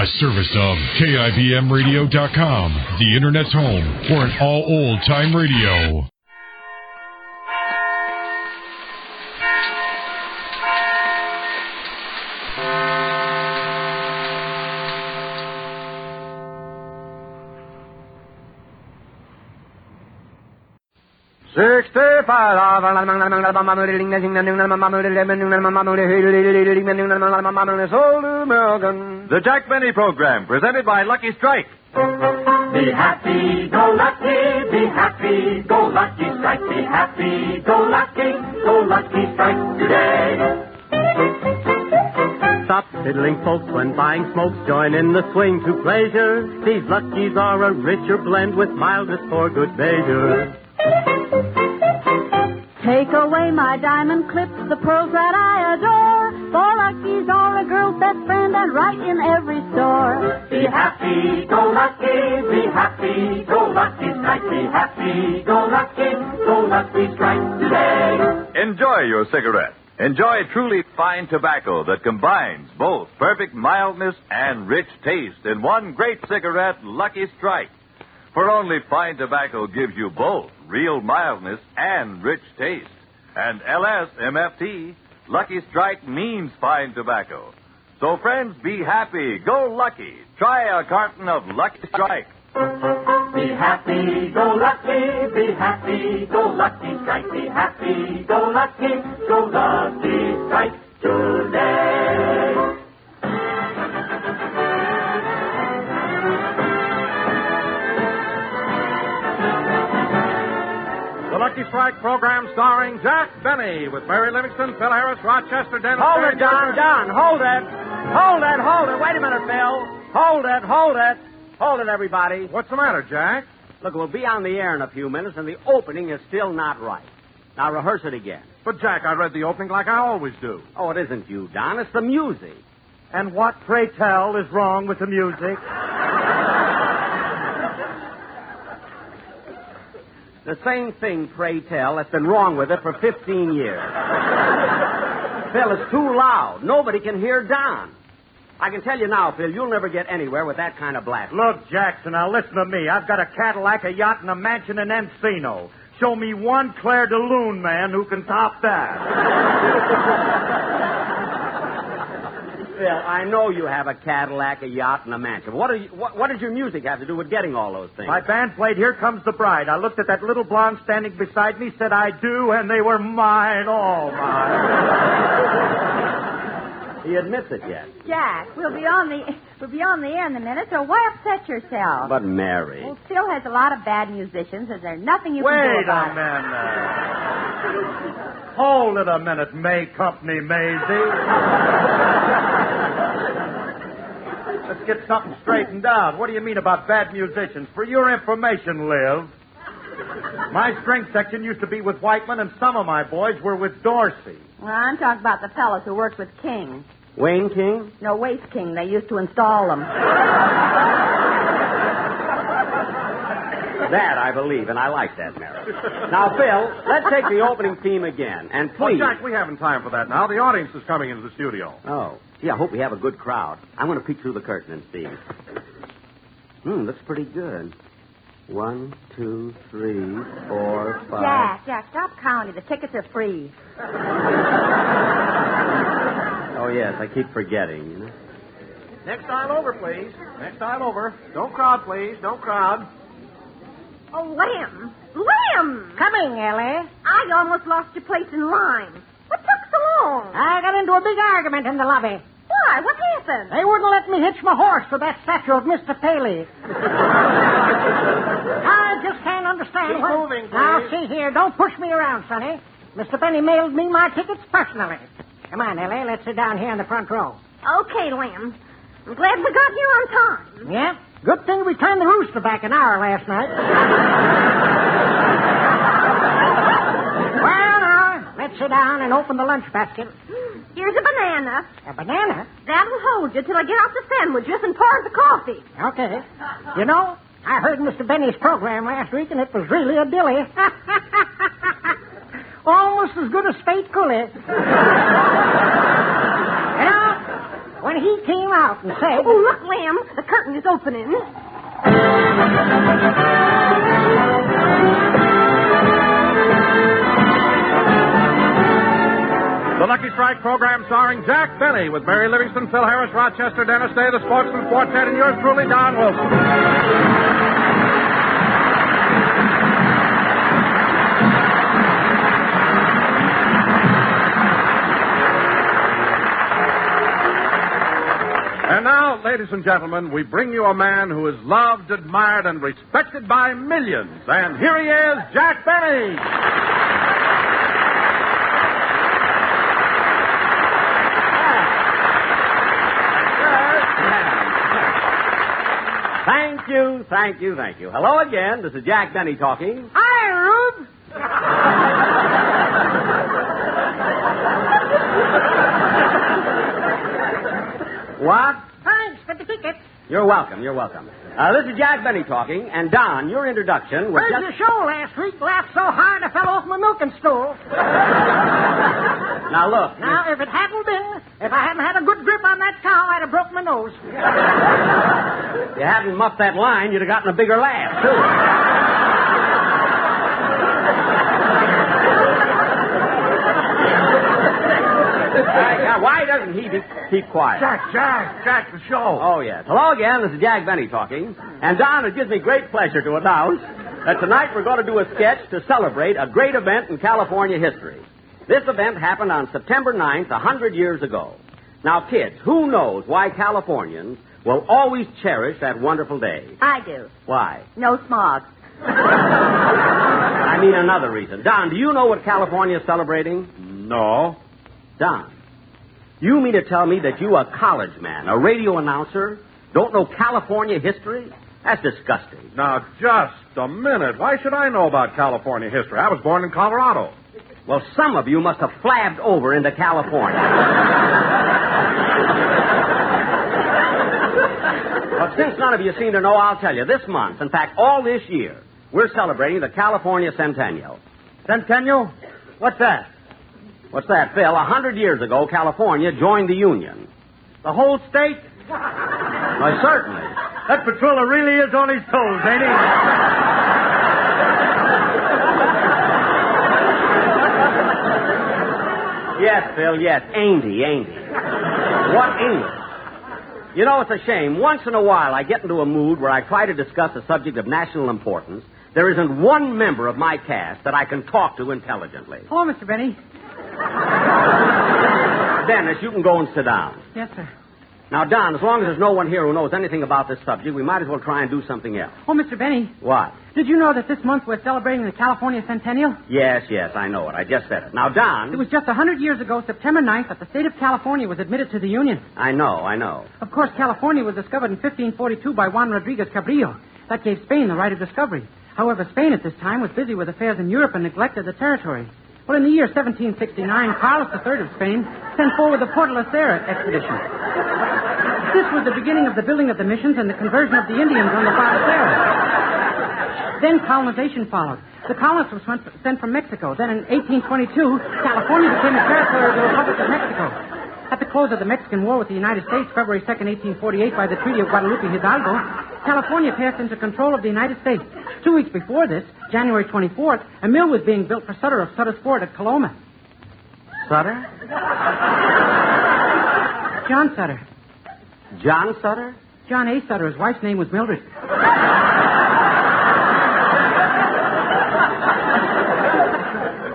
A service of KIBMradio.com, the Internet's home for an all-old-time radio. The Jack Benny Program, presented by Lucky Strike. Be happy, go lucky, be happy, go lucky strike, be happy, go lucky strike today. Stop fiddling folks when buying smokes, join in the swing to pleasure. These Luckies are a richer blend with mildness for good measure. Take away my diamond clips, the pearls that I adore. For Luckies are a girl's best friend and right in every store. Be happy, go lucky, be happy, go lucky strike, be happy, go lucky strike today. Enjoy your cigarette. Enjoy truly fine tobacco that combines both perfect mildness and rich taste in one great cigarette, Lucky Strike. For only fine tobacco gives you both real mildness and rich taste. And LSMFT, Lucky Strike means fine tobacco. So, friends, be happy. Go lucky. Try a carton of Lucky Strike. Be happy, go lucky, be happy, go lucky strike, be happy, go lucky strike today. The Lucky Strike program starring Jack Benny with Mary Livingston, Phil Harris, Rochester, Dennis. Hold it, John, hold it. Hold it. Wait a minute, Phil. Hold it, everybody. What's the matter, Jack? Look, we'll be on the air in a few minutes, and the opening is still not right. Now, rehearse it again. But, Jack, I read the opening like I always do. Oh, it isn't you, Don. It's the music. And what, pray tell, is wrong with the music? The same thing, pray tell, that's been wrong with it for 15 years. Phil, it's too loud. Nobody can hear Don. I can tell you now, Phil, you'll never get anywhere with that kind of blast. Look, Jackson, now listen to me. I've got a Cadillac, a yacht, and a mansion in Encino. Show me one Claire de Lune man who can top that. Phil, I know you have a Cadillac, a yacht, and a mansion. What does your music have to do with getting all those things? My band played Here Comes the Bride. I looked at that little blonde standing beside me, said I do, and they were mine, all mine. He admits it yet. Jack, we'll be on the air in a minute, so why upset yourself? But, Mary. Well, Phil has a lot of bad musicians, and there's nothing you can do about it. Wait a minute. Hold it a minute, May Company Maisie. Let's get something straightened out. What do you mean about bad musicians? For your information, Liv, my string section used to be with Whiteman, and some of my boys were with Dorsey. Well, I'm talking about the fellows who worked with King. Wayne King? No, Waste King. They used to install them. That I believe, and I like that, Mary. Now, Phil, let's take the opening theme again, and please... Well, Jack, we haven't time for that now. The audience is coming into the studio. Oh. Gee, I hope we have a good crowd. I'm going to peek through the curtain and see. Looks pretty good. 1, 2, 3, 4, 5... Jack, stop counting. The tickets are free. Oh, yes, I keep forgetting, you know. Next aisle over, please. Next aisle over. Don't crowd, please. Don't crowd. Oh, Lim! Coming, Ellie. I almost lost your place in line. What took so long? I got into a big argument in the lobby. Why? What happened? They wouldn't let me hitch my horse to that statue of Mr. Paley. I just can't understand. Keep moving, please. Now, see here. Don't push me around, Sonny. Mr. Benny mailed me my tickets personally. Come on, Ellie. Let's sit down here in the front row. Okay, Lim. I'm glad we got here on time. Yeah? Good thing we turned the rooster back an hour last night. Well, now, let's sit down and open the lunch basket. Here's a banana. A banana? That'll hold you till I get out the sandwiches and pour the coffee. Okay. You know, I heard Mr. Benny's program last week, and it was really a dilly. Almost as good as Fate Cooley. You know, when he came out and said... Oh, look, Lamb. The curtain is opening. The Lucky Strike program starring Jack Benny with Mary Livingston, Phil Harris, Rochester, Dennis Day, the Sportsman Quartet, and yours truly, Don Wilson. And now, ladies and gentlemen, we bring you a man who is loved, admired, and respected by millions. And here he is, Jack Benny. Thank you. Hello again. This is Jack Benny talking. Hi, Rube. What? Thanks for the ticket. You're welcome. This is Jack Benny talking, and Don, your introduction was Heard the show last week. Laughed so hard I fell off my milking stool. Now, look. Now, if I hadn't had a good grip on that cow, I'd have broke my nose. If you hadn't muffed that line, you'd have gotten a bigger laugh, too. Why doesn't he keep quiet? Jack, the show. Oh, yes. Hello again. This is Jack Benny talking. And, Don, it gives me great pleasure to announce that tonight we're going to do a sketch to celebrate a great event in California history. This event happened on September 9th, 100 years ago. Now, kids, who knows why Californians will always cherish that wonderful day? I do. Why? No smog. I mean another reason. Don, do you know what California is celebrating? No. Don, you mean to tell me that you, a college man, a radio announcer, don't know California history? That's disgusting. Now, just a minute. Why should I know about California history? I was born in Colorado. Well, some of you must have flabbed over into California. But since none of you seem to know, I'll tell you. This month, in fact, all this year, we're celebrating the California Centennial. Centennial? What's that? What's that, Phil? 100 years ago, California joined the Union. The whole state? Why, certainly. That patroller really is on his toes, ain't he? Yes, Phil, yes. Ain't he? What English? You know, it's a shame. Once in a while, I get into a mood where I try to discuss a subject of national importance. There isn't one member of my cast that I can talk to intelligently. Hello, Mr. Benny. Dennis, you can go and sit down. Yes, sir. Now, Don, as long as there's no one here who knows anything about this subject, we might as well try and do something else. Oh, Mr. Benny. What? Did you know that this month we're celebrating the California Centennial? Yes, I know it. I just said it. Now, Don... It was just 100 years ago, September 9th, that the state of California was admitted to the Union. I know. Of course, California was discovered in 1542 by Juan Rodriguez Cabrillo. That gave Spain the right of discovery. However, Spain at this time was busy with affairs in Europe and neglected the territory. Well, in the year 1769, Carlos III of Spain sent forward the Porto La Sierra expedition. This was the beginning of the building of the missions and the conversion of the Indians on the Porto La Sierra. Then colonization followed. The colonists were sent from Mexico. Then in 1822, California became a territory of the Republic of Mexico. At the close of the Mexican War with the United States, February 2nd, 1848, by the Treaty of Guadalupe Hidalgo, California passed into control of the United States. 2 weeks before this, January 24th, a mill was being built for Sutter of Sutter's Fort at Coloma. Sutter? John Sutter. John Sutter? John A. Sutter. His wife's name was Mildred.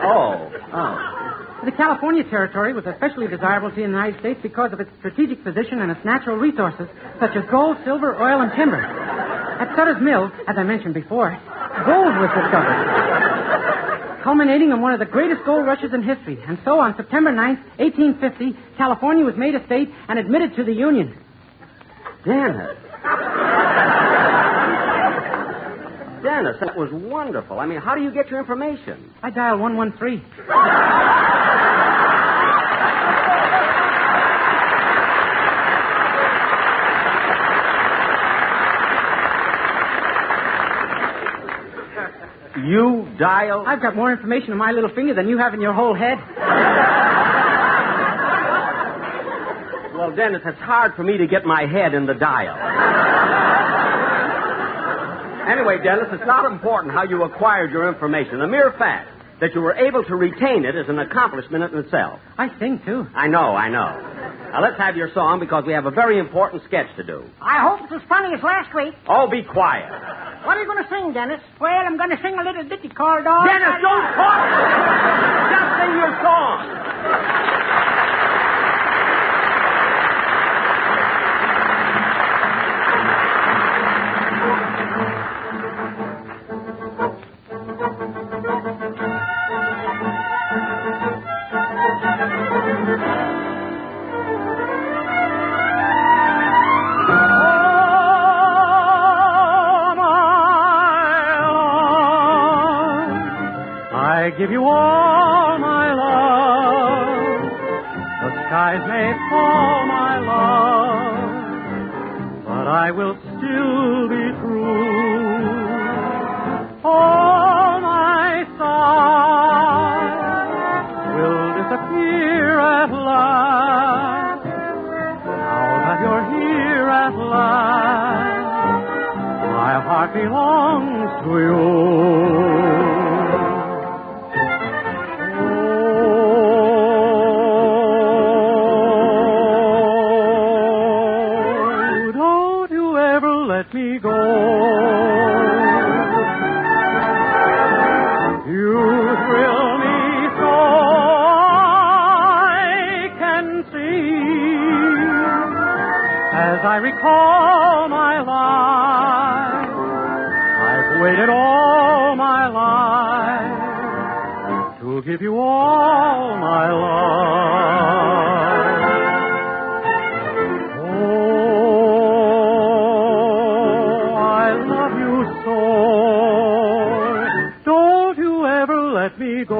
Oh. The California Territory was especially desirable to the United States because of its strategic position and its natural resources, such as gold, silver, oil, and timber. At Sutter's Mill, as I mentioned before, gold was discovered, culminating in one of the greatest gold rushes in history. And so, on September 9th, 1850, California was made a state and admitted to the Union. Dennis, that was wonderful. I mean, how do you get your information? I dial 113. You dial? I've got more information in my little finger than you have in your whole head. Well, Dennis, it's hard for me to get my head in the dial. Anyway, Dennis, it's not important how you acquired your information. The mere fact that you were able to retain it is an accomplishment in itself. I sing, too. I know. Now, let's have your song because we have a very important sketch to do. I hope it's as funny as last week. Oh, be quiet. What are you going to sing, Dennis? Well, I'm going to sing a little ditty called... Dennis, don't talk! Just sing your song. I give you all my love. The skies may fall, my love, but I will still be true. All my sighs will disappear at last. Now that you're here at last, my heart belongs to you. Let me go. You thrill me so I can see. As I recall my life, I've waited all my life to give you all my love. Let me go.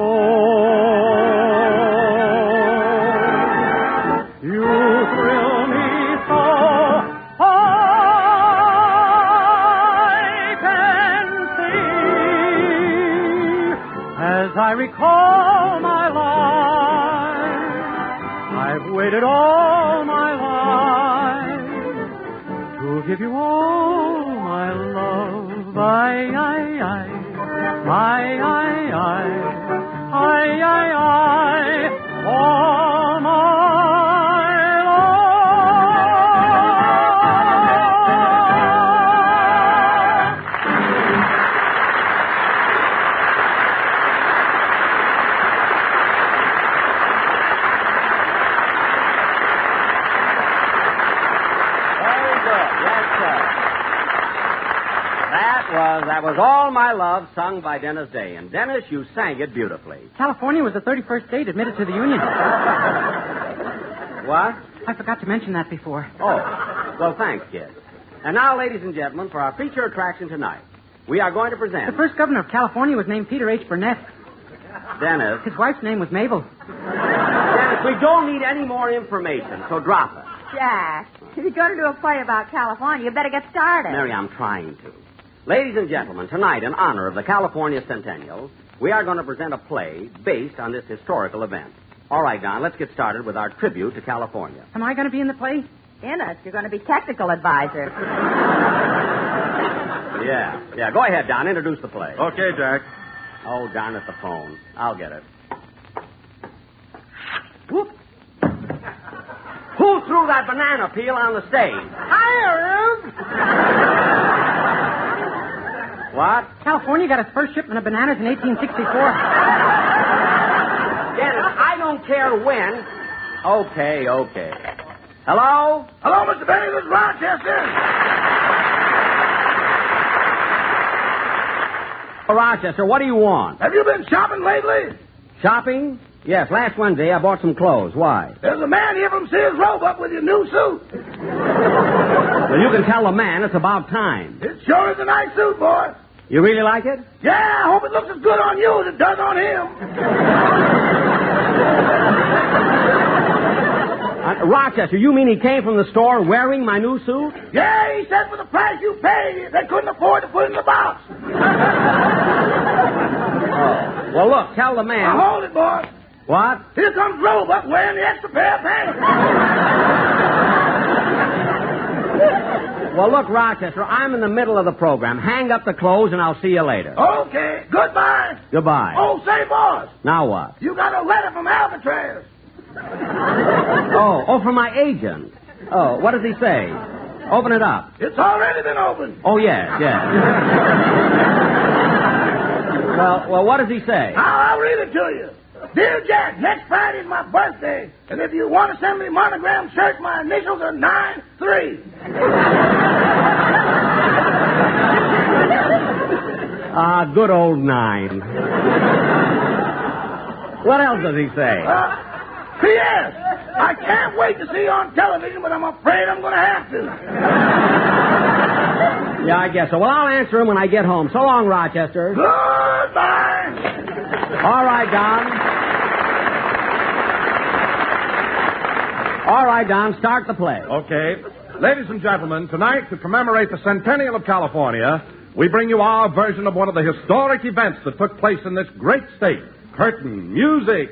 You thrill me so I can see. As I recall my life, I've waited all my life to give you all my love. All my That was All My Love, sung by Dennis Day. And, Dennis, you sang it beautifully. California was the 31st state admitted to the Union. What? I forgot to mention that before. Oh. Well, thanks, kid. And now, ladies and gentlemen, for our feature attraction tonight, we are going to present... The first governor of California was named Peter H. Burnett. Dennis. His wife's name was Mabel. Dennis, we don't need any more information, so drop it. Jack, if you're going to do a play about California, you better get started. Mary, I'm trying to. Ladies and gentlemen, tonight, in honor of the California Centennial, we are going to present a play based on this historical event. All right, Don, let's get started with our tribute to California. Am I going to be in the play? In it. You're going to be technical advisor. Yeah. Go ahead, Don. Introduce the play. Okay, Jack. Oh, darn it, the phone. I'll get it. Whoop. Who threw that banana peel on the stage? Hi, Rube. What? California got its first shipment of bananas in 1864. Dennis, I don't care when. Okay. Hello? Hello, Mr. Benny. This is Rochester. Rochester, what do you want? Have you been shopping lately? Shopping? Yes, last Wednesday I bought some clothes. Why? There's a man here from Sears Roebuck with your new suit. Well, you can tell the man it's about time. It sure is a nice suit, boy. You really like it? Yeah, I hope it looks as good on you as it does on him. Rochester, you mean he came from the store wearing my new suit? Yeah, he said for the price you paid, they couldn't afford to put it in the box. Well, look, tell the man... Now, hold it, boy. What? Here comes Levant wearing the extra pair of pants. Well, look, Rochester, I'm in the middle of the program. Hang up the clothes and I'll see you later. Okay. Goodbye. Goodbye. Oh, say, boss. Now what? You got a letter from Alcatraz. Oh, from my agent. Oh, what does he say? Open it up. It's already been opened. Oh, yes. Well, what does he say? I'll read it to you. Dear Jack, next Friday is my birthday, and if you want to send me a monogram shirt, my initials are 9-3. Good old 9. What else does he say? P.S. I can't wait to see you on television, but I'm afraid I'm going to have to. Yeah, I guess so. Well, I'll answer him when I get home. So long, Rochester. Goodbye. All right, Don. All right, Don, start the play. Okay. Ladies and gentlemen, tonight, to commemorate the centennial of California, we bring you our version of one of the historic events that took place in this great state. Curtain music.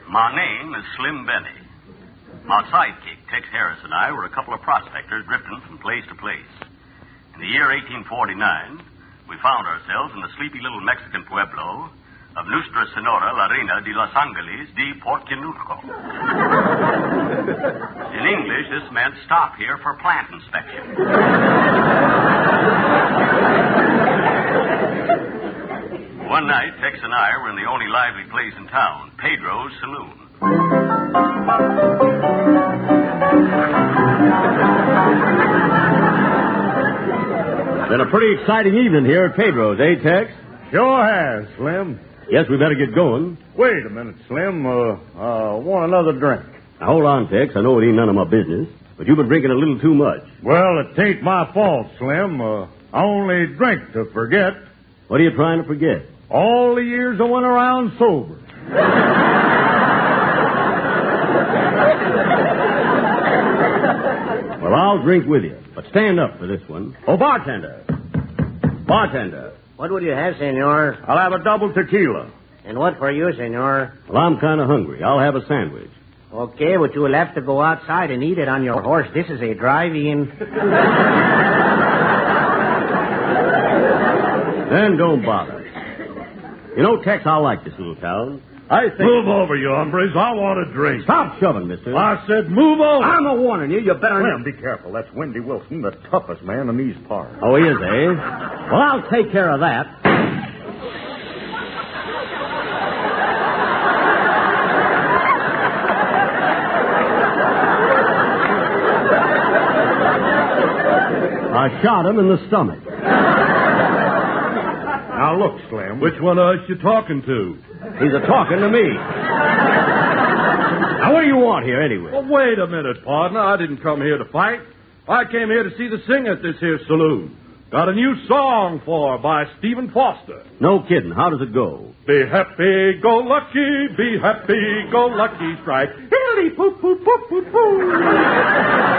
My name is Slim Benny. My sidekick, Tex Harris, and I were a couple of prospectors drifting from place to place. In the year 1849, we found ourselves in the sleepy little Mexican pueblo of Nuestra Senora La Reina de Los Angeles de Porcinuco. In English, this meant stop here for plant inspection. One night, Tex and I were in the only lively place in town, Pedro's Saloon. Been a pretty exciting evening here at Pedro's, eh, Tex? Sure has, Slim. Guess we better get going. Wait a minute, Slim. Want another drink. Now, hold on, Tex. I know it ain't none of my business, but you've been drinking a little too much. Well, it ain't my fault, Slim. I only drink to forget. What are you trying to forget? All the years I went around sober. Well, I'll drink with you, but stand up for this one. Oh, bartender. Bartender. What would you have, senor? I'll have a double tequila. And what for you, senor? Well, I'm kind of hungry. I'll have a sandwich. Okay, but you will have to go outside and eat it on your horse. This is a drive-in. Then don't bother. You know, Tex, I like this little town. I think... Move over, you hombres. I want a drink. Stop shoving, mister. I said move over. I'm a warning you. You better... Slim, be careful. That's Wendy Wilson, the toughest man in these parts. Oh, he is, eh? Well, I'll take care of that. I shot him in the stomach. Now, look, Slim. Which one of us you talking to? He's a-talking to me. Now, what do you want here, anyway? Well, wait a minute, partner. I didn't come here to fight. I came here to see the singer at this here saloon. Got a new song by Stephen Foster. No kidding. How does it go? Be happy, go lucky, be happy, go lucky, strike. Hilly, poo, poo, poo, poo, poo.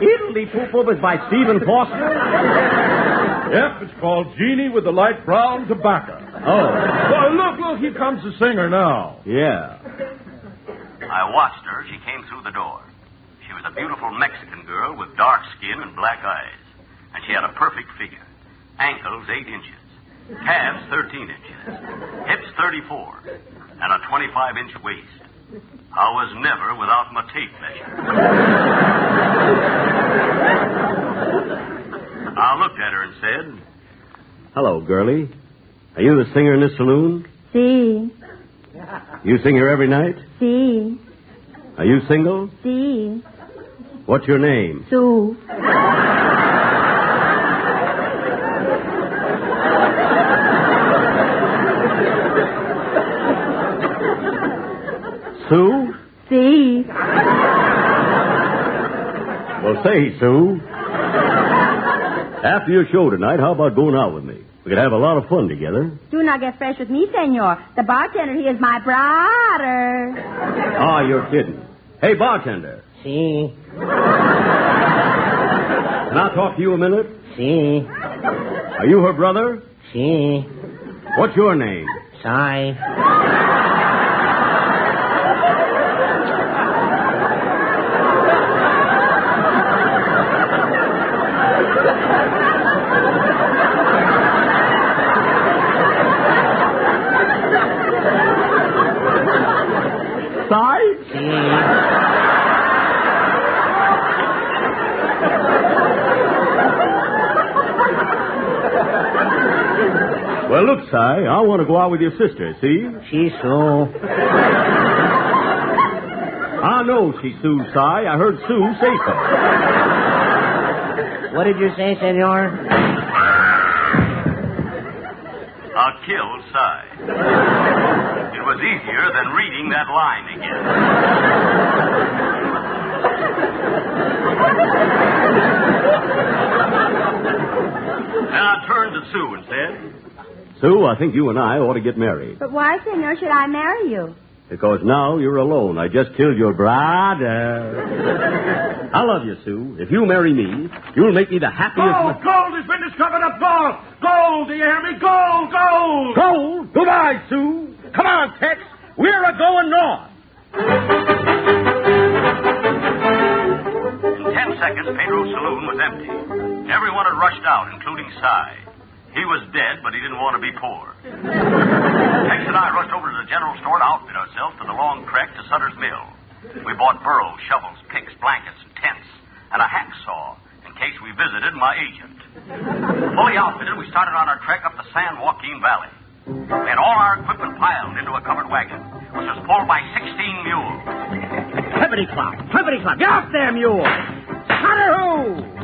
Italy Poop is by Stephen Foster? Yep, it's called Jeannie with the Light Brown Tobacco. Oh. Well, look, here comes the singer now. Yeah. I watched her. She came through the door. She was a beautiful Mexican girl with dark skin and black eyes. And she had a perfect figure. Ankles 8 inches. Calves 13 inches. Hips 34. And a 25-inch waist. I was never without my tape measure. I looked at her and said, Hello, girlie. Are you the singer in this saloon? Sí. You sing here every night? Sí. Are you single? Sí. What's your name? Sue. Sue? Sí. Well, say, Sue. After your show tonight, how about going out with me? We could have a lot of fun together. Do not get fresh with me, senor. The bartender, he is my brother. Oh, you're kidding. Hey, bartender. Si. Can I talk to you a minute? Si. Are you her brother? Si. What's your name? Si. Well, look, Si, I want to go out with your sister, see? She's so. I know she's Sue, Si. I heard Sue say so. What did you say, senor? I'll kill Si. It was easier than reading that line again. Now I turned to Sue and said, Sue, I think you and I ought to get married. But why, senor, should I marry you? Because now you're alone. I just killed your brother. I love you, Sue. If you marry me, you'll make me the happiest... Gold has been discovered up gold! Gold, do you hear me? Gold! Gold? Goodbye, Sue. Come on, Tex. We're a-going north. In 10 seconds, Pedro's saloon was empty. Everyone had rushed out, including Si. He was dead, but he didn't want to be poor. Tex and I rushed over to the general store to outfit ourselves for the long trek to Sutter's Mill. We bought burros, shovels, picks, blankets, and tents, and a hacksaw in case we visited my agent. Fully outfitted, we started on our trek up the San Joaquin Valley. We had all our equipment piled into a covered wagon, which was pulled by 16 mules. Clippity-clop! Get off there, mule! Sutter-hoo!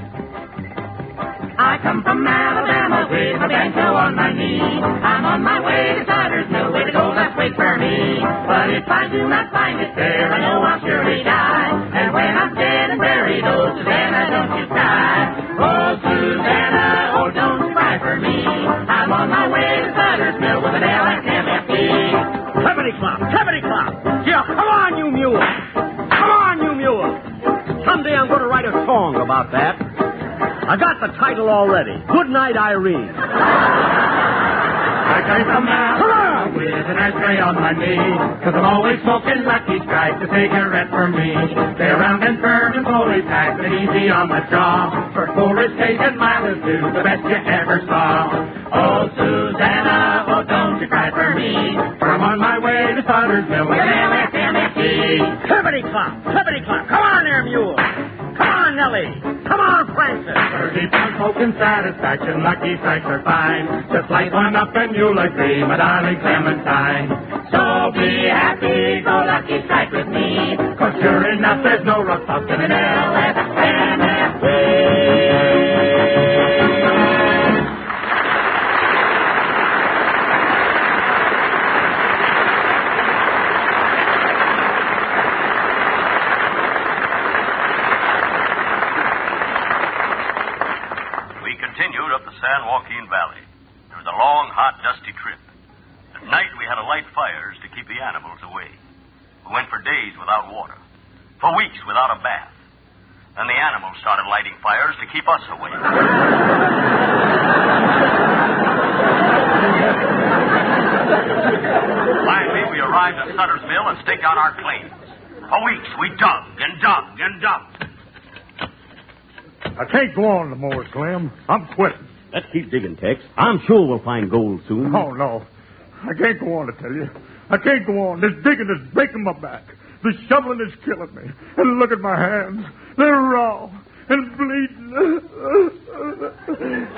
I come from Alabama with my banjo on my knee. I'm on my way to Sutter's Mill, way to go, let's wait for me. But if I do not find it there, I know I'll surely die. And when I'm dead and buried, oh, Susanna, don't you cry. Oh, Susanna, oh, don't you cry for me. I'm on my way to Sutter's Mill with an LSMFT. Clippity-clop! Yeah, come on, you mule! Someday I'm going to write a song about that. I got the title already. Good night, Irene. I came from Alabama with an ashtray on my knee, 'cause I'm always smoking Lucky Strike, a cigarette for me. They're round and firm and fully packed and easy on the jaw. For 4 is taken, mile is 2, the best you ever saw. Oh, Susanna, oh, don't you cry for me, for I'm on my way to Sutter's Mill with an LSMFT. Clippity-clop! Come on there, mule! Come on, Nellie! Come on, Francis! 30 pounds smoking satisfaction, Lucky Strikes are fine. Just light one up and you'll agree, my darling Clementine. So be happy, go Lucky Strike with me, 'cause sure enough there's no rough fuss in an LSMFT. San Joaquin Valley. It was a long, hot, dusty trip. At night, we had to light fires to keep the animals away. We went for days without water, for weeks without a bath. Then the animals started lighting fires to keep us away. Finally, we arrived at Sutter's Mill and staked out our claims. For weeks, we dug and dug and dug. I can't go on no more, Clem. I'm quitting. Let's keep digging, Tex. I'm sure we'll find gold soon. Oh, no. I can't go on, I tell you. I can't go on. This digging is breaking my back. This shoveling is killing me. And look at my hands. They're raw and bleeding.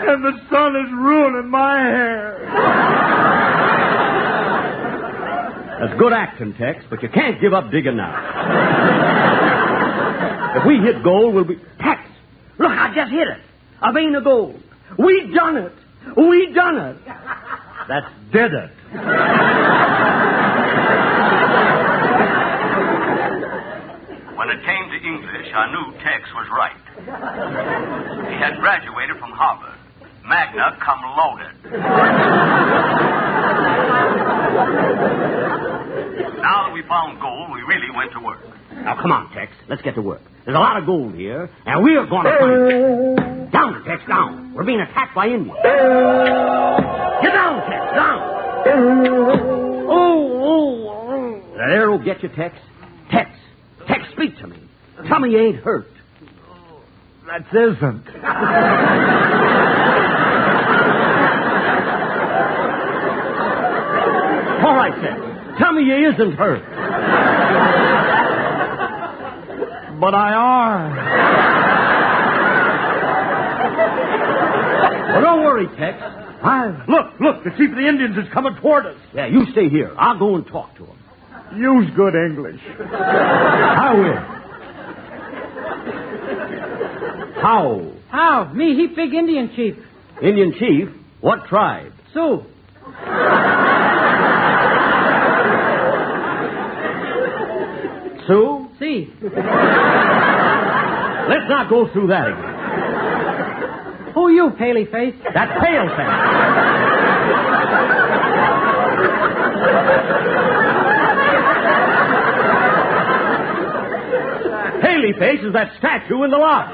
And the sun is ruining my hair. That's good acting, Tex, but you can't give up digging now. If we hit gold, we'll be... Tex! Look, I just hit it. A vein of gold. We done it. That's did it. When it came to English, I knew Tex was right. He had graduated from Harvard. Magna cum laude. Now that we found gold, we really went to work. Now, come on, Tex. Let's get to work. There's a lot of gold here, and we're going to find it. Down, Tex, down. We're being attacked by Indians. Get down, Tex, down. Oh. That arrow get you, Tex? Tex, speak to me. Tell me you ain't hurt. That isn't. All right, Tex. Tell me you isn't hurt. But I are. Well, don't worry, Tex. Look, the chief of the Indians is coming toward us. Yeah, you stay here. I'll go and talk to him. Use good English. I will. How? Me, he big Indian chief. Indian chief? What tribe? Sioux. Sioux? See. Let's not go through that again. Who you, Paley Face? That's Pale Face. Paley Face is that statue in the lot.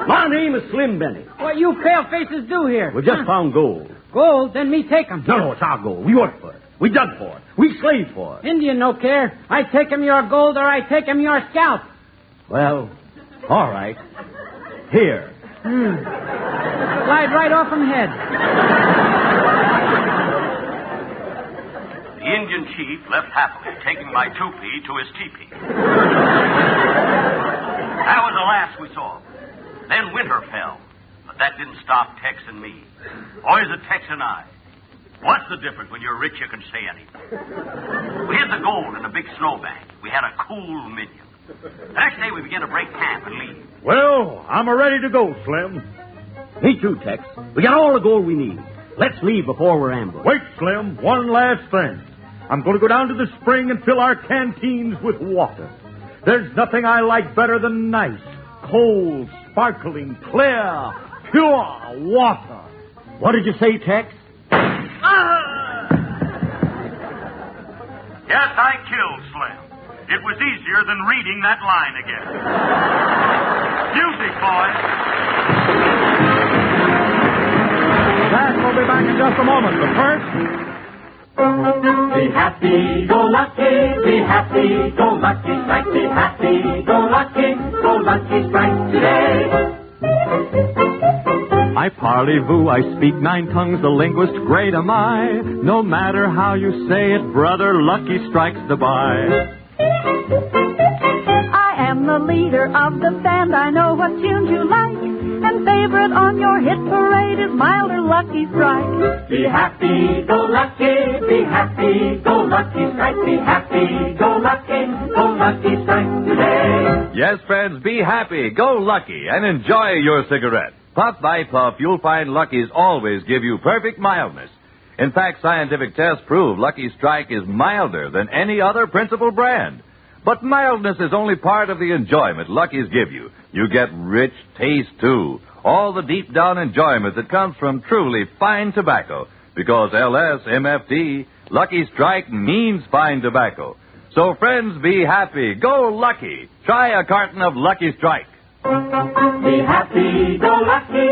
My name is Slim Benny. What you pale faces do here? We just found gold. Gold? Then me take 'em. No, it's our gold. We worked for it. We dug for it. We slaved for it. Indian no care. I take 'em your gold or I take 'em your scalp. Well, all right. Here. Slide right off 'em head. The Indian chief left happily, taking my toopee to his teepee. That was the last we saw. Then winter fell, but that didn't stop Tex and me. Or is it Tex and I? What's the difference? When you're rich, you can say anything. We hid the gold in a big snowbank. We had a cool minion. The next day, we began to break camp and leave. Well, I'm ready to go, Slim. Me too, Tex. We got all the gold we need. Let's leave before we're ambushed. Wait, Slim. One last thing. I'm going to go down to the spring and fill our canteens with water. There's nothing I like better than nice, cold, sparkling, clear, pure water. What did you say, Tex? Yes, I killed Slim. It was easier than reading that line again. Music, boys. That will be back in just a moment, but first... Be happy, go lucky, strike. Be happy, go lucky, strike today. I parlez-vous, I speak 9 tongues, the linguist great am I. No matter how you say it, brother, lucky strikes the buy. I am the leader of the band, I know what tunes you like. And favorite on your hit parade is Milder Lucky Strike. Be happy, go lucky, strike. Be happy, go lucky, strike today. Yes, friends, be happy, go Lucky, and enjoy your cigarette. Puff by puff, you'll find Lucky's always give you perfect mildness. In fact, scientific tests prove Lucky Strike is milder than any other principal brand. But mildness is only part of the enjoyment Lucky's give you. You get rich taste, too. All the deep-down enjoyment that comes from truly fine tobacco. Because LS-MFT, Lucky Strike means fine tobacco. So, friends, be happy. Go Lucky. Try a carton of Lucky Strike. Be happy, go lucky,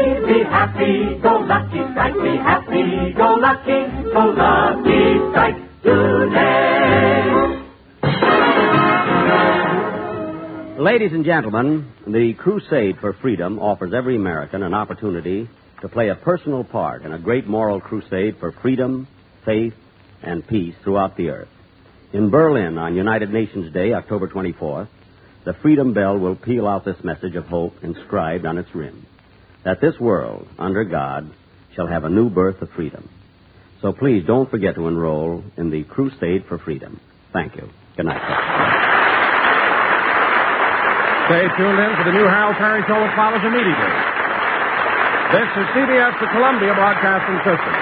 strike. Be happy, go lucky, strike today. Ladies and gentlemen, the Crusade for Freedom offers every American an opportunity to play a personal part in a great moral crusade for freedom, faith, and peace throughout the earth. In Berlin on United Nations Day, October 24th, the Freedom Bell will peal out this message of hope inscribed on its rim, that this world, under God, shall have a new birth of freedom. So please don't forget to enroll in the Crusade for Freedom. Thank you. Good night, sir. Stay tuned in for the new Harold Perry Show that follows immediately. This is CBS, the Columbia Broadcasting System.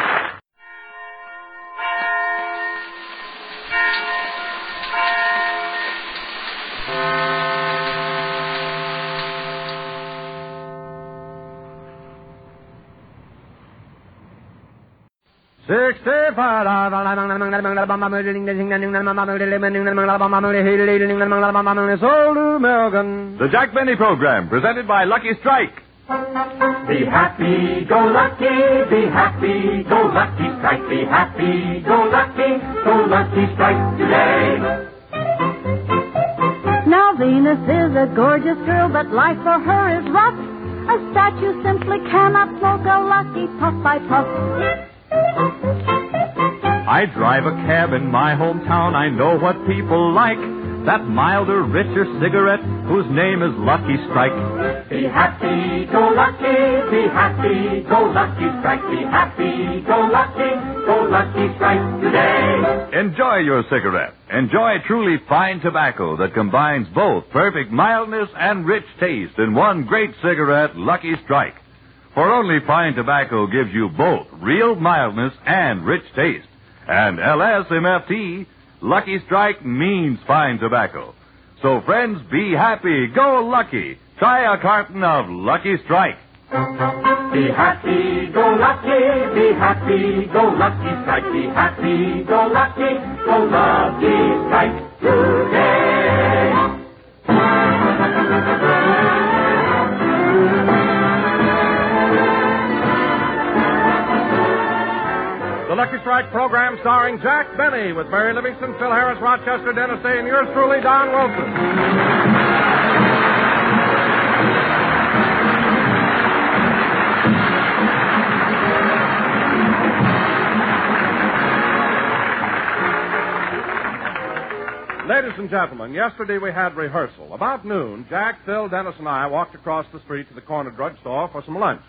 The Jack Benny Program, presented by Lucky Strike. Be happy, go lucky, be happy, go lucky strike, be happy, go lucky strike today. Now Venus is a gorgeous girl, but life for her is rough. A statue simply cannot smoke a lucky puff by puff. I drive a cab in my hometown. I know what people like. That milder, richer cigarette whose name is Lucky Strike. Be happy, go lucky, be happy, go lucky strike, be happy, go lucky strike today. Enjoy your cigarette. Enjoy truly fine tobacco that combines both perfect mildness and rich taste in one great cigarette, Lucky Strike. For only fine tobacco gives you both real mildness and rich taste. And LSMFT, Lucky Strike means fine tobacco. So, friends, be happy, go lucky. Try a carton of Lucky Strike. Be happy, go lucky, be happy, go lucky strike, be happy, go lucky strike today. The Lucky Strike program starring Jack Benny with Barry Livingston, Phil Harris, Rochester, Dennis Day, and yours truly, Don Wilson. Ladies and gentlemen, yesterday we had rehearsal. About noon, Jack, Phil, Dennis, and I walked across the street to the corner drugstore for some lunch.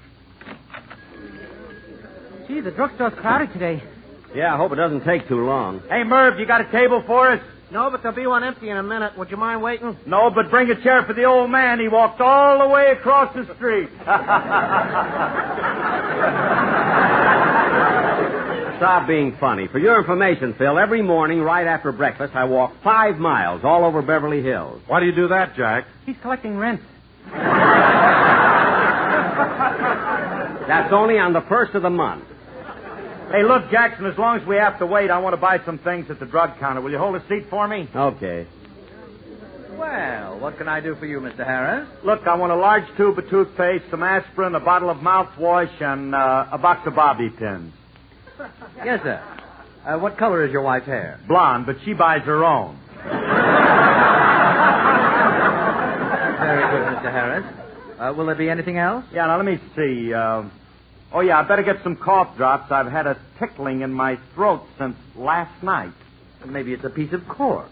Gee, the drugstore's crowded today. Yeah, I hope it doesn't take too long. Hey, Merv, you got a table for us? No, but there'll be one empty in a minute. Would you mind waiting? No, but bring a chair for the old man. He walked all the way across the street. Stop being funny. For your information, Phil, every morning right after breakfast, I walk 5 miles all over Beverly Hills. Why do you do that, Jack? He's collecting rent. That's only on the first of the month. Hey, look, Jackson, as long as we have to wait, I want to buy some things at the drug counter. Will you hold a seat for me? Okay. Well, what can I do for you, Mr. Harris? Look, I want a large tube of toothpaste, some aspirin, a bottle of mouthwash, and a box of bobby pins. Yes, sir. What color is your wife's hair? Blonde, but she buys her own. Very good, Mr. Harris. Will there be anything else? Yeah, now let me see. Oh, yeah, I better get some cough drops. I've had a tickling in my throat since last night. Maybe it's a piece of cork.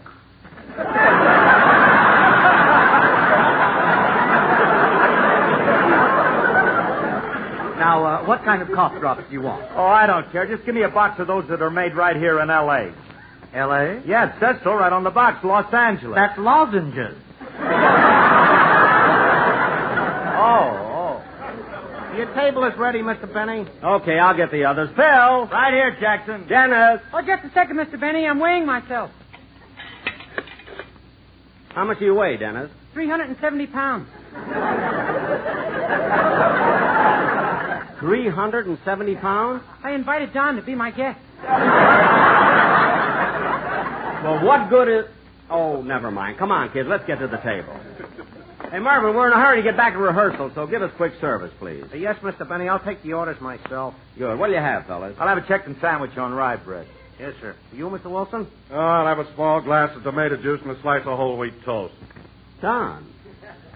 Now, what kind of cough drops do you want? Oh, I don't care. Just give me a box of those that are made right here in L.A. L.A.? Yeah, it says so right on the box. Los Angeles. That's lozenges. Oh. Your table is ready, Mr. Benny. Okay, I'll get the others. Phil! Right here, Jackson. Dennis! Oh, just a second, Mr. Benny. I'm weighing myself. How much do you weigh, Dennis? 370 pounds. 370 pounds? I invited Don to be my guest. Well, what good is... Oh, never mind. Come on, kids. Let's get to the table. Hey, Marvin, we're in a hurry to get back to rehearsal, so give us quick service, please. Yes, Mr. Benny. I'll take the orders myself. Good. What do you have, fellas? I'll have a chicken sandwich on rye bread. Yes, sir. You, Mr. Wilson? Oh, I'll have a small glass of tomato juice and a slice of whole wheat toast. Don,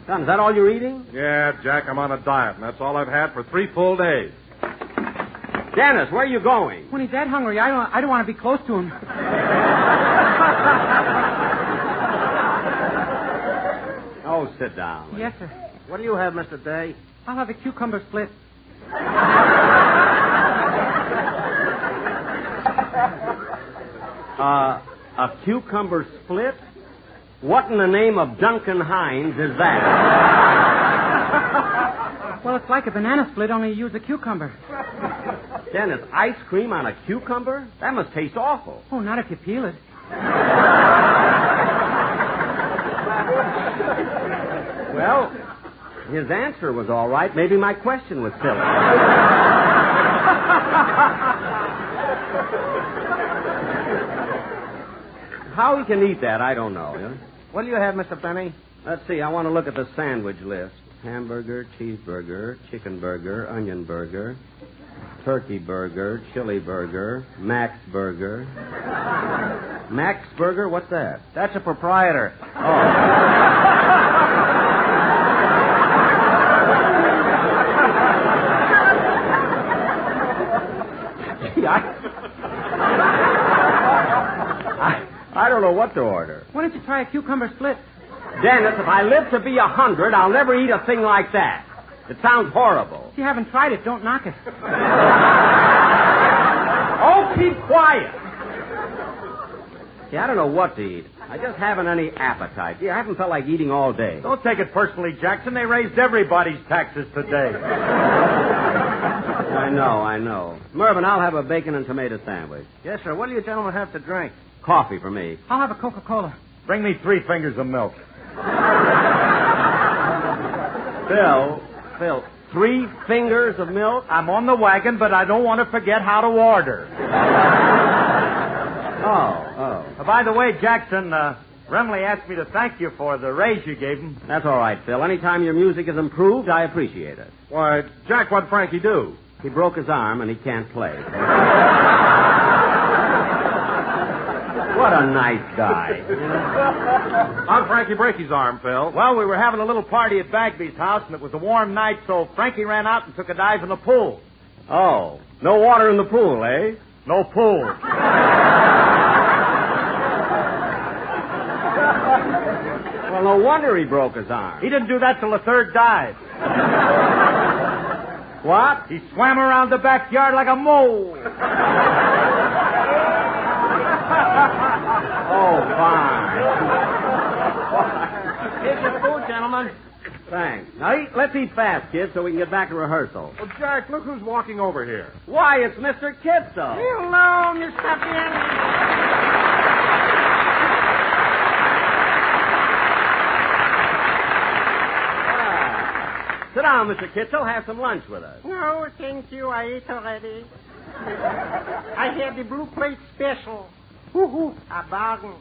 is that all you're eating? Yeah, Jack, I'm on a diet, and that's all I've had for 3 full days. Dennis, where are you going? When he's that hungry, I don't want to be close to him. Oh, sit down. Yes, sir. What do you have, Mr. Day? I'll have a cucumber split. A cucumber split? What in the name of Duncan Hines is that? Well, it's like a banana split, only you use a cucumber. Dennis, ice cream on a cucumber? That must taste awful. Oh, not if you peel it. Well, his answer was all right. Maybe my question was silly. How he can eat that, I don't know. Yeah? What do you have, Mr. Benny? Let's see, I want to look at the sandwich list. Hamburger, cheeseburger, chicken burger, onion burger, turkey burger, chili burger, Max burger. Max burger? What's that? That's a proprietor. I don't know what to order. Why don't you try a cucumber split? Dennis, if I live to be 100, I'll never eat a thing like that. It sounds horrible. If you haven't tried it, don't knock it. Oh, keep quiet. See, I don't know what to eat. I just haven't any appetite. I haven't felt like eating all day. Don't take it personally, Jackson. They raised everybody's taxes today. I know. Mervyn, I'll have a bacon and tomato sandwich. Yes, sir. What do you gentlemen have to drink? Coffee for me. I'll have a Coca-Cola. Bring me 3 fingers of milk. Phil, 3 fingers of milk? I'm on the wagon, but I don't want to forget how to order. Oh. By the way, Jackson, Remley asked me to thank you for the raise you gave him. That's all right, Phil. Anytime your music is improved, I appreciate it. Why, Jack, what'd Frankie do? He broke his arm and he can't play. What a nice guy. How'd Frankie break his arm, Phil? Well, we were having a little party at Bagby's house, and it was a warm night, so Frankie ran out and took a dive in the pool. Oh, no water in the pool, eh? No pool. Well, no wonder he broke his arm. He didn't do that till the 3rd dive. What? He swam around the backyard like a mole. Oh, fine. Here's your food, gentlemen. Thanks. Now, let's eat fast, kids, so we can get back to rehearsal. Well, Jack, look who's walking over here. Why, it's Mr. Kitso. Hello, Mr. Benny. Sit down, Mr. Kitso. Have some lunch with us. No, thank you. I ate already. I had the blue plate special. A bargain.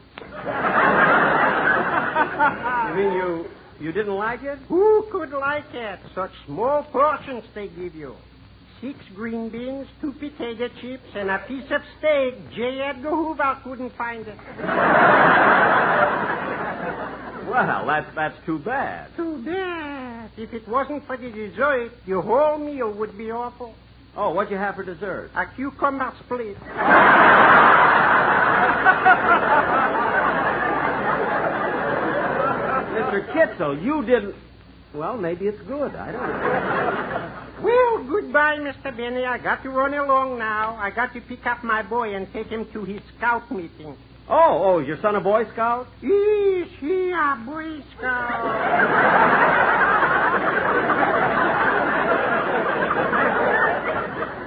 You mean you didn't like it? Who could like it? Such small portions they give you. 6 green beans, 2 potato chips, and a piece of steak. J. Edgar Hoover couldn't find it. Well, that's too bad. Too bad. If it wasn't for the dessert, your whole meal would be awful. Oh, what'd you have for dessert? A cucumber split. Mr. Kitso, you didn't... Well, maybe it's good. I don't know. Well, goodbye, Mr. Benny. I got to run along now. I got to pick up my boy and take him to his scout meeting. Oh, is your son a Boy Scout? Is he a Boy Scout?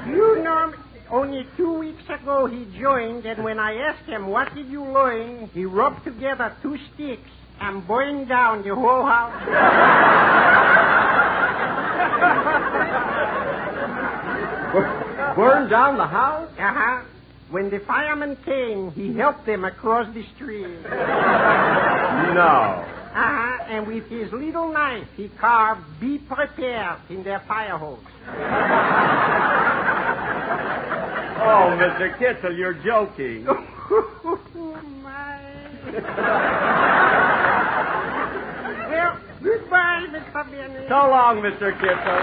You know, only 2 weeks ago he joined, and when I asked him, what did you learn, he rubbed together 2 sticks and burned down the whole house. Burned down the house? Uh-huh. When the firemen came, he helped them across the street. No. Uh-huh. And with his little knife, he carved, "Be prepared," in their fire hose. Oh, Mr. Kitzel, you're joking. My. Well, goodbye, Mr. Benny. So long, Mr. Kitzel.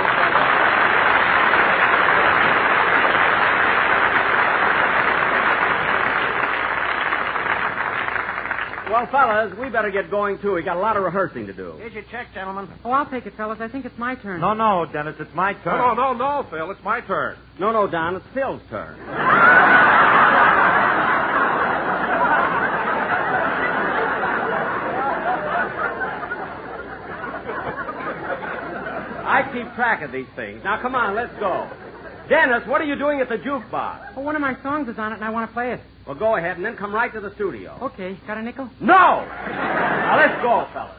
Well, fellas, we better get going, too. We got a lot of rehearsing to do. Here's your check, gentlemen. Oh, I'll take it, fellas. I think it's my turn. No, Dennis, it's my turn. No, Phil, it's my turn. No, Don, it's Phil's turn. I keep track of these things. Now, come on, let's go. Dennis, what are you doing at the jukebox? Oh, one of my songs is on it, and I want to play it. Well, go ahead and then come right to the studio. Okay. Got a nickel? No! Now, let's go, fellas.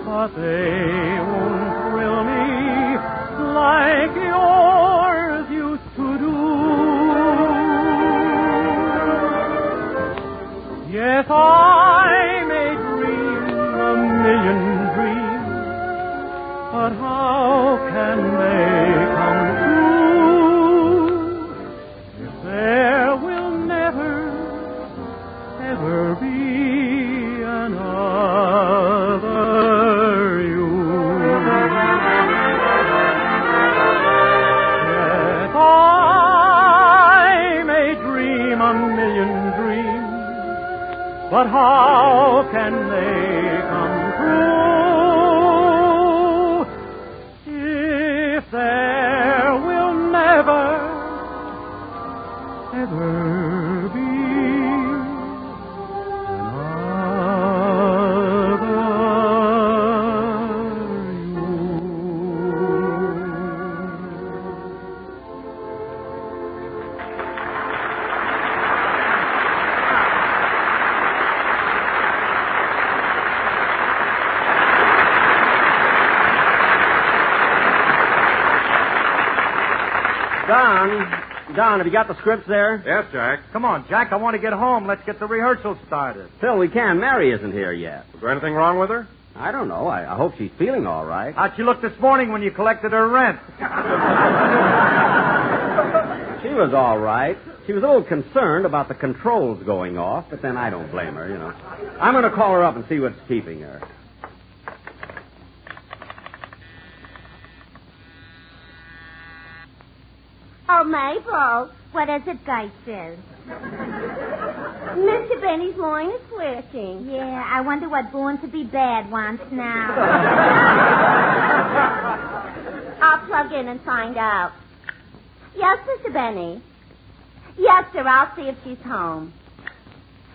But they won't thrill me like yours used to do. Yes, I may dream a million dreams, but how can they come true if there will never, ever be another you? Yes, I may dream a million dreams, but how can they come true if there will never, ever be Don, have you got the scripts there? Yes, Jack. Come on, Jack. I want to get home. Let's get the rehearsal started. Phil, we can't. Mary isn't here yet. Was there anything wrong with her? I don't know. I hope she's feeling all right. How'd she look this morning when you collected her rent? She was all right. She was a little concerned about the controls going off, but then I don't blame her, you know. I'm going to call her up and see what's keeping her. Oh, Mabel, what is it, Gangster? Mr. Benny's line is working. Yeah, I wonder what Born to Be Bad wants now. I'll plug in and find out. Yes, Mr. Benny. Yes, sir, I'll see if she's home.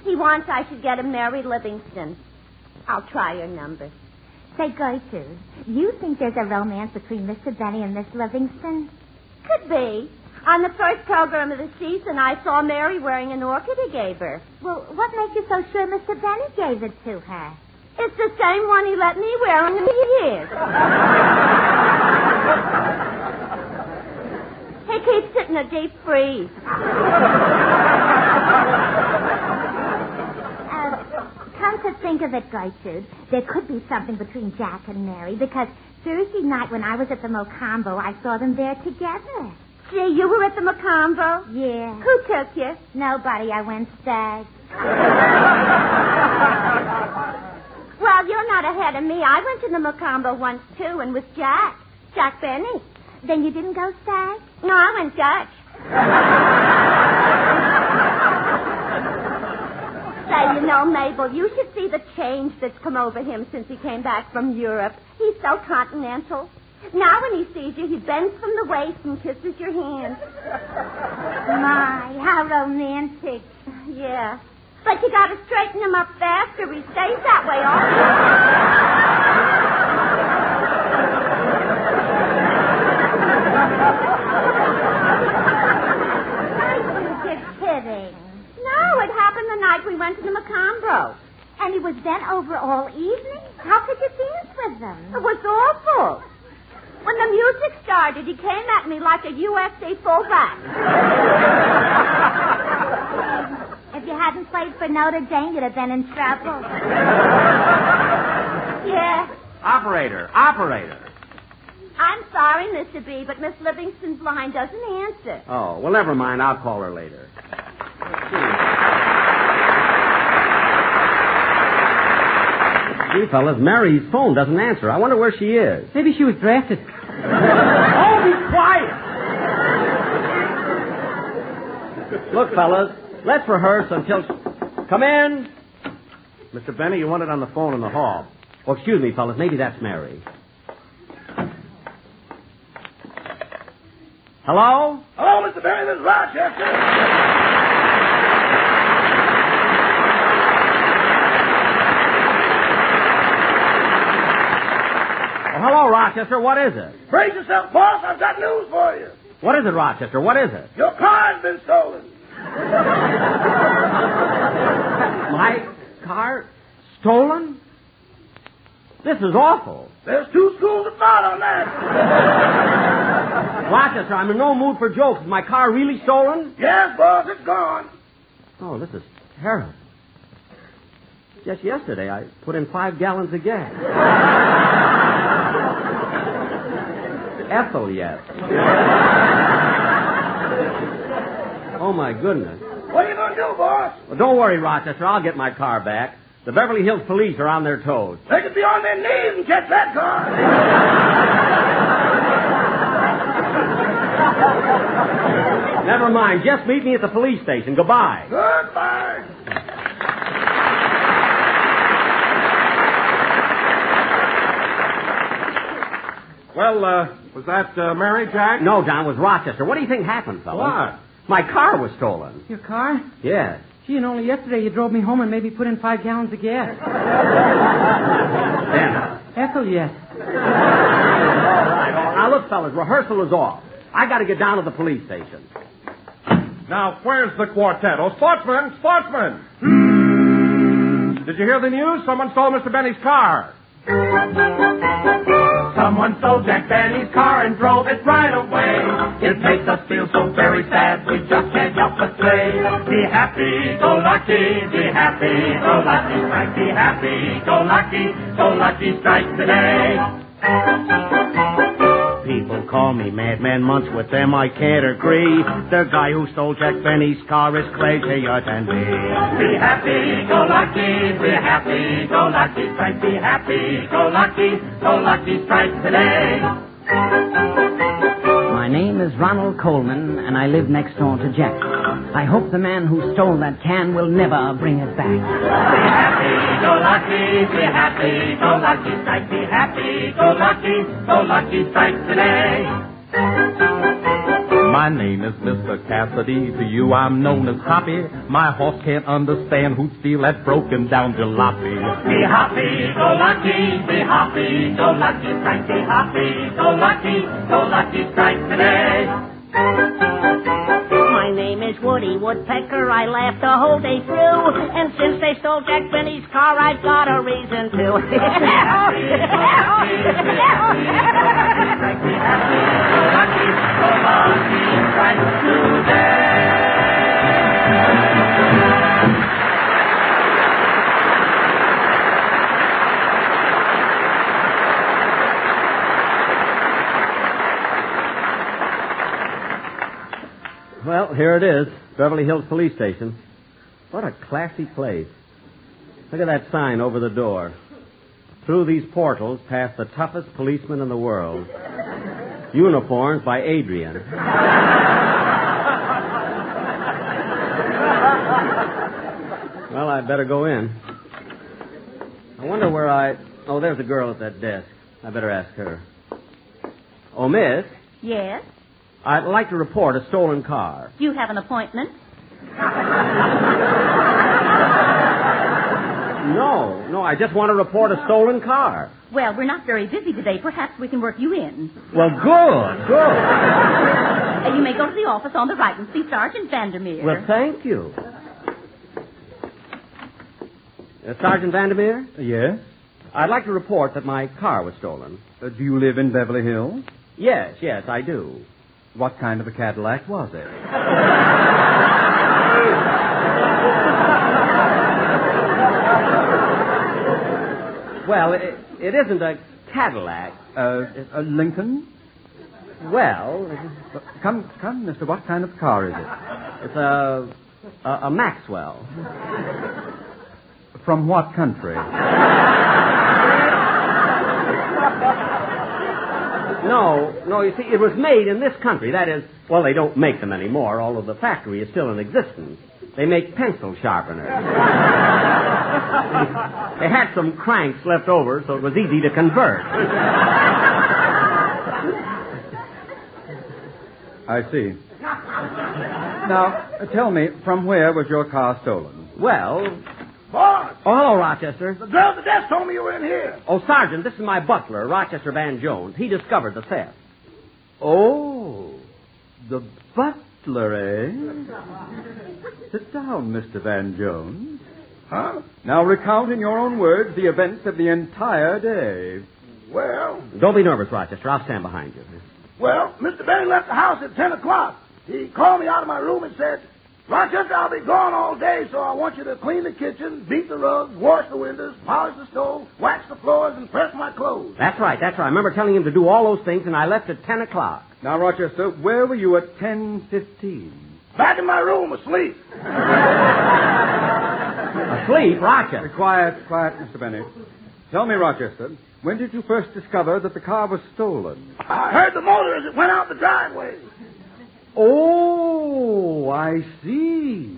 He wants I should get him Mary Livingston. I'll try her number. Say, Gertrude, you think there's a romance between Mr. Benny and Miss Livingston? Could be. On the first program of the season, I saw Mary wearing an orchid he gave her. Well, what makes you so sure Mr. Benny gave it to her? It's the same one he let me wear on the years. He keeps it in a deep freeze. Come to think of it, Gertrude, there could be something between Jack and Mary, because Thursday night when I was at the Mocambo, I saw them there together. Gee, you were at the Mocambo? Yeah. Who took you? Nobody. I went stag. Well, you're not ahead of me. I went to the Mocambo once, too, and with Jack Benny. Then you didn't go stag? No, I went Dutch. Say, you know, Mabel, you should see the change that's come over him since he came back from Europe. He's so continental. Now when he sees you, he bends from the waist and kisses your hand. My, how romantic. Yeah. But you gotta straighten him up fast or he stays that way all the time. You're kidding. No, it happened the night we went to the Mocambo. And he was then over all evening? How could you dance with him? It was awful. When the music started, he came at me like a UFC fullback. If you hadn't played for Notre Dame, you'd have been in trouble. Yeah. Operator. I'm sorry, Mr. B, but Miss Livingston's line doesn't answer. Oh, well, never mind. I'll call her later. Gee, fellas, Mary's phone doesn't answer. I wonder where she is. Maybe she was drafted. Oh, be quiet! Look, fellas, let's rehearse until... Come in. Mr. Benny, you want it on the phone in the hall. Oh, excuse me, fellas. Maybe that's Mary. Hello? Hello, Mr. Benny. This is Rochester. Hello, Rochester. What is it? Brace yourself, boss. I've got news for you. What is it, Rochester? What is it? Your car's been stolen. car stolen? This is awful. There's 2 schools of thought on that. Rochester, I'm in no mood for jokes. Is my car really stolen? Yes, boss, it's gone. Oh, this is terrible. Just yesterday, I put in 5 gallons of gas. Ethel, yes. Oh, my goodness. What are you going to do, boss? Well, don't worry, Rochester. I'll get my car back. The Beverly Hills police are on their toes. They could be on their knees and catch that car. Never mind. Just meet me at the police station. Goodbye. Goodbye. Well, was that Mary, Jack? No, John, it was Rochester. What do you think happened, fellas? What? My car was stolen. Your car? Yes. Gee, and only yesterday you drove me home and made me put in 5 gallons of gas. Ethel, yes. All right. Now, look, fellas, rehearsal is off. I got to get down to the police station. Now, where's the quartet? Oh, sportsman! Did you hear the news? Someone stole Mr. Benny's car. Someone stole Jack Benny's car and drove it right away. It makes us feel so very sad, we just can't help but say, be happy, go lucky, be happy, go lucky, strike, be happy, go lucky, strike today. People call me Madman Munch. With them I can't agree. The guy who stole Jack Benny's car is crazier than me. Be happy, go lucky, be happy, go lucky, strike, be happy, go lucky, strike today. My name is Ronald Coleman, and I live next door to Jack. I hope the man who stole that can will never bring it back. Be happy, go lucky, be happy, go lucky, strike, be happy, go lucky, strike today. My name is Mr. Cassidy. To you I'm known as Hoppy. My horse can't understand who'd steal that broken down jalopy. Be happy, go lucky, be happy, go lucky, strike, be happy, go lucky, strike today. My name is Woody Woodpecker. I laughed the whole day through. And since they stole Jack Benny's car, I've got a reason to. Well, here it is, Beverly Hills Police Station. What a classy place. Look at that sign over the door. Through these portals pass the toughest policemen in the world. Uniforms by Adrian. Well, I'd better go in. I wonder where Oh, there's a girl at that desk. I better ask her. Oh, miss? Yes? I'd like to report a stolen car. Do you have an appointment? No, I just want to report a stolen car. Well, we're not very busy today. Perhaps we can work you in. Well, good. You may go to the office on the right and see Sergeant Vandermeer. Well, thank you. Sergeant Vandermeer? Yes? I'd like to report that my car was stolen. Do you live in Beverly Hills? Yes, I do. What kind of a Cadillac was it? Well, it isn't a Cadillac. A Lincoln? Well... Come, mister, what kind of car is it? It's a Maxwell. From what country? No, you see, it was made in this country. That is, well, they don't make them anymore, although the factory is still in existence. They make pencil sharpeners. They had some cranks left over, so it was easy to convert. I see. Now, tell me, from where was your car stolen? Well... Boss! Oh, hello, Rochester. The girl at the desk told me you were in here. Oh, Sergeant, this is my butler, Rochester Van Jones. He discovered the theft. Oh, the butler, eh? Sit down, Mr. Van Jones. Huh? Now recount in your own words the events of the entire day. Well, Don't be nervous, Rochester. I'll stand behind you. Mr. Benny left the house at 10 o'clock. He called me out of my room and said, Rochester, I'll be gone all day, so I want you to clean the kitchen, beat the rugs, wash the windows, polish the stove, wax the floors, and press my clothes. That's right. I remember telling him to do all those things, and I left at 10 o'clock. Now, Rochester, where were you at 10:15? Back in my room, asleep. Asleep, Rochester? Quiet, Mr. Benny. Tell me, Rochester, when did you first discover that the car was stolen? I heard the motor as it went out the driveway. Oh, I see.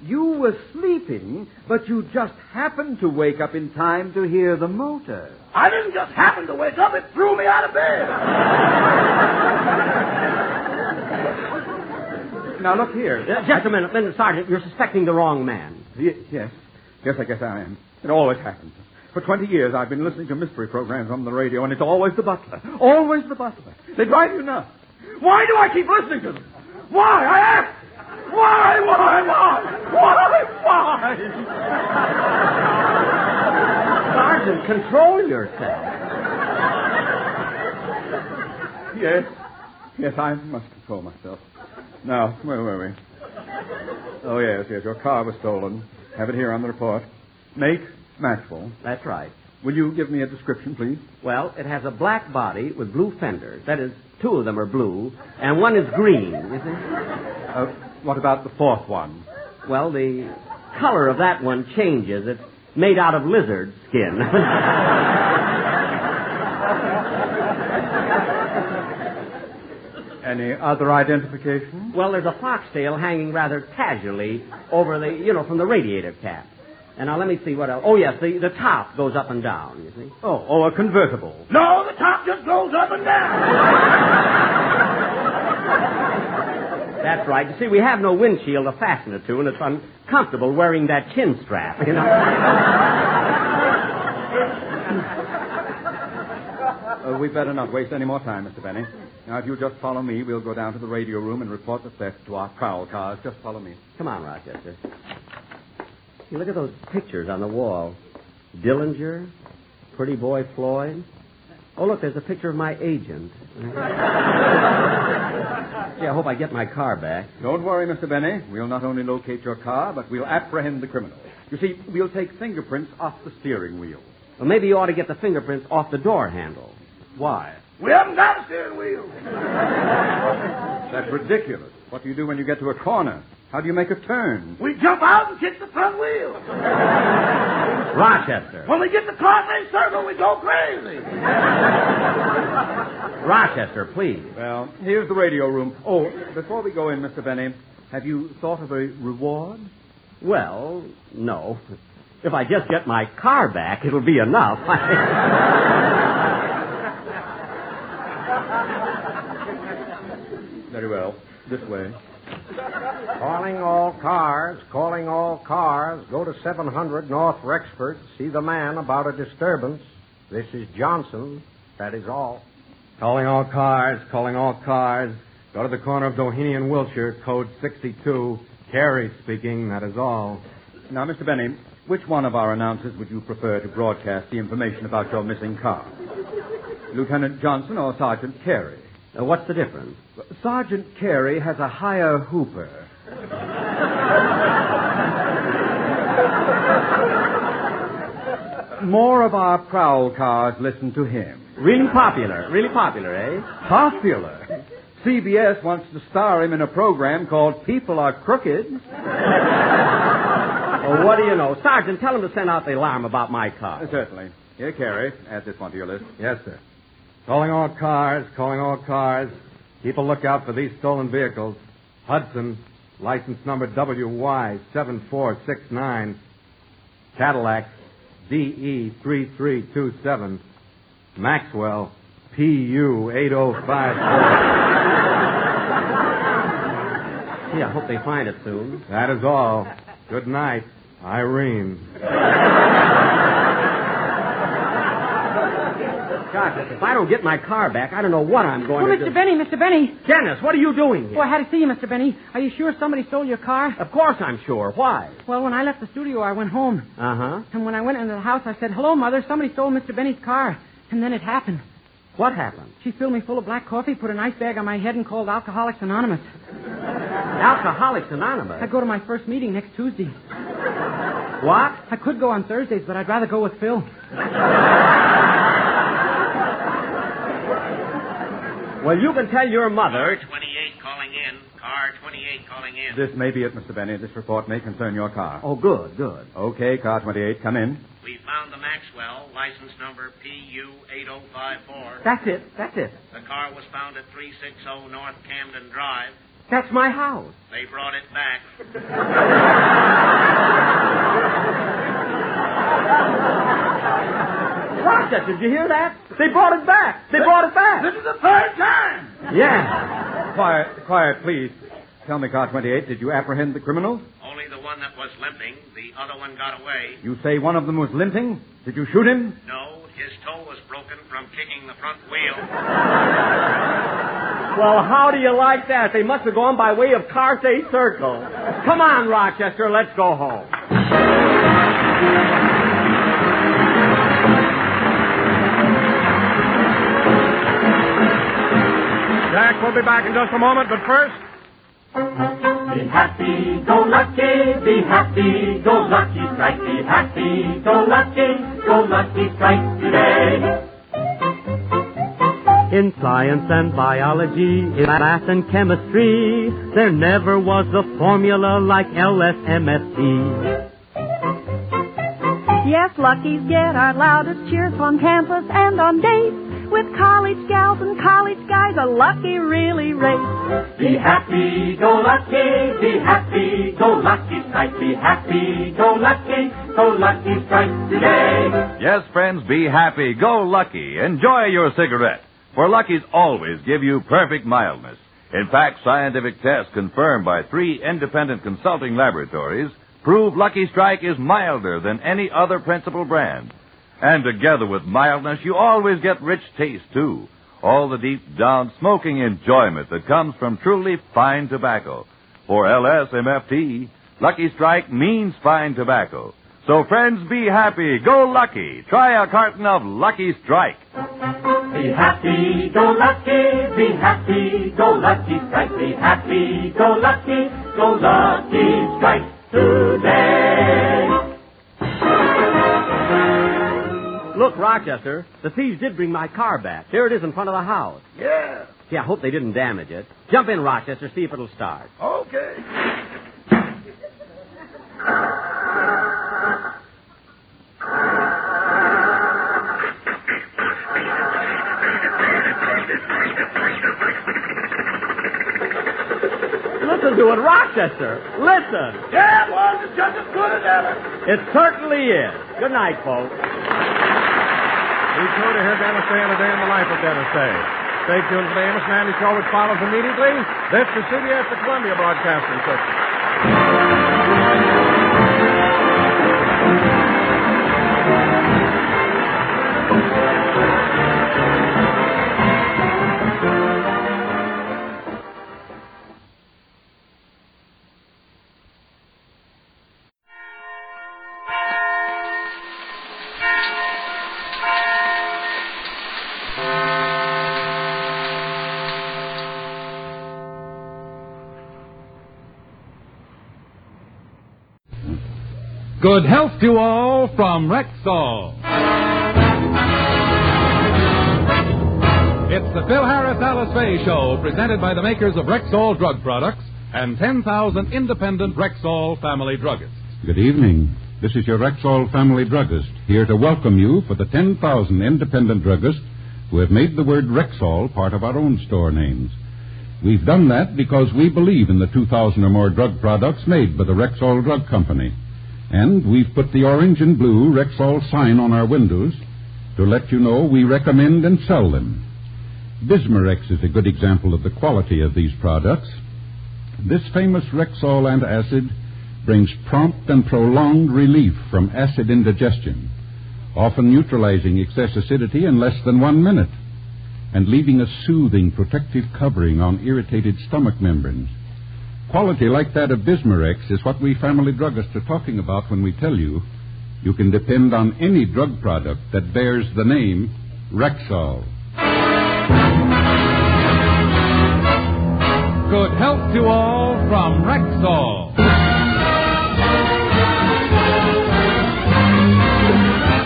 You were sleeping, but you just happened to wake up in time to hear the motor. I didn't just happen to wake up. It threw me out of bed. Now, look here. Just a minute, Sergeant. You're suspecting the wrong man. Yes, I guess I am. It always happens. For 20 years, I've been listening to mystery programs on the radio, and it's always the butler. Always the butler. They drive you nuts. Why do I keep listening to them? Why? I ask. Why? Sergeant, control yourself. Yes, I must control myself. Now, where were we? Oh, yes, your car was stolen. Have it here on the report. Make, Maxwell. That's right. Will you give me a description, please? Well, it has a black body with blue fenders. That is, 2 of them are blue, and 1 is green, you see? What about the 4th one? Well, the color of that one changes. It's made out of lizard skin. Any other identification? Well, there's a foxtail hanging rather casually over from the radiator cap. And now let me see what else. Oh, yes, the top goes up and down, you see. Oh, a convertible. No, the top just goes up and down. That's right. You see, we have no windshield to fasten it to, and it's uncomfortable wearing that chin strap, you know. We'd better not waste any more time, Mr. Benny. Now, if you'll just follow me, we'll go down to the radio room and report the theft to our prowl cars. Just follow me. Come on, Rochester. You look at those pictures on the wall. Dillinger, Pretty Boy Floyd. Oh, look, there's a picture of my agent. Gee, I hope I get my car back. Don't worry, Mr. Benny. We'll not only locate your car, but we'll apprehend the criminal. You see, we'll take fingerprints off the steering wheel. Well, maybe you ought to get the fingerprints off the door handle. Why? We haven't got a steering wheel. That's ridiculous. What do you do when you get to a corner? How do you make a turn? We jump out and kick the front wheel. Rochester. When we get the car in a circle, we go crazy. Rochester, please. Well, here's the radio room. Oh, before we go in, Mr. Benny, have you thought of a reward? Well, no. If I just get my car back, it'll be enough. Very well. This way. Calling all cars. Go to 700 North Rexford. See the man about a disturbance. This is Johnson. That is all. Calling all cars. Go to the corner of Doheny and Wilshire, code 62. Carey speaking, that is all. Now, Mr. Benny, which one of our announcers would you prefer to broadcast the information about your missing car? Lieutenant Johnson or Sergeant Carey? What's the difference? Sergeant Carey has a higher hooper. More of our prowl cars listen to him. Really popular, eh? Popular? CBS wants to star him in a program called People Are Crooked. Well, what do you know? Sergeant, tell him to send out the alarm about my car. Certainly. Here, Carey, add this one to your list. Yes, sir. Calling all cars. Keep a lookout for these stolen vehicles. Hudson, license number WY7469. Cadillac, DE3327. Maxwell, PU8054. Gee, I hope they find it soon. That is all. Good night, Irene. Gosh, if I don't get my car back, I don't know what I'm going to do. Mr. Benny. Dennis, what are you doing here? Oh, I had to see you, Mr. Benny. Are you sure somebody stole your car? Of course I'm sure. Why? Well, when I left the studio, I went home. Uh-huh. And when I went into the house, I said, hello, Mother, somebody stole Mr. Benny's car. And then it happened. What happened? She filled me full of black coffee, put an ice bag on my head, and called Alcoholics Anonymous. Alcoholics Anonymous? I go to my first meeting next Tuesday. What? I could go on Thursdays, but I'd rather go with Phil. Well, you can tell your mother... Car 28 calling in. Car 28 calling in. This may be it, Mr. Benny. This report may concern your car. Oh, good, good. Okay, car 28, come in. We found the Maxwell, license number PU8054. That's it. The car was found at 360 North Camden Drive. That's my house. They brought it back. Rochester, did you hear that? They brought it back. They brought it back. This is the third time. Yeah. Quiet, please. Tell me, car 28, did you apprehend the criminal? Only the one that was limping. The other one got away. You say one of them was limping? Did you shoot him? No, his toe was broken from kicking the front wheel. Well, how do you like that? They must have gone by way of Carthay Circle. Come on, Rochester, let's go home. Jack, we'll be back in just a moment, but first... Be happy, go lucky, be happy, go lucky strike, be happy, go lucky strike today. In science and biology, in math and chemistry, there never was a formula like LSMFT. Yes, Luckies get our loudest cheers on campus and on dates. With college gals and college guys, a Lucky really race. Be happy, go lucky, be happy, go lucky strike, be happy, go lucky strike today. Yes, friends, be happy. Go Lucky. Enjoy your cigarette. For Lucky's always give you perfect mildness. In fact, scientific tests confirmed by 3 independent consulting laboratories prove Lucky Strike is milder than any other principal brand. And together with mildness, you always get rich taste, too. All the deep-down smoking enjoyment that comes from truly fine tobacco. For LSMFT, Lucky Strike means fine tobacco. So, friends, be happy. Go Lucky. Try a carton of Lucky Strike. Be happy, go lucky, be happy, go lucky strike, be happy, go lucky strike today. Look, Rochester, the thieves did bring my car back. There it is in front of the house. Yeah. Gee, I hope they didn't damage it. Jump in, Rochester, see if it'll start. Okay. Listen to it, Rochester. Listen. Yeah, well, it's just as good as ever. It certainly is. Good night, folks. Be sure to hear Dennis Day and a day in the life of Dennis Day. Stay tuned for the Amos and Andy Show, which follows immediately. This is CBS, the Columbia Broadcasting System. Good health to all from Rexall. It's the Phil Harris Alice Faye Show, presented by the makers of Rexall drug products and 10,000 independent Rexall family druggists. Good evening. This is your Rexall family druggist, here to welcome you for the 10,000 independent druggists who have made the word Rexall part of our own store names. We've done that because we believe in the 2,000 or more drug products made by the Rexall Drug Company. And we've put the orange and blue Rexall sign on our windows to let you know we recommend and sell them. Bismarex is a good example of the quality of these products. This famous Rexall antacid brings prompt and prolonged relief from acid indigestion. often neutralizing excess acidity in less than 1 minute, and leaving a soothing protective covering on irritated stomach membranes. Quality like that of Bismarex is what we family druggists are talking about when we tell you can depend on any drug product that bears the name Rexall. Good health to all from Rexall.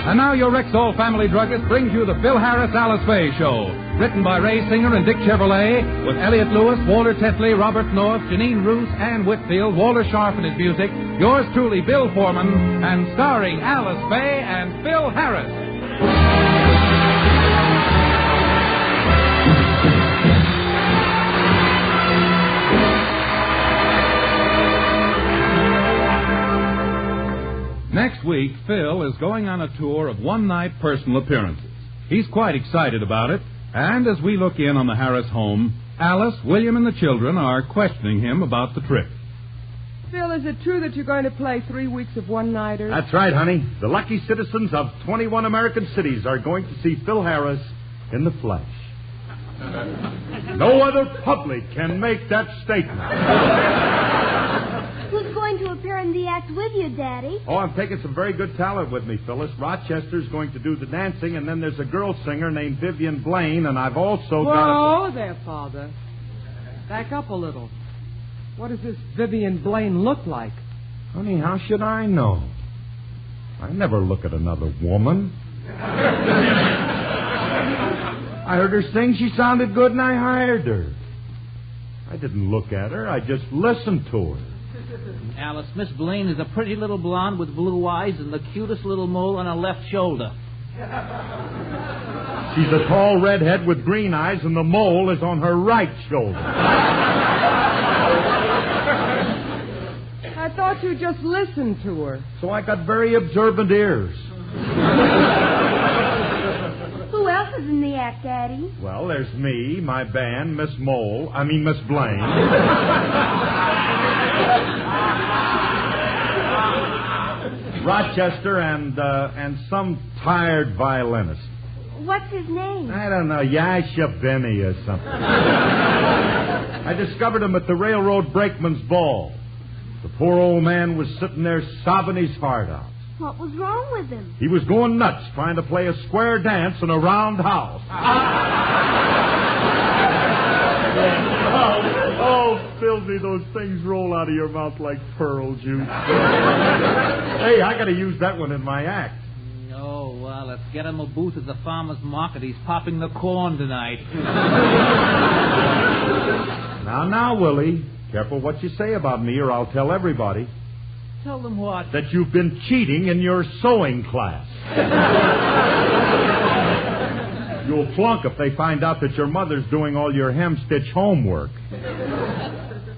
And now your Rexall family druggist brings you the Phil Harris Alice Faye Show. Written by Ray Singer and Dick Chevrolet, with Elliot Lewis, Walter Tetley, Robert North, Janine Roos, Ann Whitfield, Walter Sharp and his music, yours truly, Bill Foreman, and starring Alice Faye and Phil Harris. Next week, Phil is going on a tour of one-night personal appearances. He's quite excited about it, and as we look in on the Harris home, Alice, William, and the children are questioning him about the trip. Phil, is it true that you're going to play 3 weeks of one-nighters? That's right, honey. The lucky citizens of 21 American cities are going to see Phil Harris in the flesh. No other public can make that statement. Who's going to appear in the act with you, Daddy? Oh, I'm taking some very good talent with me, Phyllis. Rochester's going to do the dancing, and then there's a girl singer named Vivian Blaine, and I've also got Whoa there, Father. Back up a little. What does this Vivian Blaine look like? Honey, how should I know? I never look at another woman. I heard her sing. She sounded good, and I hired her. I didn't look at her. I just listened to her. Alice, Miss Blaine is a pretty little blonde with blue eyes and the cutest little mole on her left shoulder. She's a tall redhead with green eyes, and the mole is on her right shoulder. I thought you just listened to her. So I got very observant ears. Who else is in the act, Daddy? Well, there's me, my band, Miss Blaine. Rochester and some tired violinist. What's his name? I don't know, Yasha Benny or something. I discovered him at the railroad brakeman's ball. The poor old man was sitting there sobbing his heart out. What was wrong with him? He was going nuts trying to play a square dance in a round house. Oh, Philby, those things roll out of your mouth like pearl juice. Hey, I got to use that one in my act. Oh, well, let's get him a booth at the farmer's market. He's popping the corn tonight. Now, Willie, careful what you say about me or I'll tell everybody. Tell them what? That you've been cheating in your sewing class. You'll flunk if they find out that your mother's doing all your hem-stitch homework.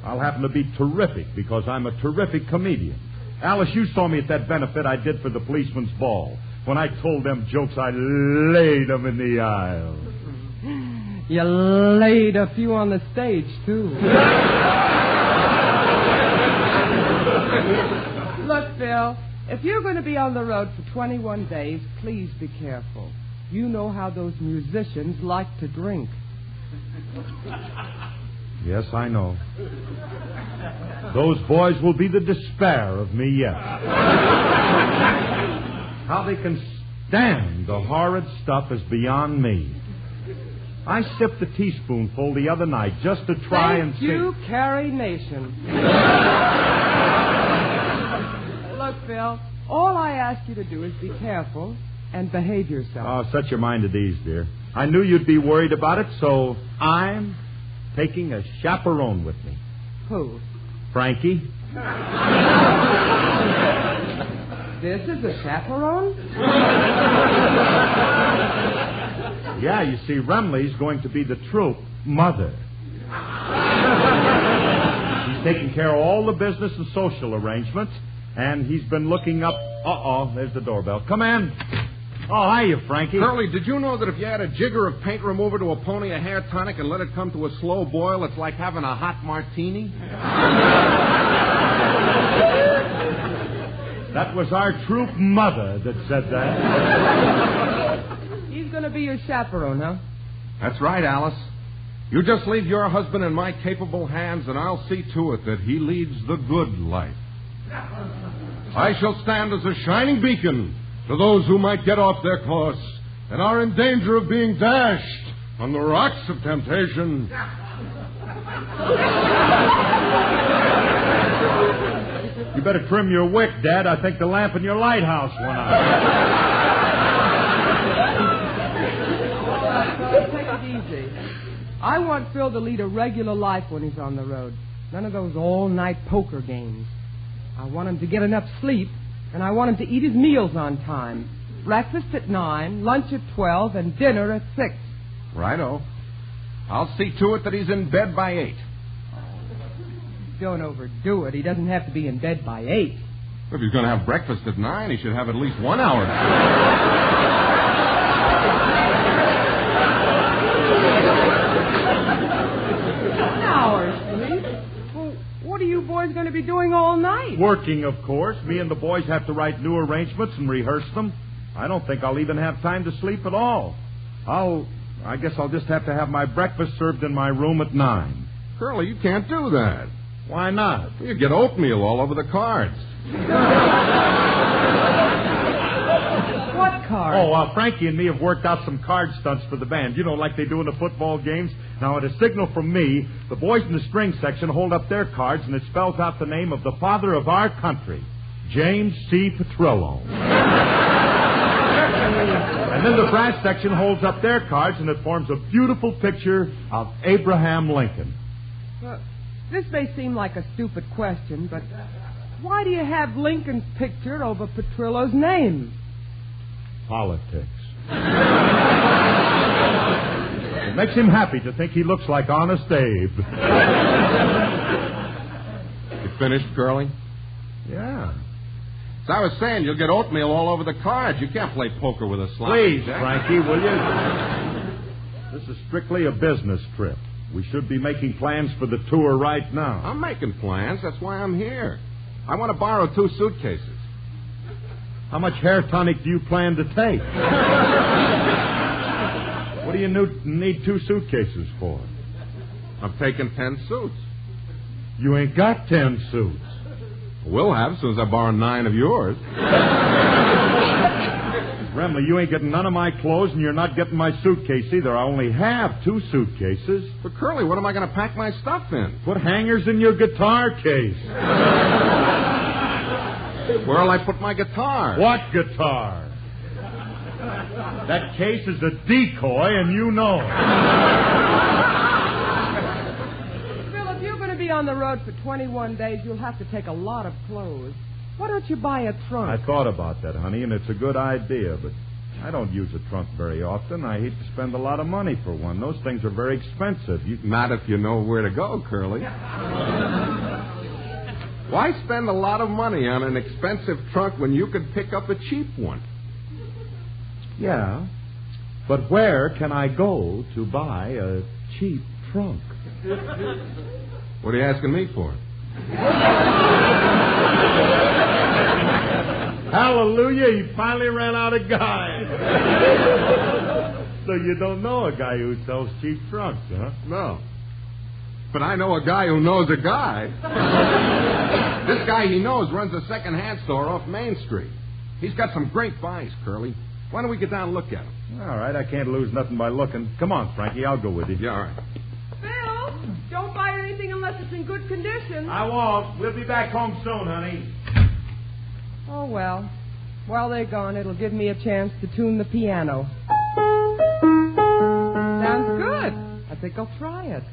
I'll happen to be terrific because I'm a terrific comedian. Alice, you saw me at that benefit I did for the policeman's ball. When I told them jokes, I laid them in the aisle. You laid a few on the stage, too. Look, Phil, if you're going to be on the road for 21 days, please be careful. You know how those musicians like to drink. Yes, I know. Those boys will be the despair of me yet. How they can stand the horrid stuff is beyond me. I sipped a teaspoonful the other night just to try and see. Thank you, Carrie Nation. Look, Phil, all I ask you to do is be careful and behave yourself. Oh, set your mind at ease, dear. I knew you'd be worried about it, so I'm taking a chaperone with me. Who? Frankie. This is a chaperone? Yeah, you see, Remley's going to be the troupe mother. He's taking care of all the business and social arrangements, and he's been looking up... Uh-oh, there's the doorbell. Come in. Oh, hiya, Frankie. Curly, did you know that if you add a jigger of paint remover to a pony of hair tonic and let it come to a slow boil, it's like having a hot martini? That was our troop mother that said that. He's going to be your chaperone, huh? That's right, Alice. You just leave your husband in my capable hands, and I'll see to it that he leads the good life. I shall stand as a shining beacon to those who might get off their course and are in danger of being dashed on the rocks of temptation. You better trim your wick, Dad. I think the lamp in your lighthouse went out. Take it easy. I want Phil to lead a regular life when he's on the road. None of those all-night poker games. I want him to get enough sleep, and I want him to eat his meals on time. Breakfast at 9, lunch at 12, and dinner at 6. Righto. I'll see to it that he's in bed by 8. Don't overdo it. He doesn't have to be in bed by 8. If he's going to have breakfast at 9, he should have at least 1 hour. 1 hour sleep? Well, what are you boys going to be doing all night? Working, of course. Me and the boys have to write new arrangements and rehearse them. I don't think I'll even have time to sleep at all. I guess I'll just have to have my breakfast served in my room at 9. Curly, you can't do that. Why not? You get oatmeal all over the cards. What cards? Oh, Frankie and me have worked out some card stunts for the band. You know, like they do in the football games. Now, at a signal from me, the boys in the string section hold up their cards, and it spells out the name of the father of our country, James C. Petrillo. And then the brass section holds up their cards, and it forms a beautiful picture of Abraham Lincoln. This may seem like a stupid question, but why do you have Lincoln's picture over Petrillo's name? Politics. It makes him happy to think he looks like Honest Abe. You finished, Curly? Yeah. As I was saying, you'll get oatmeal all over the cards. You can't play poker with a slot. Please, Frankie, will you? This is strictly a business trip. We should be making plans for the tour right now. I'm making plans. That's why I'm here. I want to borrow 2 suitcases. How much hair tonic do you plan to take? What do you need 2 suitcases for? I'm taking 10 suits. You ain't got 10 suits. Will have, as soon as I borrow 9 of yours. Remley, you ain't getting none of my clothes, and you're not getting my suitcase either. I only have 2 suitcases. But, Curly, what am I going to pack my stuff in? Put hangers in your guitar case. Where'll I put my guitar? What guitar? That case is a decoy, and you know it. Phil, if you're going to be on the road for 21 days, you'll have to take a lot of clothes. Why don't you buy a trunk? I thought about that, honey, and it's a good idea, but I don't use a trunk very often. I hate to spend a lot of money for one. Those things are very expensive. Not if you know where to go, Curly. Why spend a lot of money on an expensive trunk when you could pick up a cheap one? Yeah, but where can I go to buy a cheap trunk? What are you asking me for? Hallelujah, he finally ran out of guys. So you don't know a guy who sells cheap trunks, huh? No. But I know a guy who knows a guy. This guy he knows runs a second-hand store off Main Street. He's got some great buys, Curly. Why don't we get down and look at him? All right, I can't lose nothing by looking. Come on, Frankie, I'll go with you. Yeah, all right. Phil, don't buy anything unless it's in good condition. I won't. We'll be back home soon, honey. Oh, well. While they're gone, it'll give me a chance to tune the piano. Sounds good. I think I'll try it.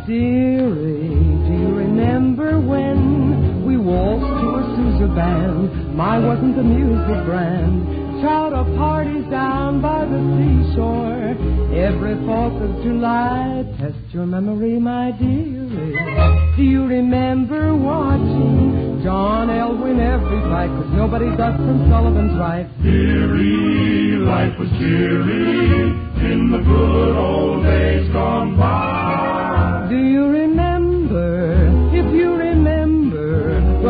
Dearie, do you remember when we waltzed to a Sousa band? Mine wasn't the music brand. Chowder parties down by the seashore. Every 4th of July, test your memory, my dearie. Do you remember watching John Elwyn every fight? 'Cause nobody does from Sullivan's right. Dearie, life was cheery in the good old days gone by.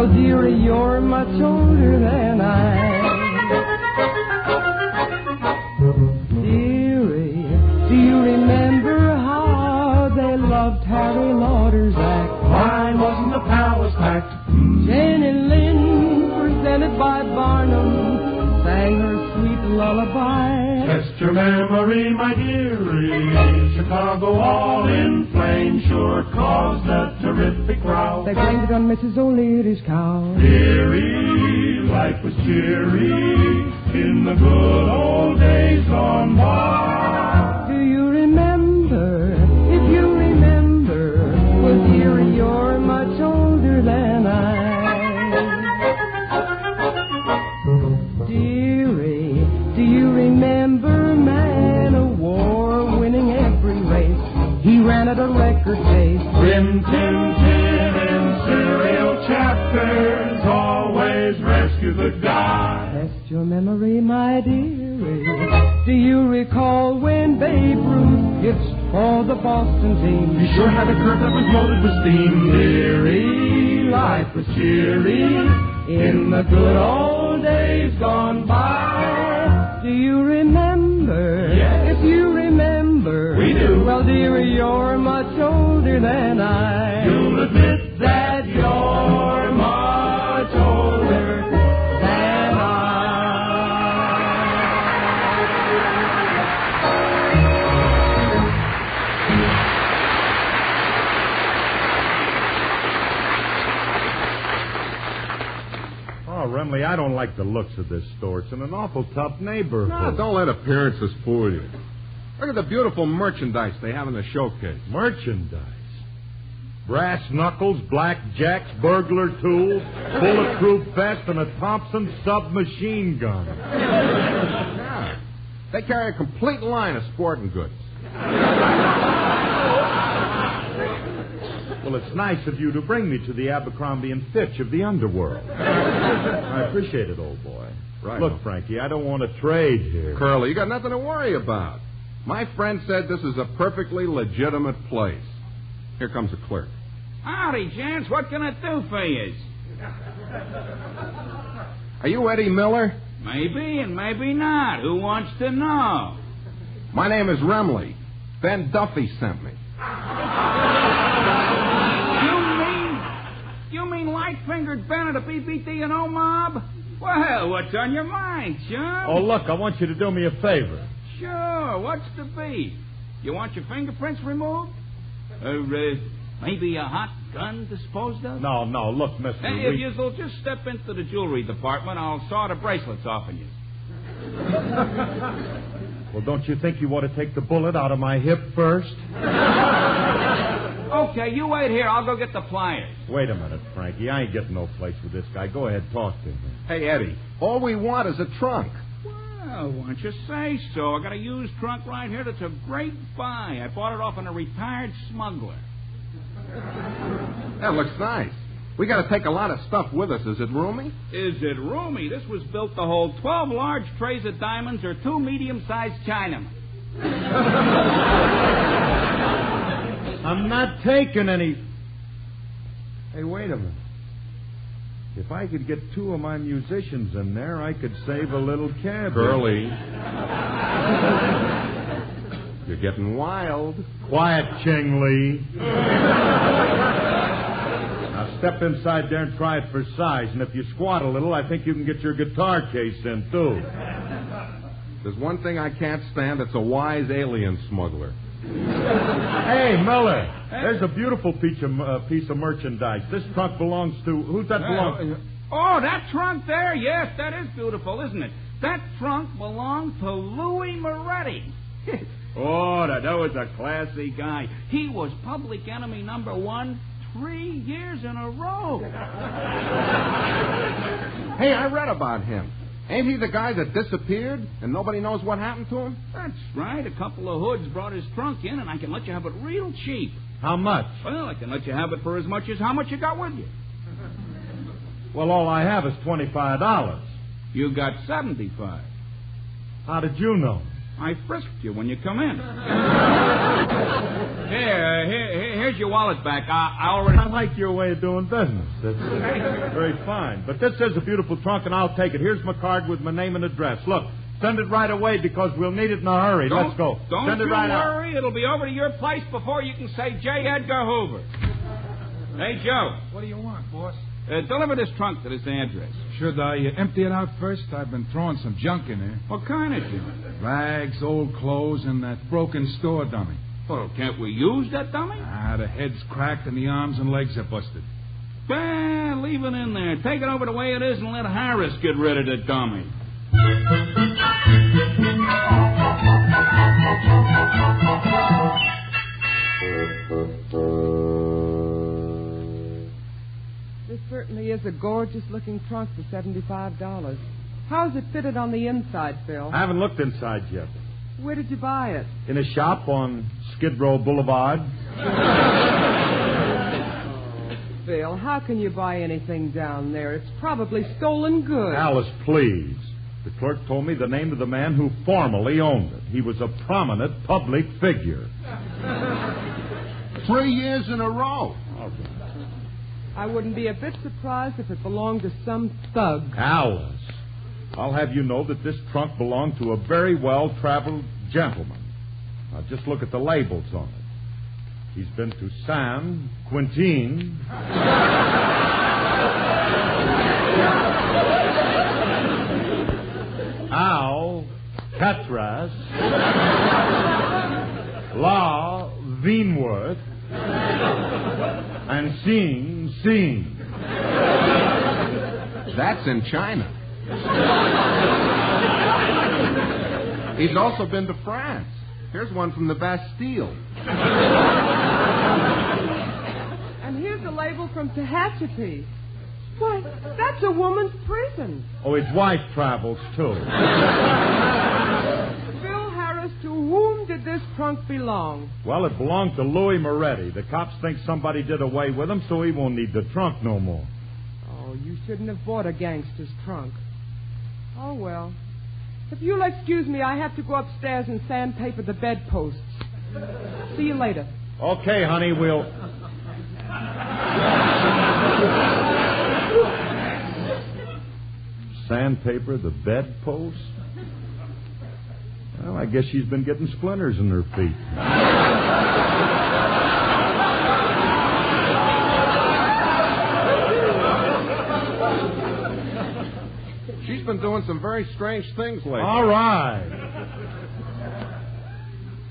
Well, dearie, you're much older than I. Dearie, do you remember how they loved Harry Lauder's act? Mine wasn't a palace pact. Jane and Lynn, presented by Barnum, sang her sweet lullaby. Test your memory, my dearie. Chicago all in flames sure caused a terrific row. They blamed it on Mrs. O'Leary's cow. Dearie, life was cheery in the good old days gone by. Do you remember? If you remember, well, dearie, you're much older than I. Dearie, do you remember Man of War winning every race? He ran at a record pace. Rin Tin Tin in serial chapters always rescue the guy. Test your memory, my dearie. Do you recall when Babe Ruth pitched for the Boston team? He sure had a curve that was loaded with steam. Dearie, life was cheery in the good old days gone by. Do you remember? Yes. If you remember. We do. Well, dearie, you're much older than I. You'll admit that you're much older than Oh, Remley, I don't like the looks of this store. It's in an awful tough neighborhood. No, don't let appearances fool you. Look at the beautiful merchandise they have in the showcase. Merchandise? Brass knuckles, blackjacks, burglar tools, bulletproof vest, and a Thompson submachine gun. Yeah. They carry a complete line of sporting goods. Well, it's nice of you to bring me to the Abercrombie and Fitch of the underworld. I appreciate it, old boy. Right. Look, Frankie, I don't want to trade here. Curly, you got nothing to worry about. My friend said this is a perfectly legitimate place. Here comes a clerk. Howdy, gents. What can I do for you? Are you Eddie Miller? Maybe and maybe not. Who wants to know? My name is Remley. Ben Duffy sent me. You mean light-fingered Ben of the BBD&O mob? Well, what's on your mind, chum? Oh, look, I want you to do me a favor. Sure. What's the beef? You want your fingerprints removed? Maybe a hot gun disposed of? No, look, Mr. Hey, if you'll just step into the jewelry department, I'll saw the bracelets off of you. Well, don't you think you ought to take the bullet out of my hip first? Okay, you wait here. I'll go get the pliers. Wait a minute, Frankie. I ain't getting no place with this guy. Go ahead, talk to him. Hey, Eddie, all we want is a trunk. Well, why don't you say so? I got a used trunk right here that's a great buy. I bought it off on a retired smuggler. That looks nice. We got to take a lot of stuff with us. Is it roomy? Is it roomy? This was built to hold 12 large trays of diamonds or 2 medium-sized Chinamen. I'm not taking any... Hey, wait a minute. If I could get 2 of my musicians in there, I could save a little cab. Curly. You're getting wild. Quiet, Ching Lee. Now step inside there and try it for size. And if you squat a little, I think you can get your guitar case in, too. There's one thing I can't stand. It's a wise alien smuggler. Hey, Miller. There's a beautiful piece of merchandise. This trunk belongs to... Who's that belong to? Oh, that trunk there? Yes, that is beautiful, isn't it? That trunk belonged to Louis Moretti. Oh, that was a classy guy. He was public enemy number 1 3 years in a row. Hey, I read about him. Ain't he the guy that disappeared and nobody knows what happened to him? That's right. A couple of hoods brought his trunk in, and I can let you have it real cheap. How much? Well, I can let you have it for as much as how much you got with you. Well, all I have is $25. You got $75. How did you know? I frisked you when you come in. Here's your wallet back. I like your way of doing business. That's very fine. But this is a beautiful trunk, and I'll take it. Here's my card with my name and address. Look, send it right away because we'll need it in a hurry. Let's go. Don't send it you right worry. It'll be over to your place before you can say J. Edgar Hoover. Hey, Joe. What do you want, boss? Deliver this trunk to this address. Should I empty it out first? I've been throwing some junk in there. What kind of junk? Rags, old clothes, and that broken store dummy. Well, can't we use that dummy? The head's cracked and the arms and legs are busted. Well, leave it in there. Take it over the way it is and let Harris get rid of the dummy. This certainly is a gorgeous-looking trunk for $75. How's it fitted on the inside, Phil? I haven't looked inside yet. Where did you buy it? In a shop on Skid Row Boulevard. Phil, how can you buy anything down there? It's probably stolen goods. Alice, please. The clerk told me the name of the man who formerly owned it. He was a prominent public figure. 3 years in a row. All right. I wouldn't be a bit surprised if it belonged to some thug. Alice, I'll have you know that this trunk belonged to a very well-traveled gentleman. Now, just look at the labels on it. He's been to San Quentin, Alcatraz, La Vinworth, and Sing Sing. That's in China. He's also been to France. Here's one from the Bastille. And here's a label from Tehachapi. Why, that's a woman's prison. Oh, his wife travels, too. Phil Harris, to whom did this trunk belong? Well, it belonged to Louis Moretti. The cops think somebody did away with him, so he won't need the trunk no more. Oh, you shouldn't have bought a gangster's trunk. Oh, well. If you'll excuse me, I have to go upstairs and sandpaper the bedposts. See you later. Okay, honey, we'll... Sandpaper the bedposts? Well, I guess she's been getting splinters in her feet. She's been doing some very strange things lately. All right.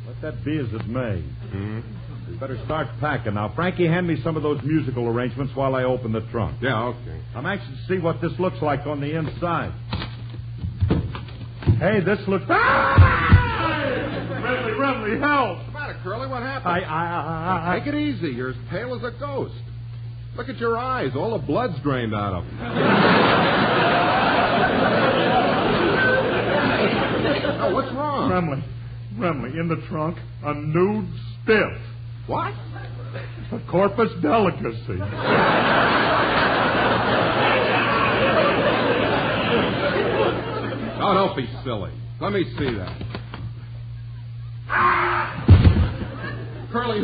Let that be as it may. Mm-hmm. You better start packing now. Frankie, hand me some of those musical arrangements while I open the trunk. Yeah, okay. I'm anxious to see what this looks like on the inside. Hey, this looks... Remley, help! What's the matter, Curly? What happened? Take it easy. You're as pale as a ghost. Look at your eyes. All the blood's drained out of them. Oh, what's wrong? Remley, in the trunk, a nude stiff. What? A corpus delicacy. Oh, don't be silly. Let me see that. Curly,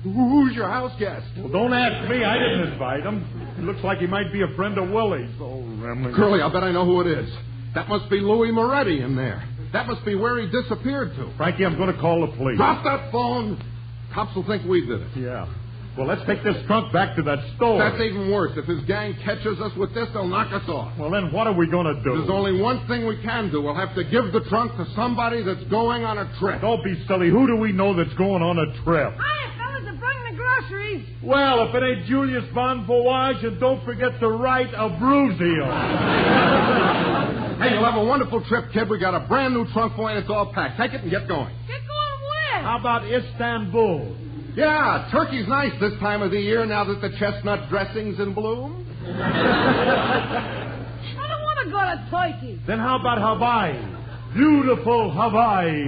who's your house guest? Well, don't ask me. I didn't invite him. He looks like he might be a friend of Willie's. Oh, Remley. Curly, I'll bet I know who it is. That must be Louis Moretti in there. That must be where he disappeared to. Frankie, I'm going to call the police. Drop that phone. Cops will think we did it. Yeah. Well, let's take this trunk back to that store. That's even worse. If his gang catches us with this, they'll knock us off. Well, then what are we going to do? There's only one thing we can do. We'll have to give the trunk to somebody that's going on a trip. Don't be silly. Who do we know that's going on a trip? Hiya, fellas. I'm bringing the groceries. Well, if it ain't Julius Bon Voyage, and don't forget to write a Bruzio. Hey, you'll have a wonderful trip, kid. We got a brand new trunk for you, and it's all packed. Take it and get going. Get going where? How about Istanbul? Yeah, turkey's nice this time of the year now that the chestnut dressing's in bloom. I don't want to go to Turkey. Then how about Hawaii? Beautiful Hawaii.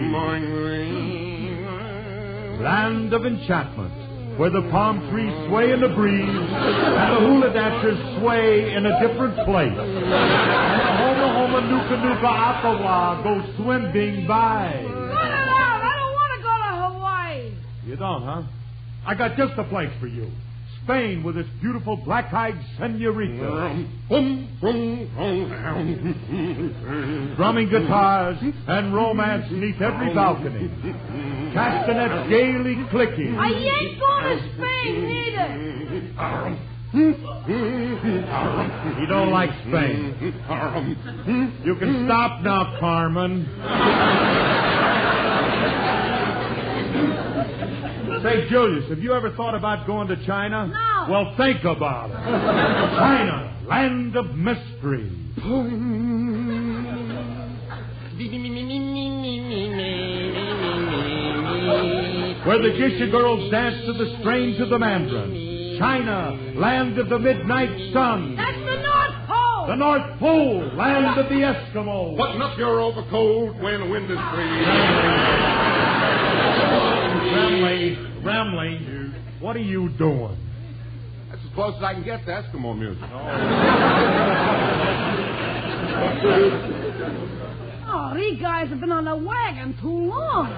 Land of enchantment, where the palm trees sway in the breeze and the hula dancers sway in a different place. Home Numa Nuka Nuka Akawa go swimming by. Cut it out. I don't want to go to Hawaii. You don't, huh? I got just the place for you. Spain with its beautiful black-eyed senorita. Drumming guitars and romance neath every balcony. Castanets gaily clicking. I ain't going to Spain neither. He don't like Spain. You can stop now, Carmen. Say, Julius, have you ever thought about going to China? No. Well, think about it. China, land of mystery. Where the Gisha girls dance to the strains of the mandolin. China, land of the midnight sun. That's the North Pole. The North Pole, land of the Eskimos. Button up your overcoat when the wind is free. Bramley, what are you doing? That's as close as I can get to Eskimo music. Oh, these guys have been on the wagon too long.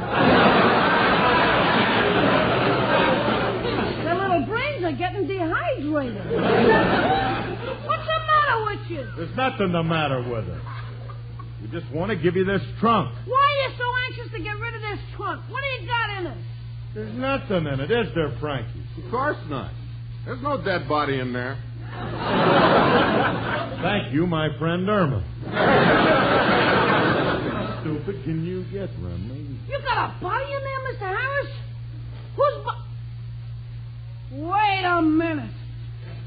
Their little brains are getting dehydrated. What's the matter with you? There's nothing the matter with it. We just want to give you this trunk. Why are you so anxious to get rid of this trunk? What do you got in it? There's nothing in it, is there, Frankie? Of course not. There's no dead body in there. Thank you, my friend Irma. Stupid can you get, Remley? You got a body in there, Mr. Harris? Who's Wait a minute.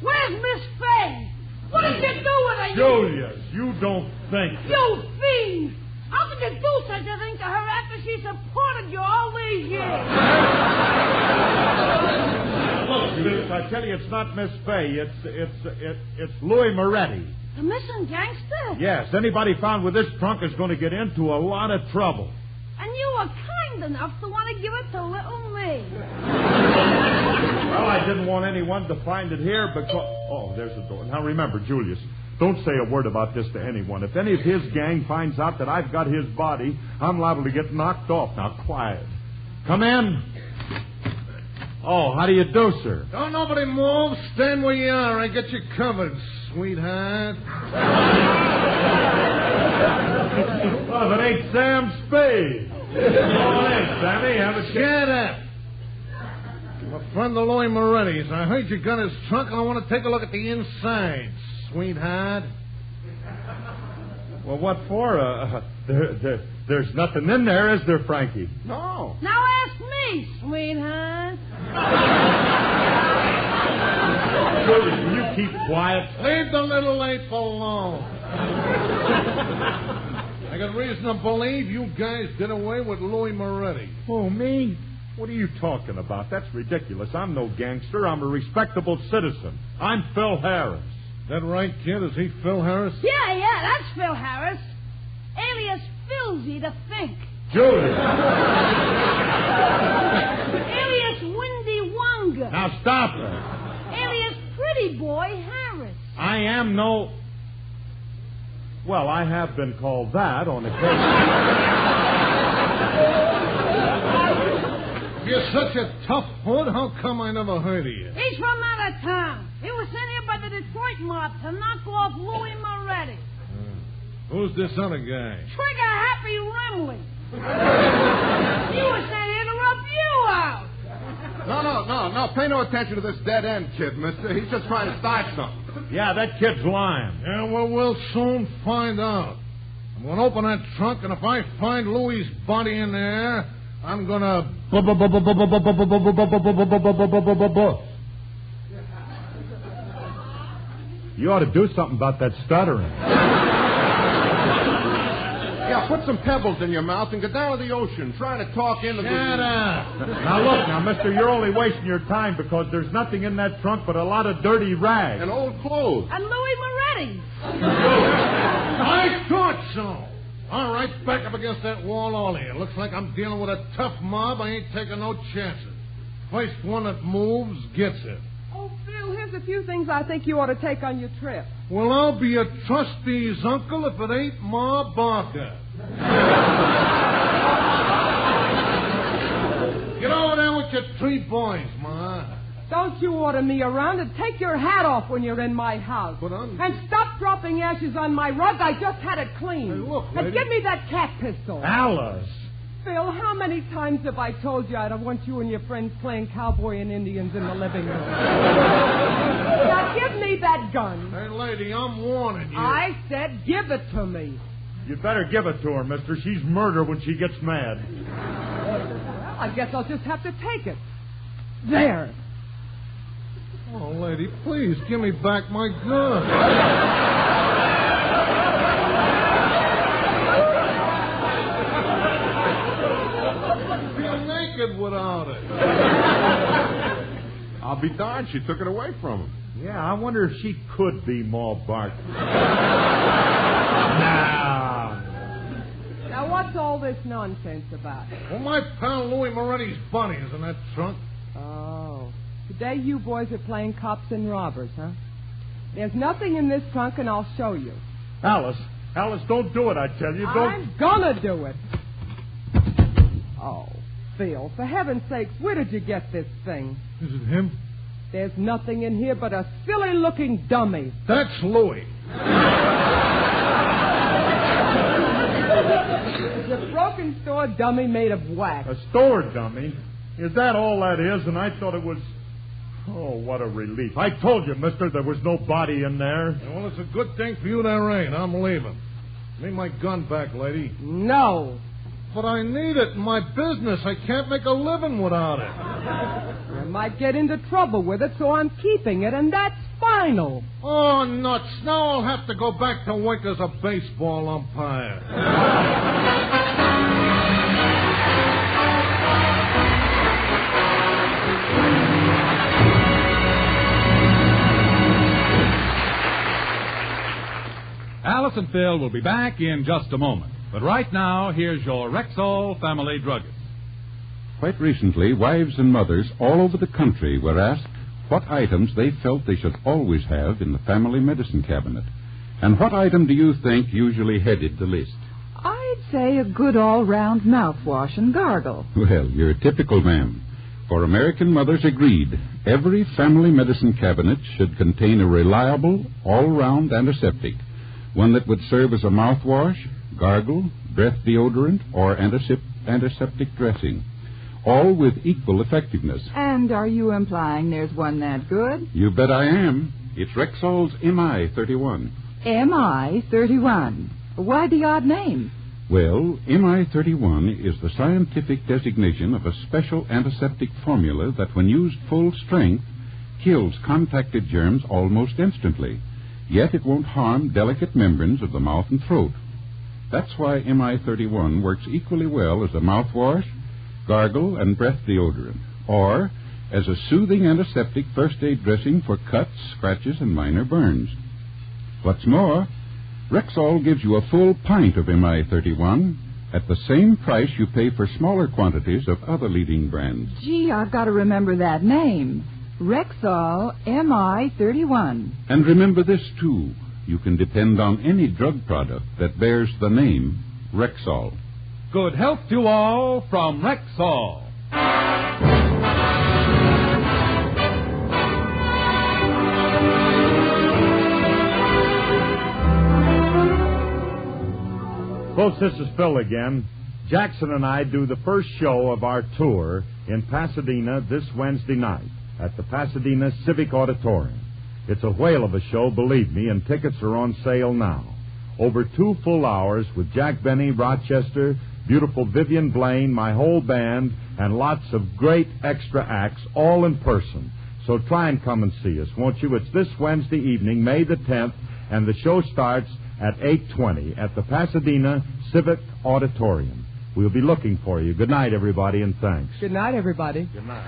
Where's Miss Faye? What did you do with her? Julius, you don't think... You fiend! How could you do such a thing to her after she supported you all these years? Look, Julius, I tell you, it's not Miss Faye. It's Louis Moretti. The missing gangster? Yes, anybody found with this trunk is going to get into a lot of trouble. And you were kind enough to want to give it to little me. Well, I didn't want anyone to find it here because... Oh, there's the door. Now, remember, Julius, don't say a word about this to anyone. If any of his gang finds out that I've got his body, I'm liable to get knocked off. Now, quiet. Come in. Oh, how do you do, sir? Don't nobody move. Stand where you are. I got you covered, sweetheart. Oh, that ain't Sam Spade. Go on in, Sammy. Have a Shut up. My friend the Louis Moretti's. I heard you got his trunk, and I want to take a look at the inside, sweetheart. Well, what for? There's nothing in there, is there, Frankie? No. Now ask me, sweetheart. Will you keep quiet? Leave the little ape alone. I got reason to believe you guys did away with Louis Moretti. Oh, me? What are you talking about? That's ridiculous. I'm no gangster. I'm a respectable citizen. I'm Phil Harris. That right, kid? Is he Phil Harris? Yeah, that's Phil Harris. Alias Philsy to think. Julius. Alias Windy Wonga. Now stop it. Alias Pretty Boy Harris. I am no... Well, I have been called that on occasion. You're such a tough hood. How come I never heard of you? He's from out of town. He was sent here by the Detroit mob to knock off Louis Moretti. Who's this other guy? Trigger Happy Remley. He was sent here to rub you out. No. Pay no attention to this dead end kid, mister. He's just trying to start something. Yeah, that kid's lying. Yeah, well, we'll soon find out. I'm going to open that trunk, and if I find Louis's body in there, I'm going to... You ought to do something about that stuttering. Yeah, put some pebbles in your mouth and go down to the ocean trying to talk into the... Shut up. Now, look, mister, you're only wasting your time because there's nothing in that trunk but a lot of dirty rags. And old clothes. And Louis Moretti. I thought so. All right, back up against that wall, all of you. Looks like I'm dealing with a tough mob. I ain't taking no chances. First one that moves gets it. Oh, Oh, Phil, here's a few things I think you ought to take on your trip. Well, I'll be a trustee's uncle if it ain't Ma Barker. Get over there with your 3 boys, Ma. Don't you order me around and take your hat off when you're in my house. And stop dropping ashes on my rug. I just had it cleaned. Hey, look, and lady. give me that cat pistol. Alice. Phil, how many times have I told you I don't want you and your friends playing cowboy and Indians in the living room? Now give me that gun. Hey, lady, I'm warning you. I said give it to me. You better give it to her, mister. She's murder when she gets mad. Well, I guess I'll just have to take it. There. Oh, lady, please give me back my gun. Feel naked without it. I'll be darned, she took it away from him. Yeah, I wonder if she could be Ma Barker. Now, what's all this nonsense about? Well, my pal Louis Moretti's bunny is in that trunk. Oh. Today you boys are playing cops and robbers, huh? There's nothing in this trunk, and I'll show you. Alice, don't do it, I tell you. Don't. I'm gonna do it. Oh, Phil, for heaven's sakes, where did you get this thing? Is it him? There's nothing in here but a silly-looking dummy. That's Louis. It's a broken store dummy made of wax. A store dummy? Is that all that is? And I thought it was... Oh, what a relief. I told you, mister, there was no body in there. Yeah, well, it's a good thing for you there ain't. I'm leaving. Need my gun back, lady. No. But I need it in my business. I can't make a living without it. I might get into trouble with it, so I'm keeping it, and that's final. Oh, nuts. Now I'll have to go back to work as a baseball umpire. Alice and Phil will be back in just a moment. But right now, here's your Rexall family druggist. Quite recently, wives and mothers all over the country were asked what items they felt they should always have in the family medicine cabinet. And what item do you think usually headed the list? I'd say a good all-round mouthwash and gargle. Well, you're a typical ma'am. For American mothers agreed, every family medicine cabinet should contain a reliable, all-round antiseptic. One that would serve as a mouthwash, gargle, breath deodorant, or antiseptic dressing. All with equal effectiveness. And are you implying there's one that good? You bet I am. It's Rexall's MI-31. MI-31. Why the odd name? Well, MI-31 is the scientific designation of a special antiseptic formula that, when used full strength, kills contacted germs almost instantly. Yet it won't harm delicate membranes of the mouth and throat. That's why MI-31 works equally well as a mouthwash, gargle, and breath deodorant, or as a soothing antiseptic first aid dressing for cuts, scratches, and minor burns. What's more, Rexall gives you a full pint of MI-31 at the same price you pay for smaller quantities of other leading brands. Gee, I've got to remember that name. Rexall MI-31. And remember this, too. You can depend on any drug product that bears the name Rexall. Good health to all from Rexall. Folks, this is Phil again. Jackson and I do the first show of our tour in Pasadena this Wednesday night at the Pasadena Civic Auditorium. It's a whale of a show, believe me, and tickets are on sale now. Over 2 full hours with Jack Benny, Rochester, beautiful Vivian Blaine, my whole band, and lots of great extra acts, all in person. So try and come and see us, won't you? It's this Wednesday evening, May the 10th, and the show starts at 8:20 at the Pasadena Civic Auditorium. We'll be looking for you. Good night, everybody, and thanks. Good night, everybody. Good night.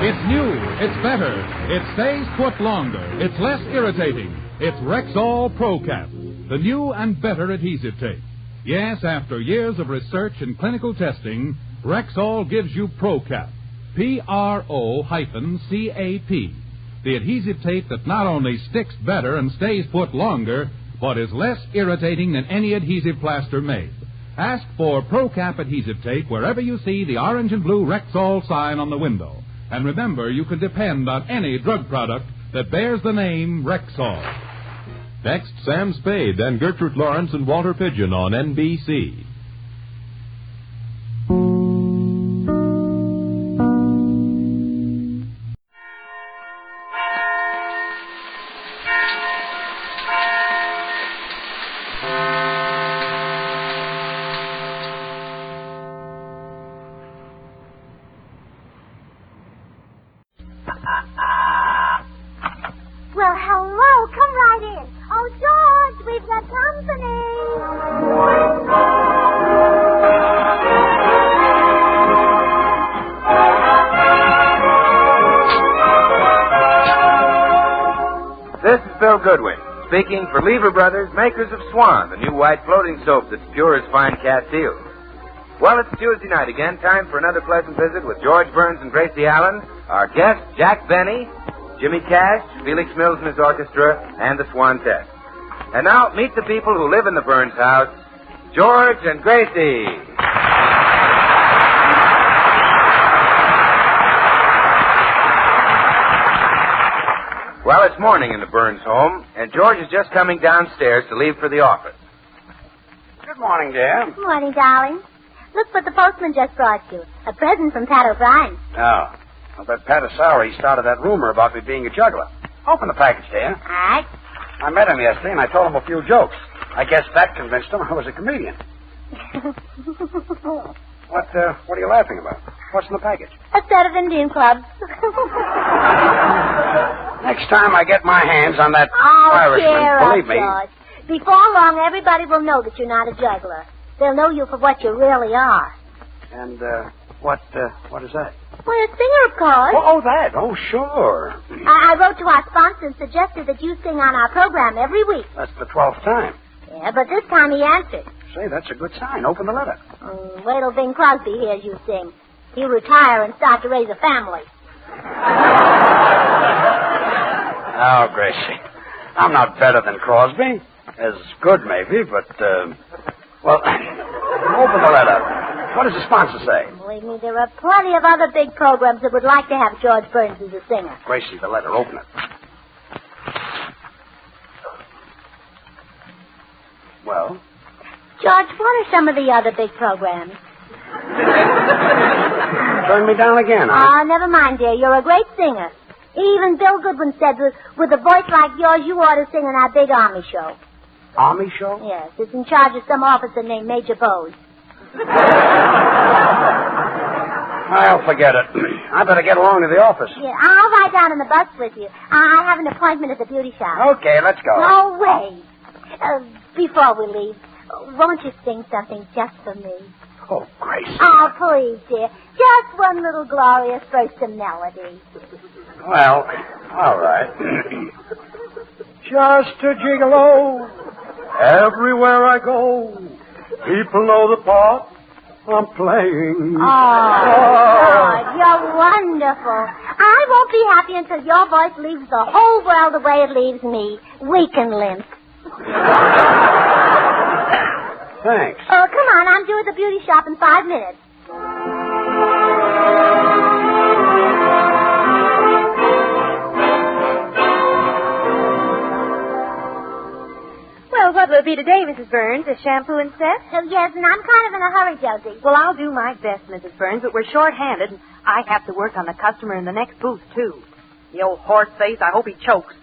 It's new. It's better. It stays put longer. It's less irritating. It's Rexall ProCap, the new and better adhesive tape. Yes, after years of research and clinical testing, Rexall gives you ProCap. P-R-O-CAP. The adhesive tape that not only sticks better and stays put longer, but is less irritating than any adhesive plaster made. Ask for ProCap adhesive tape wherever you see the orange and blue Rexall sign on the window. And remember, you can depend on any drug product that bears the name Rexall. Next, Sam Spade and Gertrude Lawrence and Walter Pidgeon on NBC. Well, hello. Come right in. Oh, George, we've got company. This is Bill Goodwin, speaking for Lever Brothers, makers of Swan, the new white floating soap that's pure as fine castile. Well, it's Tuesday night again, time for another pleasant visit with George Burns and Gracie Allen, our guests, Jack Benny, Jimmy Cash, Felix Mills and his orchestra, and the Swantette. And now, meet the people who live in the Burns house, George and Gracie. Well, it's morning in the Burns home, and George is just coming downstairs to leave for the office. Good morning, dear. Good morning, darling. Look what the postman just brought you. A present from Pat O'Brien. Oh. I'll bet Pat O'Sour started that rumor about me being a juggler. Open the package, dear. All right. I met him yesterday, and I told him a few jokes. I guess that convinced him I was a comedian. What are you laughing about? What's in the package? A set of Indian clubs. Next time I get my hands on that Oh, Irishman, cheer believe up, me. George. Before long, everybody will know that you're not a juggler. They'll know you for what you really are. And, what is that? Well, a singer, of course. Oh, that. Oh, sure. I wrote to our sponsor and suggested that you sing on our program every week. That's the 12th time. Yeah, but this time he answered. Say, that's a good sign. Open the letter. Wait till Bing Crosby hears you sing. He'll retire and start to raise a family. Oh, Gracie. I'm not better than Crosby. As good, maybe, but, well, open the letter. What does the sponsor say? Believe me, there are plenty of other big programs that would like to have George Burns as a singer. Gracie, the letter. Open it. Well? George, what are some of the other big programs? Turn me down again, huh? Oh, never mind, dear. You're a great singer. Even Bill Goodwin said with a voice like yours, you ought to sing in our big Army show. Army show? Yes, it's in charge of some officer named Major Bose. I'll forget it. I better get along to the office. Yeah, I'll ride down in the bus with you. I have an appointment at the beauty shop. Okay, let's go. No way. Before we leave, won't you sing something just for me? Oh, Gracie. Oh, please, dear. Just one little glorious burst of melody. Well, all right. Just a gigolo. Everywhere I go, people know the part I'm playing. Oh, you're wonderful. I won't be happy until your voice leaves the whole world the way it leaves me, weak and limp. Thanks. Oh, come on. I'm due at the beauty shop in 5 minutes. Well, what will it be today, Mrs. Burns? A shampoo and set? Yes, and I'm kind of in a hurry, Josie. Well, I'll do my best, Mrs. Burns, but we're short-handed, and I have to work on the customer in the next booth, too. The old horse face, I hope he chokes.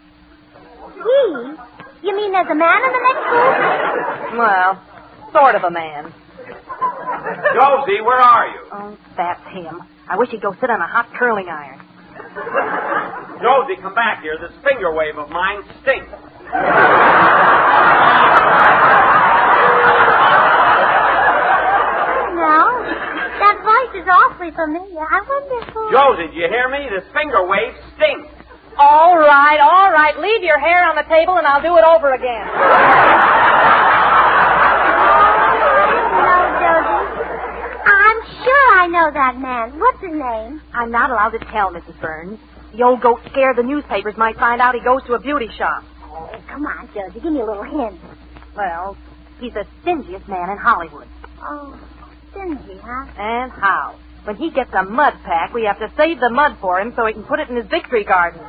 He? You mean there's a man in the next booth? Well, sort of a man. Josie, where are you? Oh, that's him. I wish he'd go sit on a hot curling iron. Josie, come back here. This finger wave of mine stinks. No, that voice is awfully familiar. I wonder who... Josie, do you hear me? This finger wave stinks. All right. Leave your hair on the table, and I'll do it over again. No, Josie. I'm sure I I know that man. What's his name? I'm not allowed to tell, Mrs. Burns. The old goat scared the newspapers might find out he goes to a beauty shop. Oh, come on, Josie. Give me a little hint. Well, he's the stingiest man in Hollywood. Oh, stingy, huh? And how? When he gets a mud pack, we have to save the mud for him so he can put it in his victory garden.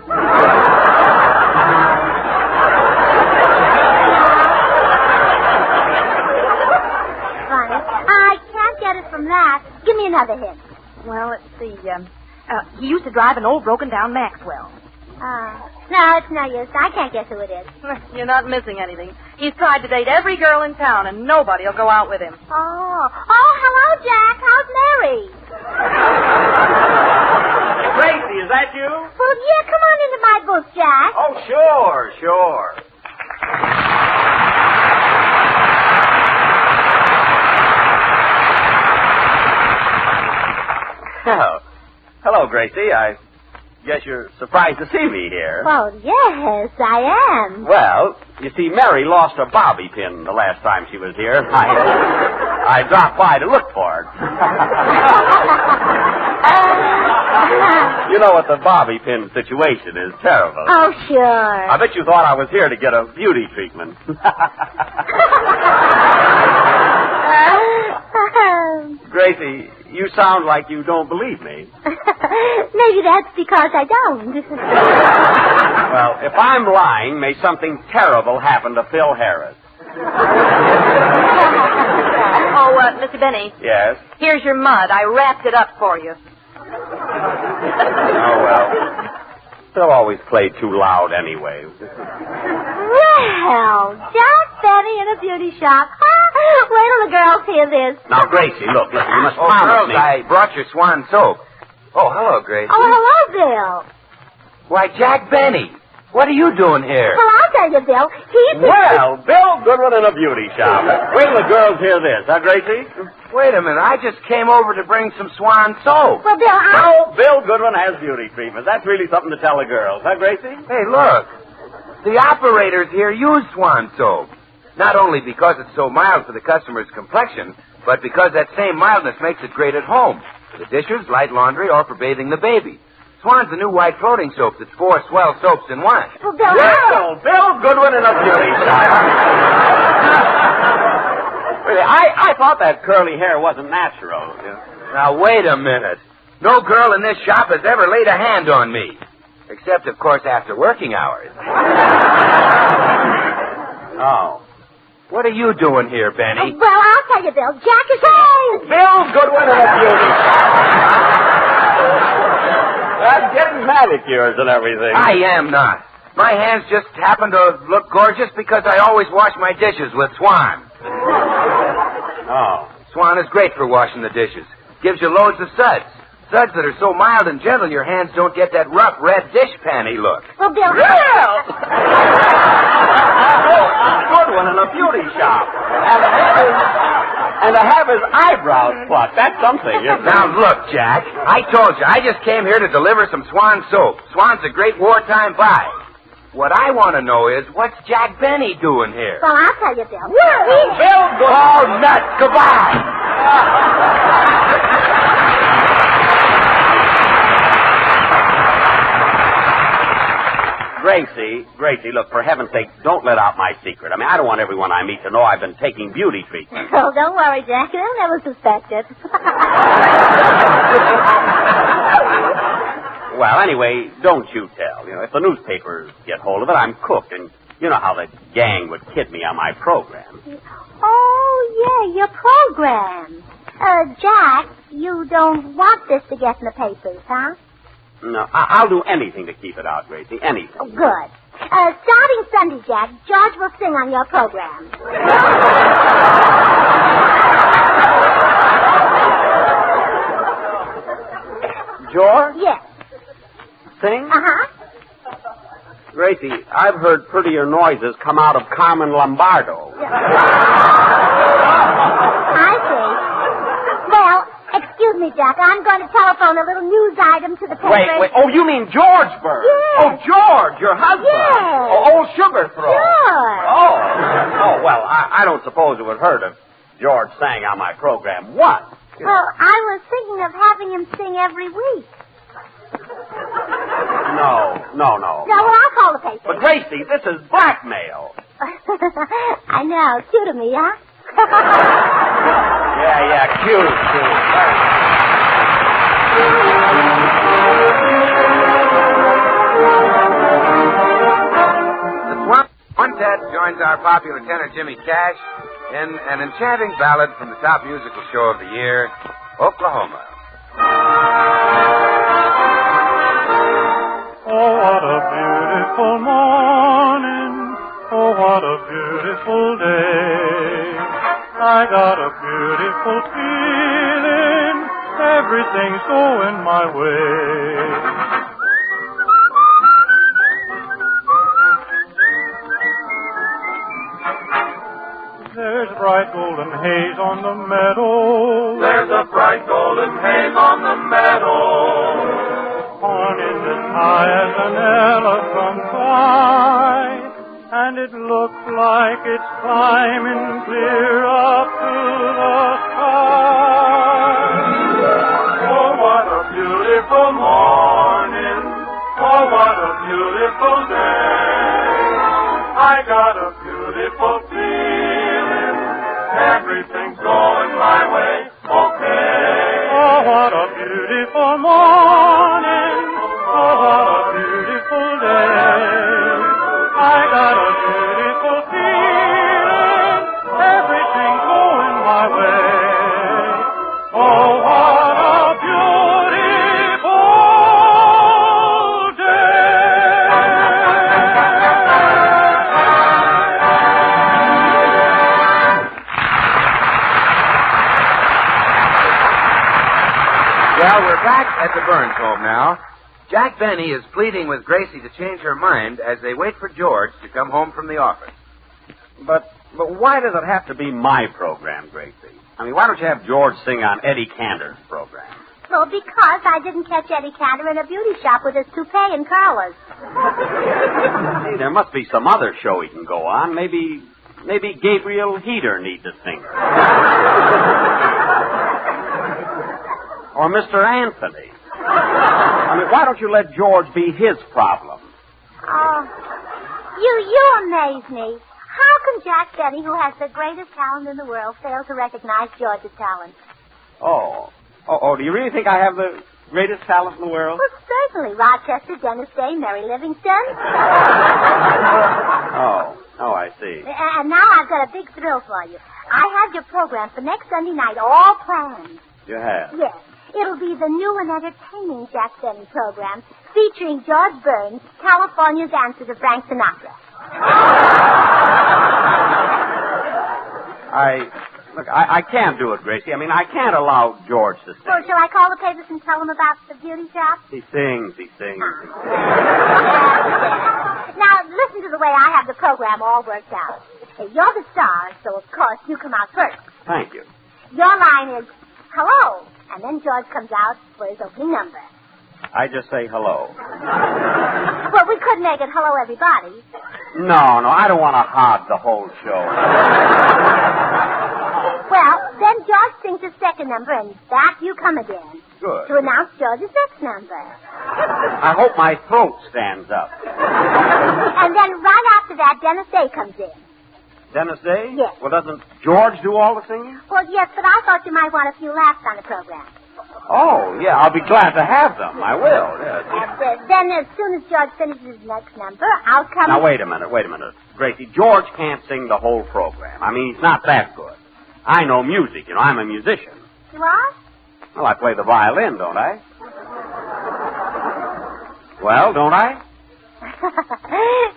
Funny. I can't get it from that. Give me another hint. Well, let's see. He used to drive an old broken-down Maxwell. No, it's no use. I can't guess who it is. You're not missing anything. He's tried to date every girl in town, and nobody will go out with him. Oh, hello, Jack. How's Mary? Gracie, is that you? Well, yeah, come on into my booth, Jack. Oh, sure. Oh. Hello, Gracie. I guess you're surprised to see me here. Well, yes, I am. Well, you see, Mary lost her bobby pin the last time she was here. I dropped by to look for it. You know what the bobby pin situation is. Terrible. Oh, sure. I bet you thought I was here to get a beauty treatment. Gracie, you sound like you don't believe me. Maybe that's because I don't. Well, if I'm lying, may something terrible happen to Phil Harris. Oh, Mr. Benny. Yes? Here's your mud. I wrapped it up for you. Oh, well. Phil always played too loud anyway. Well, Jack Benny in a beauty shop. Wait till the girls hear this. Now, Gracie, look, listen, you must Oh, promise girls, me. I brought your Swan soap. Oh, hello, Gracie. Oh, hello, Bill. Why, Jack Benny, what are you doing here? Well, I'll tell you, Bill. Well, Bill Goodwin in a beauty shop. Wait till the girls hear this, huh, Gracie? Wait a minute, I just came over to bring some Swan soap. Well, Bill, No, Bill Goodwin has beauty treatment. That's really something to tell the girls, huh, Gracie? Hey, look. The operators here use Swan soap. Not only because it's so mild for the customer's complexion, but because that same mildness makes it great at home. For the dishes, light laundry, or for bathing the baby. Swan's the new white floating soap that's 4 swell soaps in one. Well, Bill, Well, Bill Goodwin in a beauty shop. Really, I thought that curly hair wasn't natural. Now, wait a minute. No girl in this shop has ever laid a hand on me. Except, of course, after working hours. Oh. What are you doing here, Benny? well, I'll tell you, Bill. Jack is... Bill Goodwin in a beauty shop. That's getting manicures and everything. I am not. My hands just happen to look gorgeous because I always wash my dishes with Swan. Oh. Swan is great for washing the dishes. Gives you loads of suds. Suds that are so mild and gentle your hands don't get that rough red dish panty look. Well, Bill... Goodwin in a beauty shop. And to have his eyebrows plucked. That's something, isn't it? Now, look, Jack. I told you, I just came here to deliver some Swan soap. Swan's a great wartime buy. What I want to know is, what's Jack Benny doing here? Well, I'll tell you, Bill. Bill Oh, nuts. Goodbye. Gracie, look, for heaven's sake, don't let out my secret. I mean, I don't want everyone I meet to know I've been taking beauty treatment. Oh, don't worry, Jack. They'll never suspect it. Well, anyway, don't you tell. You know, if the newspapers get hold of it, I'm cooked. And you know how the gang would kid me on my program. Oh, yeah, your program. Jack, you don't want this to get in the papers, huh? No, I'll do anything to keep it out, Gracie. Anything. Oh, good. Starting Sunday, Jack, George will sing on your program. George? Yes. Sing? Uh-huh. Gracie, I've heard prettier noises come out of Carmen Lombardo. I see. Well, excuse me, Jack. I'm going to telephone a little news item to the paper. Wait. Oh, you mean George Bird? Yes. Oh, George, your husband. Yes. Oh, old Sugar Throat. Sure. Oh, well, I don't suppose it would hurt if George sang on my program once. Well, I was thinking of having him sing every week. No. No, well, I'll call the paper. But, Gracie, this is blackmail. I know. Cute of me, huh? Yeah, cute. The Swamp Quintet joins our popular tenor Jimmy Cash in an enchanting ballad from the top musical show of the year, Oklahoma. Oh, what a beautiful morning. Oh, what a beautiful day. I got a beautiful feeling. Everything's going my way. There's bright golden haze on the meadow. There's a bright golden haze on the meadow. Corn is as high as an elephant's eye, and it looks like it's climbing clear up to the sky. Oh, what a beautiful morning. Oh, what a beautiful day. I got a beautiful feeling. Everything's going my way. Okay. Oh, what a beautiful morning. Oh, what a beautiful day. I got a beautiful feeling. Everything's going my way. Oh, what a beautiful Well, we're back at the Burns home now. Jack Benny is pleading with Gracie to change her mind as they wait for George to come home from the office. But why does it have to be my program, Gracie? I mean, why don't you have George sing on Eddie Cantor's program? Well, because I didn't catch Eddie Cantor in a beauty shop with his toupee and curlers. Hey, there must be some other show he can go on. Maybe Gabriel Heater needs a singer. Or Mr. Anthony. I mean, why don't you let George be his problem? Oh, you amaze me. How can Jack Benny, who has the greatest talent in the world, fail to recognize George's talent? Oh, do you really think I have the greatest talent in the world? Well, certainly. Rochester, Dennis Day, Mary Livingston. Oh, I see. And now I've got a big thrill for you. I have your program for next Sunday night all planned. You have? Yes. It'll be the new and entertaining Jack Benny program featuring George Burns, California's answer to Frank Sinatra. I can't do it, Gracie. I mean, I can't allow George to sing. So shall I call the papers and tell them about the beauty shop? He sings. Now, listen to the way I have the program all worked out. You're the star, so of course you come out first. Thank you. Your line is, hello, and then George comes out for his opening number. I just say hello. Well, we could make it hello, everybody. No, I don't want to hog the whole show. Well, then George sings his second number, and back you come again. Good. To announce George's next number. I hope my throat stands up. And then right after that, Dennis Day comes in. Dennis Day? Yes. Well, doesn't George do all the singing? Well, yes, but I thought you might want a few laughs on the program. Oh, yeah, I'll be glad to have them. I will, yes. Then as soon as George finishes his next number, I'll come... Now, wait a minute. Gracie, George can't sing the whole program. I mean, he's not that good. I know music, I'm a musician. You are? Well, I play the violin, don't I? Well, don't I?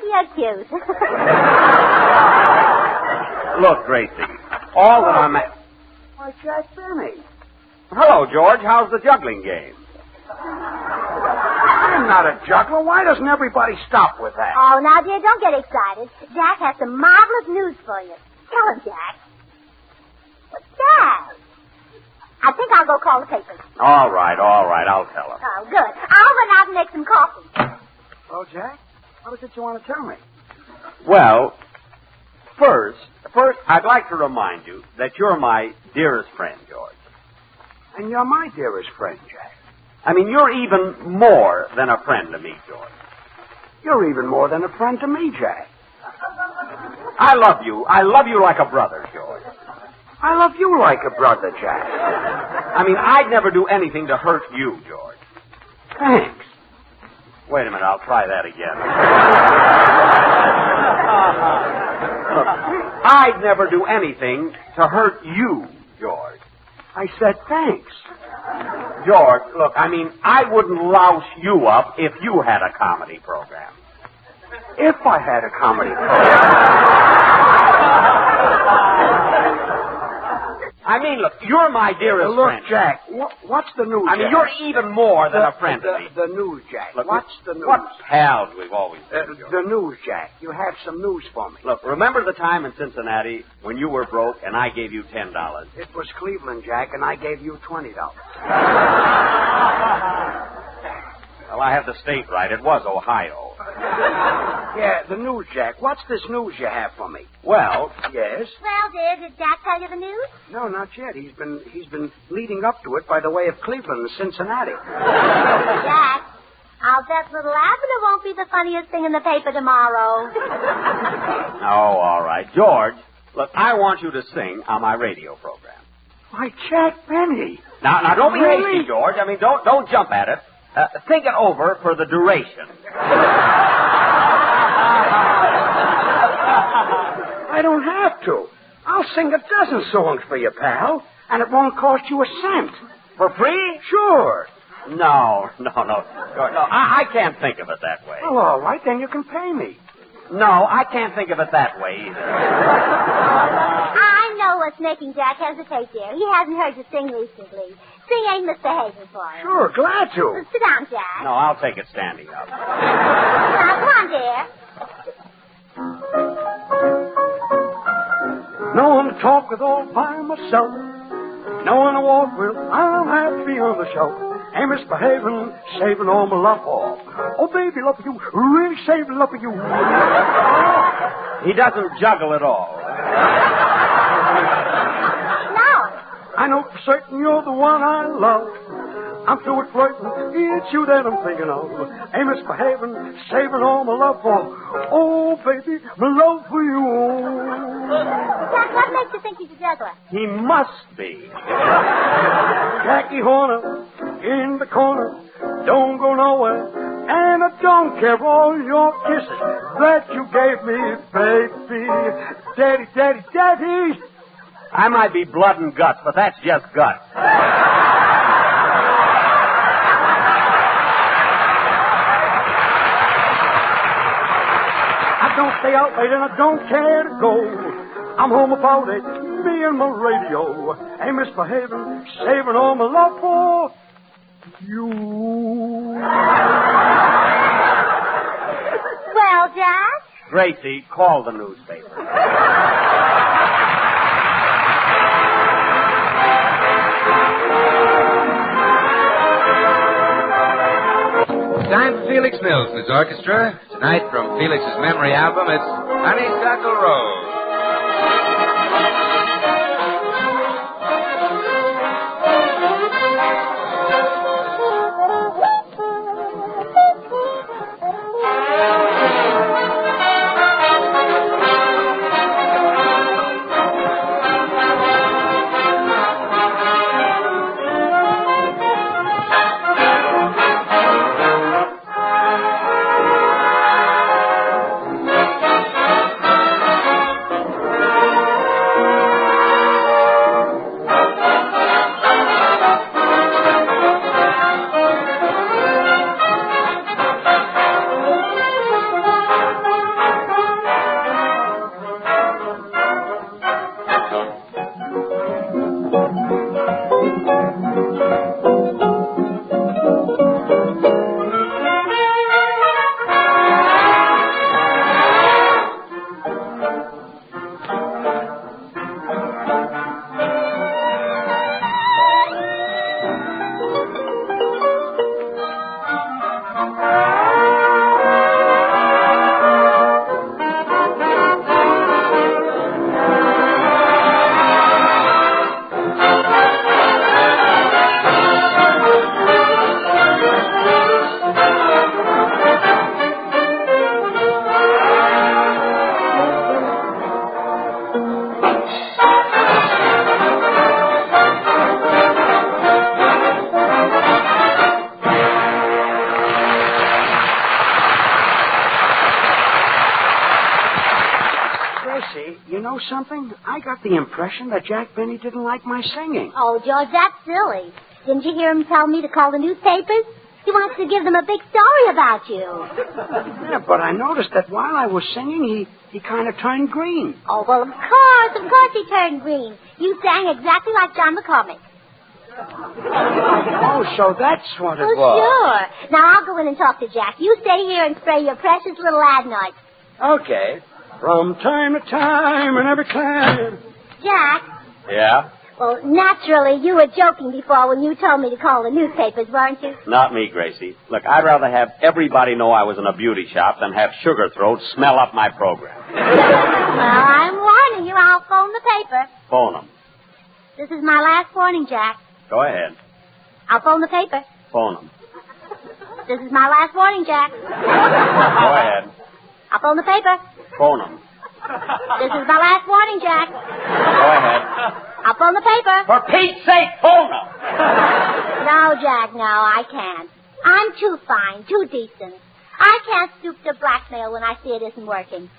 You're cute. Look, Gracie, all that I'm... Why, Jack Benny. Hello, George. How's the juggling game? I'm not a juggler. Why doesn't everybody stop with that? Oh, now, dear, don't get excited. Jack has some marvelous news for you. Tell him, Jack. What's that? I think I'll go call the papers. All right. I'll tell him. Oh, good. I'll run out and make some coffee. Oh, Jack? What is it you want to tell me? Well, first, I'd like to remind you that you're my dearest friend, George. And you're my dearest friend, Jack. I mean, you're even more than a friend to me, George. You're even more than a friend to me, Jack. I love you. I love you like a brother, George. I love you like a brother, Jack. I mean, I'd never do anything to hurt you, George. Thanks. Wait a minute, I'll try that again. Look, I'd never do anything to hurt you, George. I said thanks. George, look, I mean, I wouldn't louse you up if you had a comedy program. If I had a comedy program. I mean, look, you're my dearest friend. Look, Jack, what's the news? I mean, you're even more than a friend to me. The news, Jack. Look, what's the news? What pals we've always been, George. The news, Jack. You have some news for me. Look, remember the time in Cincinnati when you were broke and I gave you $10? It was Cleveland, Jack, and I gave you $20. Well, I have the state right. It was Ohio. Yeah, the news, Jack. What's this news you have for me? Well, yes. Well, dear, did Jack tell you the news? No, not yet. He's been leading up to it by the way of Cleveland and Cincinnati. Jack, I'll bet little Abner won't be the funniest thing in the paper tomorrow. Oh, all right. George, look, I want you to sing on my radio program. Why, Jack Benny. Now, don't be Really? hasty, George. I mean, don't jump at it. Think it over for the duration. I don't have to. I'll sing a dozen songs for you, pal, and it won't cost you a cent. For free? Sure. No. George, no, I can't think of it that way. Well, all right, then you can pay me. No, I can't think of it that way either. I know what's making Jack hesitate, dear. He hasn't heard you sing recently. Sing Ain't Misbehaving for him. Sure, glad to. Sit down, Jack. No, I'll take it standing up. Now, come on, dear. No one to talk with all by myself. No one to walk with. I'm happy on the shelf. Ain't misbehaving, saving all my love for. Oh, baby, love you. Really saving love for you. He doesn't juggle at all. I know for certain you're the one I love. I'm through with flirting. It's you that I'm thinking of. Ain't misbehaving, saving all my love for. Oh, baby, my love for you. Jack, what makes you think he's a juggler? He must be. Jackie Horner in the corner. Don't go nowhere. And I don't care all your kisses that you gave me, baby. Daddy, daddy, daddy. I might be blood and guts, but that's just guts. I don't stay out late and I don't care to go. I'm home about it, me and my radio. Ain't misbehaving, saving all my love for you. Well, Jack? Gracie, call the newspaper. Time for Felix Mills and his orchestra. Tonight, from Felix's memory album, it's Honeysuckle Rose. You know something? I got the impression that Jack Benny didn't like my singing. Oh, George, that's silly. Didn't you hear him tell me to call the newspapers? He wants to give them a big story about you. Yeah, but I noticed that while I was singing, he kind of turned green. Oh, well, of course he turned green. You sang exactly like John McCormick. Oh, so that's what it was. Sure. Now, I'll go in and talk to Jack. You stay here and spray your precious little adenoids. Okay. From time to time and every time. Jack. Yeah? Well, naturally, you were joking before when you told me to call the newspapers, weren't you? Not me, Gracie. Look, I'd rather have everybody know I was in a beauty shop than have Sugar Throat smell up my program. Well, I'm warning you. I'll phone the paper. Phone them. This is my last warning, Jack. Go ahead. I'll phone the paper. Phone them. This is my last warning, Jack. Go ahead. I'll phone the paper. Phone them. This is my last warning, Jack. Go ahead. I'll phone the paper. For Pete's sake, phone them. No, Jack, no, I can't. I'm too fine, too decent. I can't stoop to blackmail when I see it isn't working.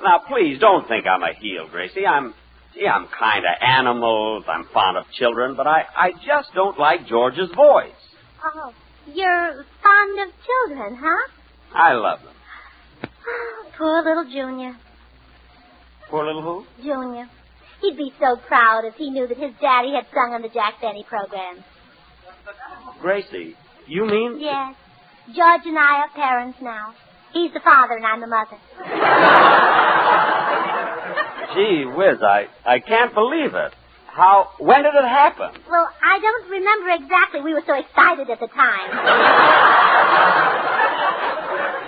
Now, please don't think I'm a heel, Gracie. I'm kind of animals. I'm fond of children, but I just don't like George's voice. Oh, you're fond of children, huh? I love them. Poor little Junior. Poor little who? Junior. He'd be so proud if he knew that his daddy had sung on the Jack Benny program. Gracie, you mean... Yes. George and I are parents now. He's the father and I'm the mother. Gee whiz, I can't believe it. When did it happen? Well, I don't remember exactly. We were so excited at the time.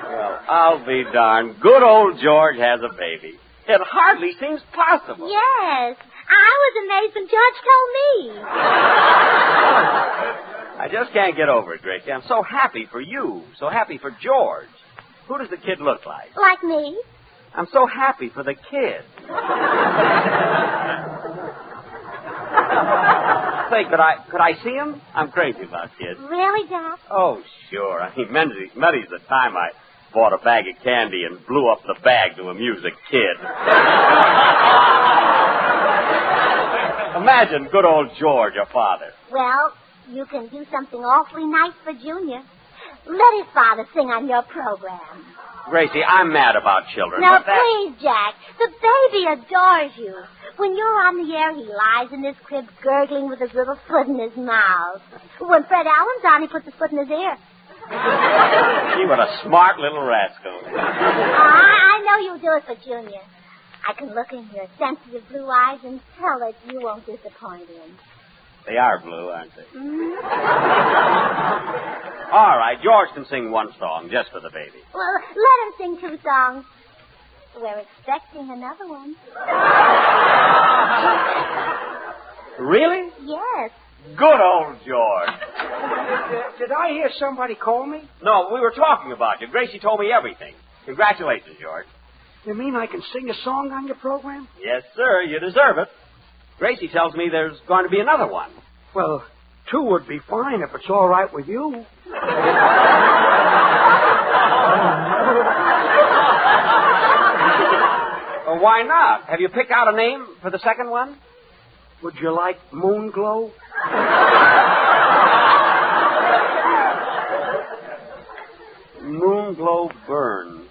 Well, I'll be darned. Good old George has a baby. It hardly seems possible. Yes. I was amazed when George told me. I just can't get over it, Gracie. I'm so happy for you. So happy for George. Who does the kid look like? Like me. I'm so happy for the kid. Say, could I see him? I'm crazy about kids. Really, Jack? Oh, sure. I mean, many's the time I bought a bag of candy and blew up the bag to amuse a kid. Imagine good old George, your father. Well, you can do something awfully nice for Junior. Let his father sing on your program. Gracie, I'm mad about children. Now, but please, Jack. The baby adores you. When you're on the air, he lies in his crib gurgling with his little foot in his mouth. When Fred Allen's on, he puts his foot in his ear. Gee, what a smart little rascal. I know you'll do it for Junior. I can look in your sensitive blue eyes and tell that you won't disappoint him. They are blue, aren't they? Mm-hmm. All right, George can sing one song just for the baby. Well, let him sing 2 songs. We're expecting another one. Really? Yes. Good old George. Did I hear somebody call me? No, we were talking about you. Gracie told me everything. Congratulations, George. You mean I can sing a song on your program? Yes, sir. You deserve it. Gracie tells me there's going to be another one. Well, 2 would be fine if it's all right with you. Well, why not? Have you picked out a name for the second one? Would you like Moon Glow? Moon Glow Burns.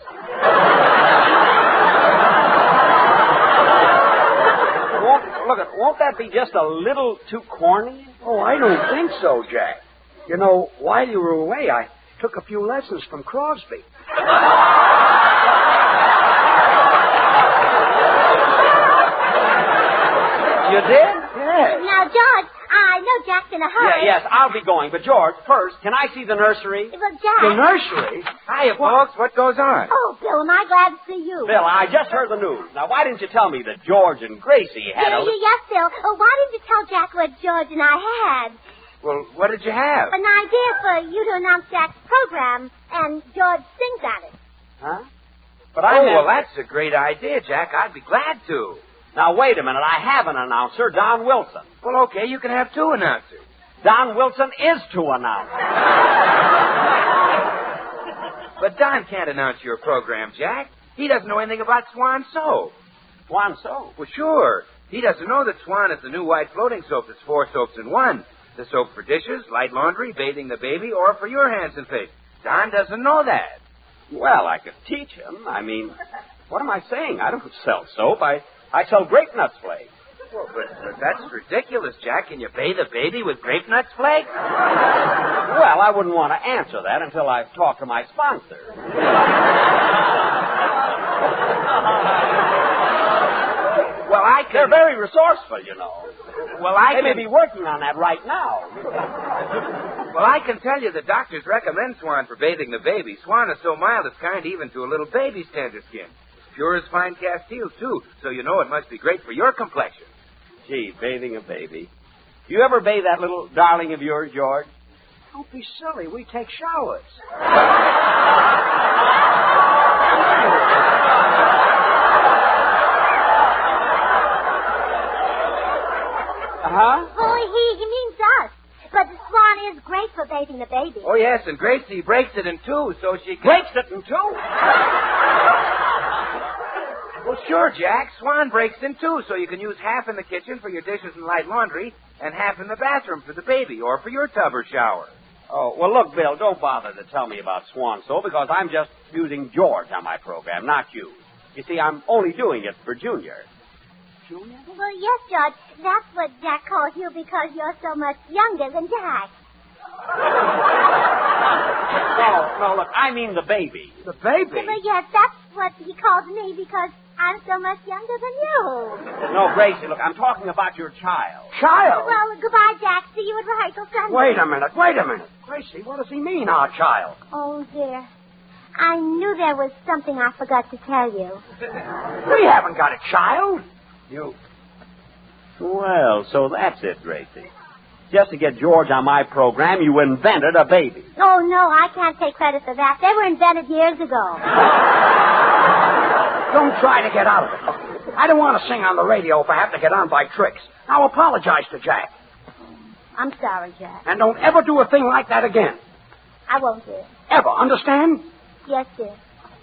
Won't that be just a little too corny? Oh, I don't think so, Jack. You know, while you were away, I took a few lessons from Crosby. You did? Yes. Now, George, I know Jack's in a hurry. Yes, I'll be going. But, George, first, can I see the nursery? Well, Jack. The nursery? Hiya, folks. What goes on? Oh, Bill, am I glad to see you. Bill, I just heard the news. Now, why didn't you tell me that George and Gracie had Yes, Bill. Oh, why didn't you tell Jack what George and I had? Well, what did you have? An idea for you to announce Jack's program, and George sings on it. Huh? But well, that's a great idea, Jack. I'd be glad to. Now, wait a minute. I have an announcer, Don Wilson. Well, okay, you can have 2 announcers. Don Wilson is to announce. But Don can't announce your program, Jack. He doesn't know anything about Swan soap. Swan soap? Well, sure. He doesn't know that Swan is the new white floating soap that's 4 soaps in one. The soap for dishes, light laundry, bathing the baby, or for your hands and face. Don doesn't know that. Well, I could teach him. I mean, what am I saying? I don't sell soap. I sell grape nuts flakes. Well, but that's ridiculous, Jack. Can you bathe a baby with grape nuts flakes? Well, I wouldn't want to answer that until I've talked to my sponsor. Well, They're very resourceful, you know. Well, They may be working on that right now. Well, I can tell you the doctors recommend Swan for bathing the baby. Swan is so mild it's kind even to a little baby's tender skin. It's pure as fine Castile, too, so you know it must be great for your complexion. Gee, bathing a baby. Do you ever bathe that little darling of yours, George? Don't be silly. We take showers. Uh-huh. Oh, he means us. But the Swan is great for bathing the baby. Oh, yes, and Gracie breaks it in two so she can... Breaks it in two? Well, sure, Jack. Swan breaks in two so you can use half in the kitchen for your dishes and light laundry and half in the bathroom for the baby or for your tub or shower. Oh, well, look, Bill, don't bother to tell me about Swan soap because I'm just using George on my program, not you. You see, I'm only doing it for Junior. Junior? Well, yes, George. That's what Jack calls you because you're so much younger than Jack. No, look, I mean the baby. The baby? Well, yes, that's what he calls me because I'm so much younger than you. No, Gracie, look, I'm talking about your child. Child? Well, goodbye, Jack. See you at rehearsal Sunday. Wait a minute. Gracie, what does he mean, our child? Oh, dear. I knew there was something I forgot to tell you. We haven't got a child. You... Well, so that's it, Gracie. Just to get George on my program, you invented a baby. Oh, no, I can't take credit for that. They were invented years ago. Don't try to get out of it. I don't want to sing on the radio if I have to get on by tricks. Now apologize to Jack. I'm sorry, Jack. And don't ever do a thing like that again. I won't do it. Ever, understand? Yes, dear.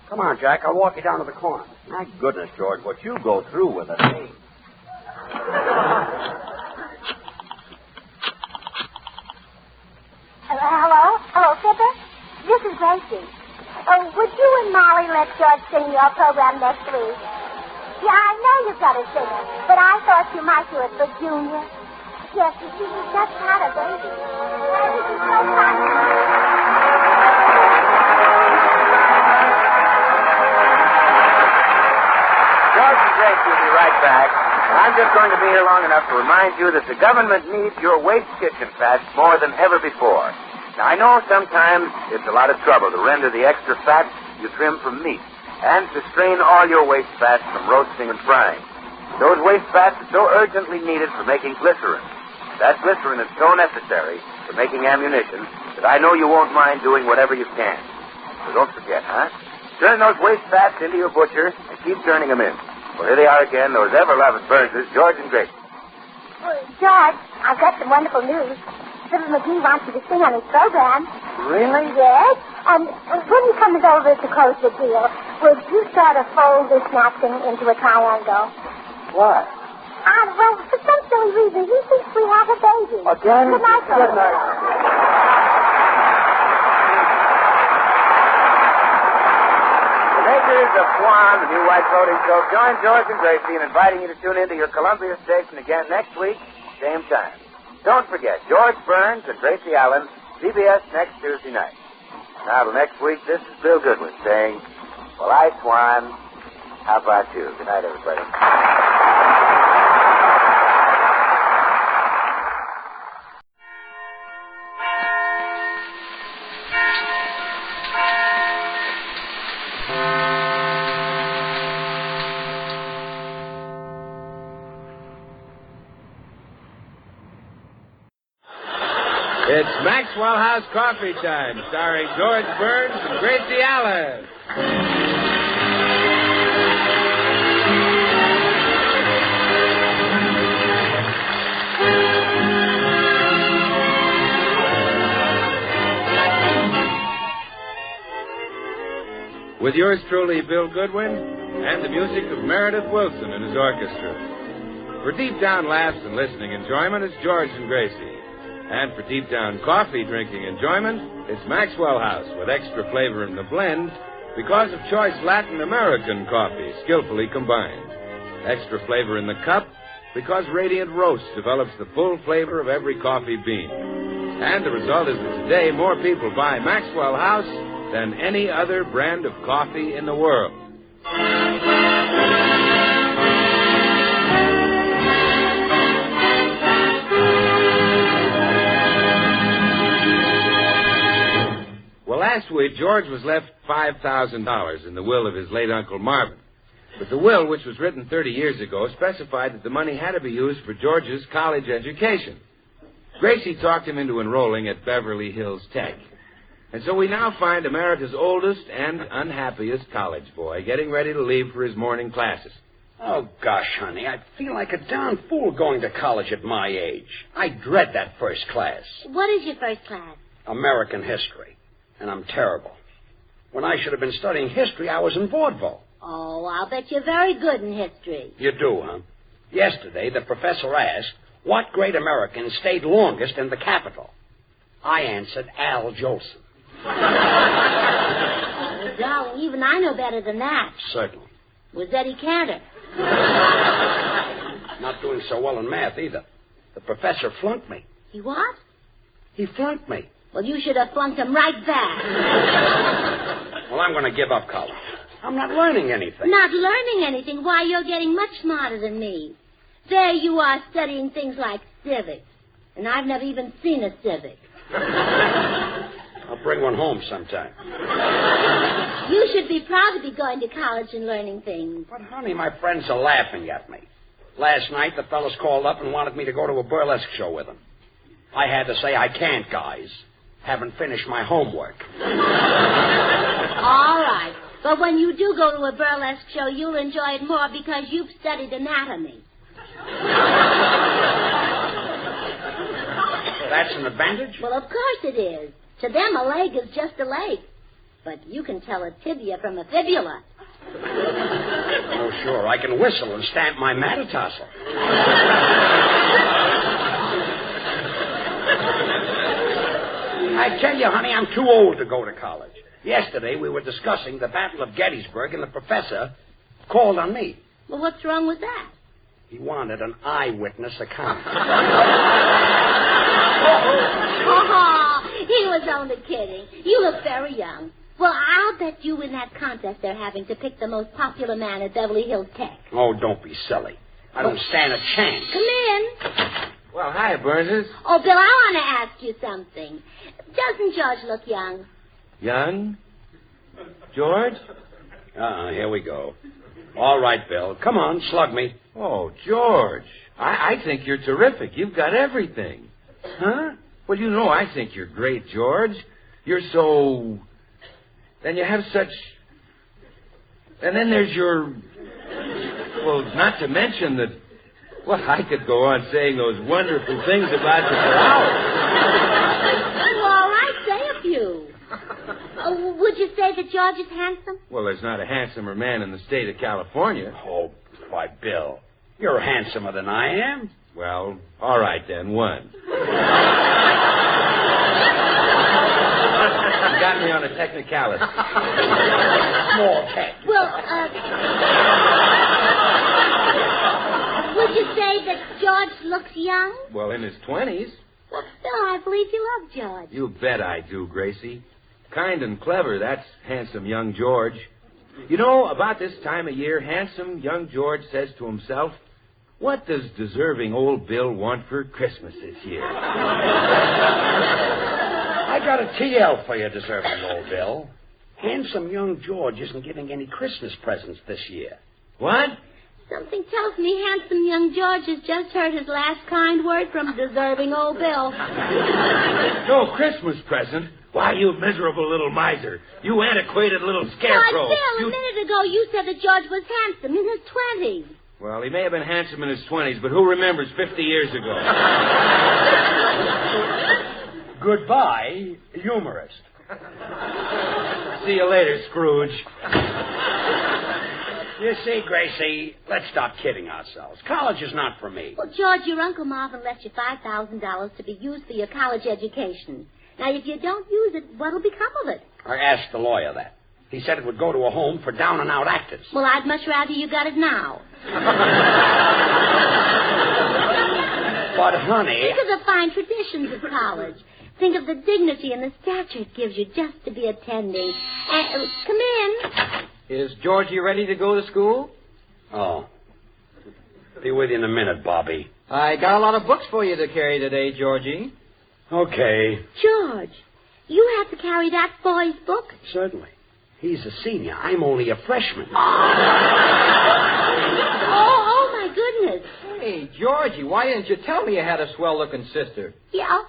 Come on, Jack. I'll walk you down to the corner. My goodness, George, what you go through with us. Hello, Fibber? This is Gracie. Would you and Molly let George sing your program next week? Yeah, I know you've got a singer, but I thought you might do it for Junior. Yes, you see, he's just had a baby. This is so fun. George and Gracie will be right back. I'm just going to be here long enough to remind you that the government needs your waste kitchen fats more than ever before. Now, I know sometimes it's a lot of trouble to render the extra fat you trim from meat and to strain all your waste fats from roasting and frying. Those waste fats are so urgently needed for making glycerin. That glycerin is so necessary for making ammunition that I know you won't mind doing whatever you can. So don't forget, huh? Turn those waste fats into your butcher and keep turning them in. Well, here they are again, those ever-loving Burnsers, George and Gracie. George, I've got some wonderful news. Fibber McGee wants you to sing on his program. Really? Yes. And when he comes over to close the deal, would you sort of fold this napkin into a triangle? What? Well, for some silly reason, he thinks we have a baby. Again? Good night, Good night. The makers of Swan, the new white floating soap, join George and Gracie in inviting you to tune into your Columbia station again next week, same time. Don't forget, George Burns and Gracie Allen, CBS next Tuesday night. Now, till next week, this is Bill Goodwin saying, well, I, Swan, how about you? Good night, everybody. It's Maxwell House Coffee Time, starring George Burns and Gracie Allen. with yours truly, Bill Goodwin, and the music of Meredith Wilson and his orchestra. For deep down laughs and listening enjoyment, it's George and Gracie. And for deep down coffee drinking enjoyment, it's Maxwell House with extra flavor in the blend because of choice Latin American coffee skillfully combined. Extra flavor in the cup because Radiant Roast develops the full flavor of every coffee bean. And the result is that today more people buy Maxwell House than any other brand of coffee in the world. Well, last week, George was left $5,000 in the will of his late Uncle Marvin. But the will, which was written 30 years ago, specified that the money had to be used for George's college education. Gracie talked him into enrolling at Beverly Hills Tech. And so we now find America's oldest and unhappiest college boy getting ready to leave for his morning classes. Oh, gosh, honey, I feel like a darn fool going to college at my age. I dread that first class. What is your first class? American history. And I'm terrible. When I should have been studying history, I was in vaudeville. Oh, I'll bet you're very good in history. You do, huh? Yesterday, the professor asked, what great American stayed longest in the capital? I answered, Al Jolson. Oh, darling, even I know better than that. Certainly. Was Eddie Cantor. Not doing so well in math, either. The professor flunked me. He what? He flunked me. Well, you should have flunked him right back. Well, I'm going to give up college. I'm not learning anything. Not learning anything? Why, you're getting much smarter than me. There you are studying things like civics. And I've never even seen a civic. I'll bring one home sometime. You should be proud to be going to college and learning things. But, honey, my friends are laughing at me. Last night, the fellas called up and wanted me to go to a burlesque show with them. I had to say, I can't, guys. Haven't finished my homework. All right. But when you do go to a burlesque show, you'll enjoy it more because you've studied anatomy. That's an advantage? Well, of course it is. To them, a leg is just a leg. But you can tell a tibia from a fibula. Oh, sure. I can whistle and stamp my metatarsal. I tell you, honey, I'm too old to go to college. Yesterday, we were discussing the Battle of Gettysburg, and the professor called on me. Well, what's wrong with that? He wanted an eyewitness account. Oh, he was only kidding. You look very young. Well, I'll bet you win that contest they're having to pick the most popular man at Beverly Hills Tech. Oh, don't be silly. I don't stand a chance. Come in. Well, hi, Burnses. Oh, Bill, I want to ask you something. Doesn't George look young? Young? George? Here we go. All right, Bill. Come on, slug me. Oh, George. I think you're terrific. You've got everything. Huh? Well, you know, I think you're great, George. You're so... Then you have such... And then there's your... Well, not to mention that... Well, I could go on saying those wonderful things about you for hours. Well, all right, say a few. Would you say that George is handsome? Well, there's not a handsomer man in the state of California. Oh, why, Bill, you're handsomer than I am. Well, all right then, one. You got me on a technicality. Small tech. Well, would you say that George looks young? Well, in his 20s. Well, Bill, I believe you love George. You bet I do, Gracie. Kind and clever, that's handsome young George. You know, about this time of year, handsome young George says to himself, what does deserving old Bill want for Christmas this year? I got a TL for you, deserving old Bill. Handsome young George isn't getting any Christmas presents this year. What? Something tells me handsome young George has just heard his last kind word from deserving old Bill. No Christmas present? Why, you miserable little miser. You antiquated little scarecrow. Why, Bill, a minute ago you said that George was handsome in his 20s. Well, he may have been handsome in his 20s, but who remembers 50 years ago? Goodbye, humorist. See you later, Scrooge. You see, Gracie, let's stop kidding ourselves. College is not for me. Well, George, your Uncle Marvin left you $5,000 to be used for your college education. Now, if you don't use it, what'll become of it? I asked the lawyer that. He said it would go to a home for down-and-out actors. Well, I'd much rather you got it now. But, honey... Think of the fine traditions of college. Think of the dignity and the stature it gives you just to be attending. Come in. Is Georgie ready to go to school? Oh. Be with you in a minute, Bobby. I got a lot of books for you to carry today, Georgie. Okay. George, you have to carry that boy's book? Certainly. He's a senior. I'm only a freshman. Oh, my goodness. Hey, Georgie, why didn't you tell me you had a swell-looking sister? Yeah.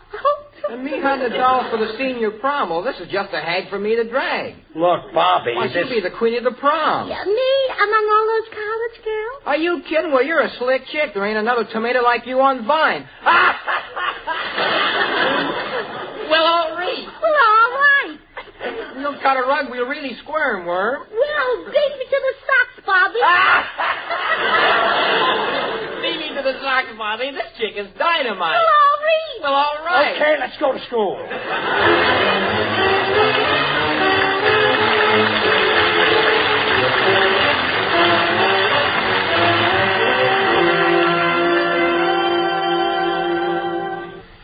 And me $100 for the senior prom. Well, this is just a hag for me to drag. Look, Bobby, Why, she'll be the queen of the prom. Yeah, me among all those college girls? Are you kidding? Well, you're a slick chick. There ain't another tomato like you on Vine. Well, all right. Well, all right. You'll cut a rug, we'll really squirm, Worm. Well, beat me to the socks, Bobby. Beat me to the socks, Bobby. This chick is dynamite. Well, all right. Okay, let's go to school.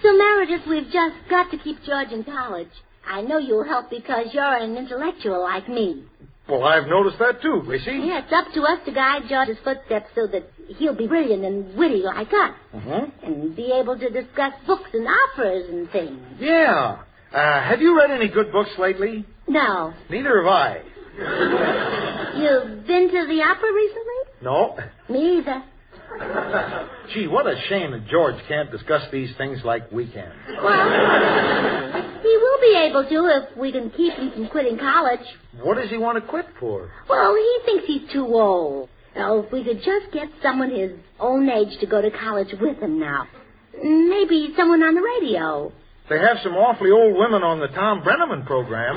So, Meredith, we've just got to keep George in college. I know you'll help because you're an intellectual like me. Well, I've noticed that too, Gracie. Yeah, it's up to us to guide George's footsteps so that he'll be brilliant and witty like us. Uh-huh. And be able to discuss books and operas and things. Yeah. Have you read any good books lately? No. Neither have I. You've been to the opera recently? No. Me either. Gee, what a shame that George can't discuss these things like we can. Well, he will be able to if we can keep him from quitting college. What does he want to quit for? Well, he thinks he's too old. Now, if we could just get someone his own age to go to college with him now. Maybe someone on the radio. They have some awfully old women on the Tom Brenneman program.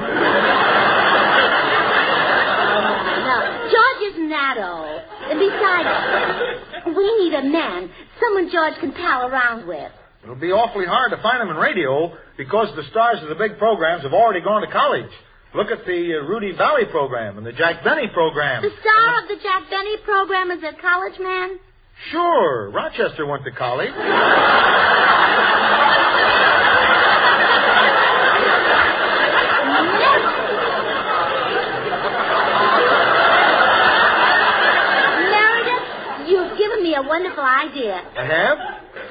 No, George isn't that old. And besides, we need a man, someone George can pal around with. It'll be awfully hard to find them in radio because the stars of the big programs have already gone to college. Look at the Rudy Valley program and the Jack Benny program. The star of the Jack Benny program is a college man? Sure. Rochester went to college. A wonderful idea. I have?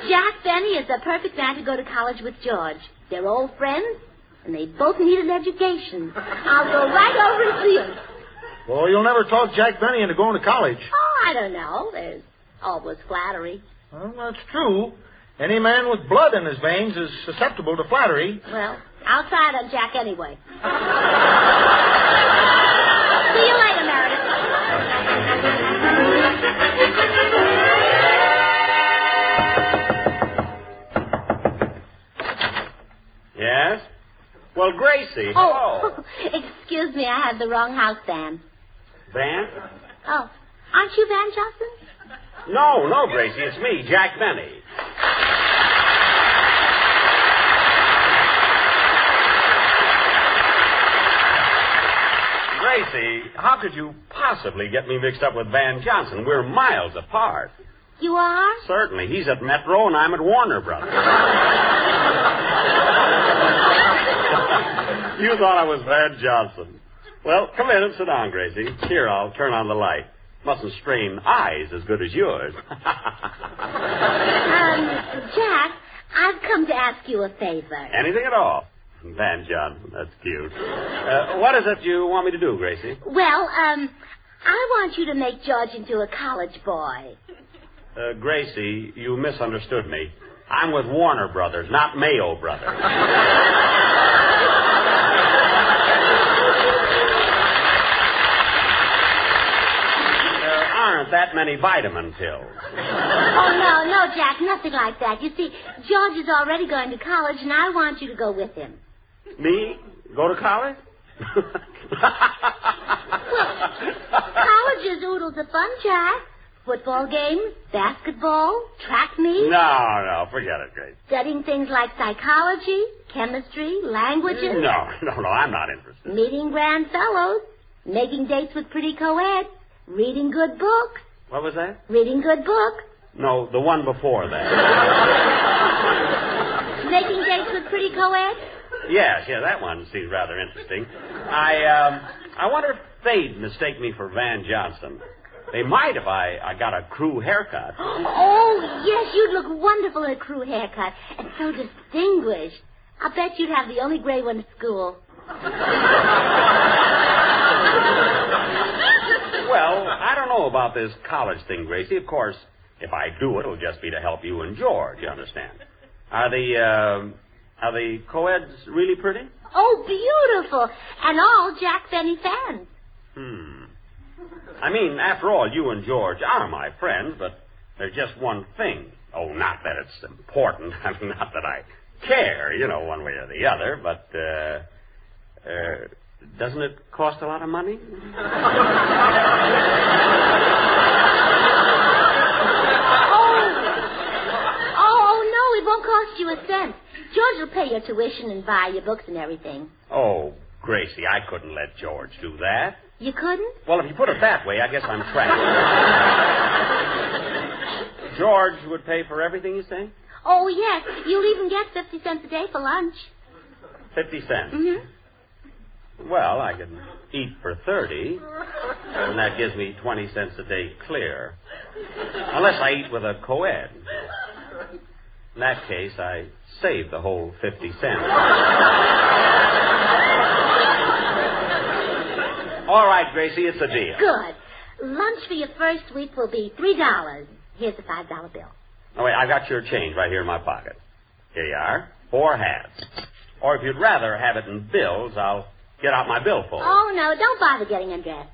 Jack Benny is the perfect man to go to college with George. They're old friends, and they both need an education. I'll go right over to see him. Well, you'll never talk Jack Benny into going to college. Oh, I don't know. There's always flattery. Well, that's true. Any man with blood in his veins is susceptible to flattery. Well, I'll try it on Jack anyway. See you later, Meredith. Yes? Well, Gracie. Oh, excuse me, I have the wrong house, Van. Van? Oh, aren't you Van Johnson? No, Gracie, it's me, Jack Benny. Gracie, how could you possibly get me mixed up with Van Johnson? We're miles apart. You are? Certainly. He's at Metro and I'm at Warner Brothers. You thought I was Van Johnson. Well, come in and sit down, Gracie. Here, I'll turn on the light. Mustn't strain eyes as good as yours. Jack, I've come to ask you a favor. Anything at all. Van Johnson, that's cute. What is it you want me to do, Gracie? Well, I want you to make George into a college boy. Gracie, you misunderstood me. I'm with Warner Brothers, not Mayo Brothers. There aren't that many vitamin pills. Oh, no, Jack, nothing like that. You see, George is already going to college, and I want you to go with him. Me? Go to college? College is oodles of fun, Jack. Football games, basketball, track meets. No, forget it, Grace. Studying things like psychology, chemistry, languages. No, I'm not interested. Meeting grand fellows, making dates with pretty co-eds, reading good books. What was that? Reading good books. No, the one before that. Making dates with pretty co-eds. Yes, that one seems rather interesting. I wonder if they'd mistake me for Van Johnson. They might if I got a crew haircut. Oh, yes, you'd look wonderful in a crew haircut. And so distinguished. I'll bet you'd have the only gray one at school. Well, I don't know about this college thing, Gracie. Of course, if I do it, it'll just be to help you and George, you understand. Are the co-eds really pretty? Oh, beautiful. And all Jack Benny fans. I mean, after all, you and George are my friends, but there's just one thing. Oh, not that it's important. I mean, not that I care, one way or the other, but, doesn't it cost a lot of money? Oh, no, it won't cost you a cent. George will pay your tuition and buy your books and everything. Oh, Gracie, I couldn't let George do that. You couldn't? Well, if you put it that way, I guess I'm trapped. George would pay for everything, you say? Oh, yes. You'll even get 50 cents a day for lunch. 50 cents? Mm-hmm. Well, I can eat for 30, and that gives me 20 cents a day clear. Unless I eat with a co-ed. In that case, I save the whole 50 cents. All right, Gracie, it's a deal. Good. Lunch for your first week will be $3. Here's a $5 bill. Oh, wait, I got your change right here in my pocket. Here you are. 4 hats. Or if you'd rather have it in bills, I'll get out my billfold. Oh, no, don't bother getting undressed.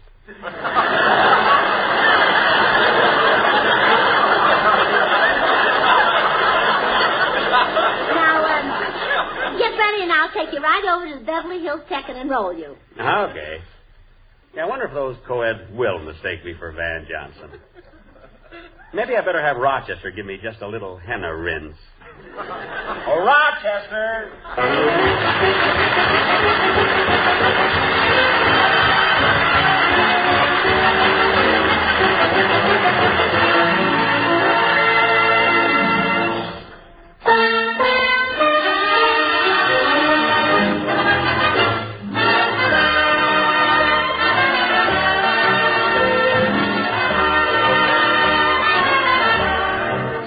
Now, get ready and I'll take you right over to the Beverly Hills Tech and enroll you. Okay. Yeah, I wonder if those co-eds will mistake me for Van Johnson. Maybe I better have Rochester give me just a little henna rinse. Oh, Rochester!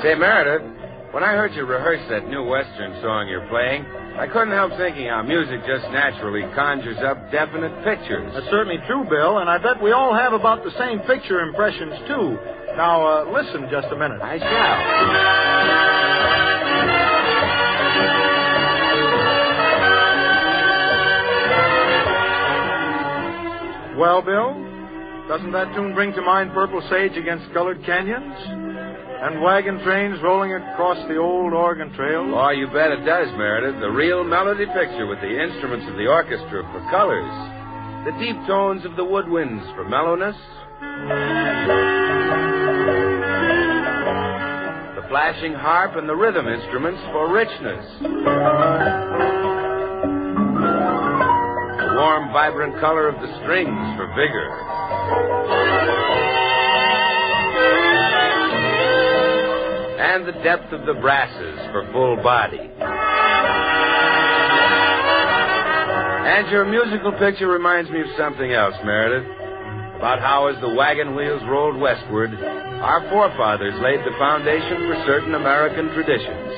Say, Meredith, when I heard you rehearse that new Western song you're playing, I couldn't help thinking how music just naturally conjures up definite pictures. That's certainly true, Bill, and I bet we all have about the same picture impressions, too. Now, listen just a minute. I shall. Well, Bill, doesn't that tune bring to mind Purple Sage against Colored Canyons? And wagon trains rolling across the old Oregon Trail? Oh, you bet it does, Meredith. The real melody picture with the instruments of the orchestra for colors. The deep tones of the woodwinds for mellowness. The flashing harp and the rhythm instruments for richness. The warm, vibrant color of the strings for vigor. And the depth of the brasses for full body. And your musical picture reminds me of something else, Meredith. About how as the wagon wheels rolled westward, our forefathers laid the foundation for certain American traditions.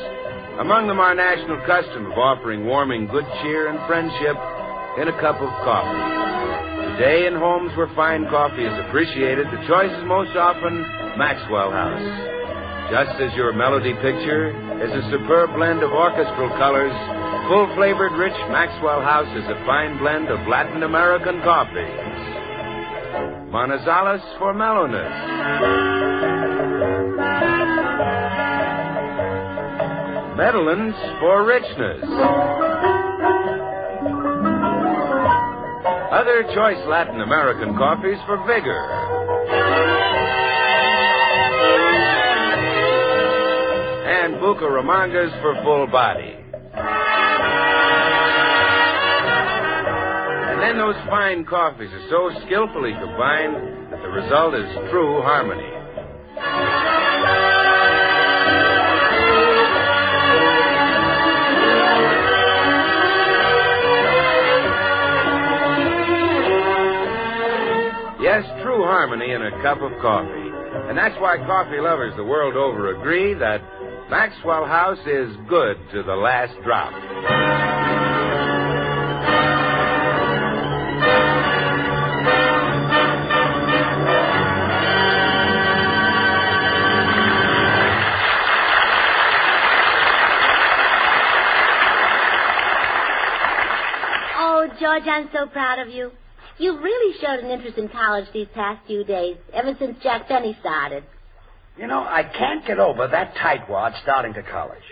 Among them our national custom of offering warming good cheer and friendship in a cup of coffee. Today in homes where fine coffee is appreciated, the choice is most often Maxwell House. Just as your melody picture is a superb blend of orchestral colors, full-flavored, rich Maxwell House is a fine blend of Latin American coffees. Manizales for mellowness. Medellins for richness. Other choice Latin American coffees for vigor. And Bucaramangas for full body. And then those fine coffees are so skillfully combined that the result is true harmony. Yes, true harmony in a cup of coffee. And that's why coffee lovers the world over agree that Maxwell House is good to the last drop. Oh, George, I'm so proud of you. You've really showed an interest in college these past few days, ever since Jack Benny started. You know, I can't get over that tightwad starting to college.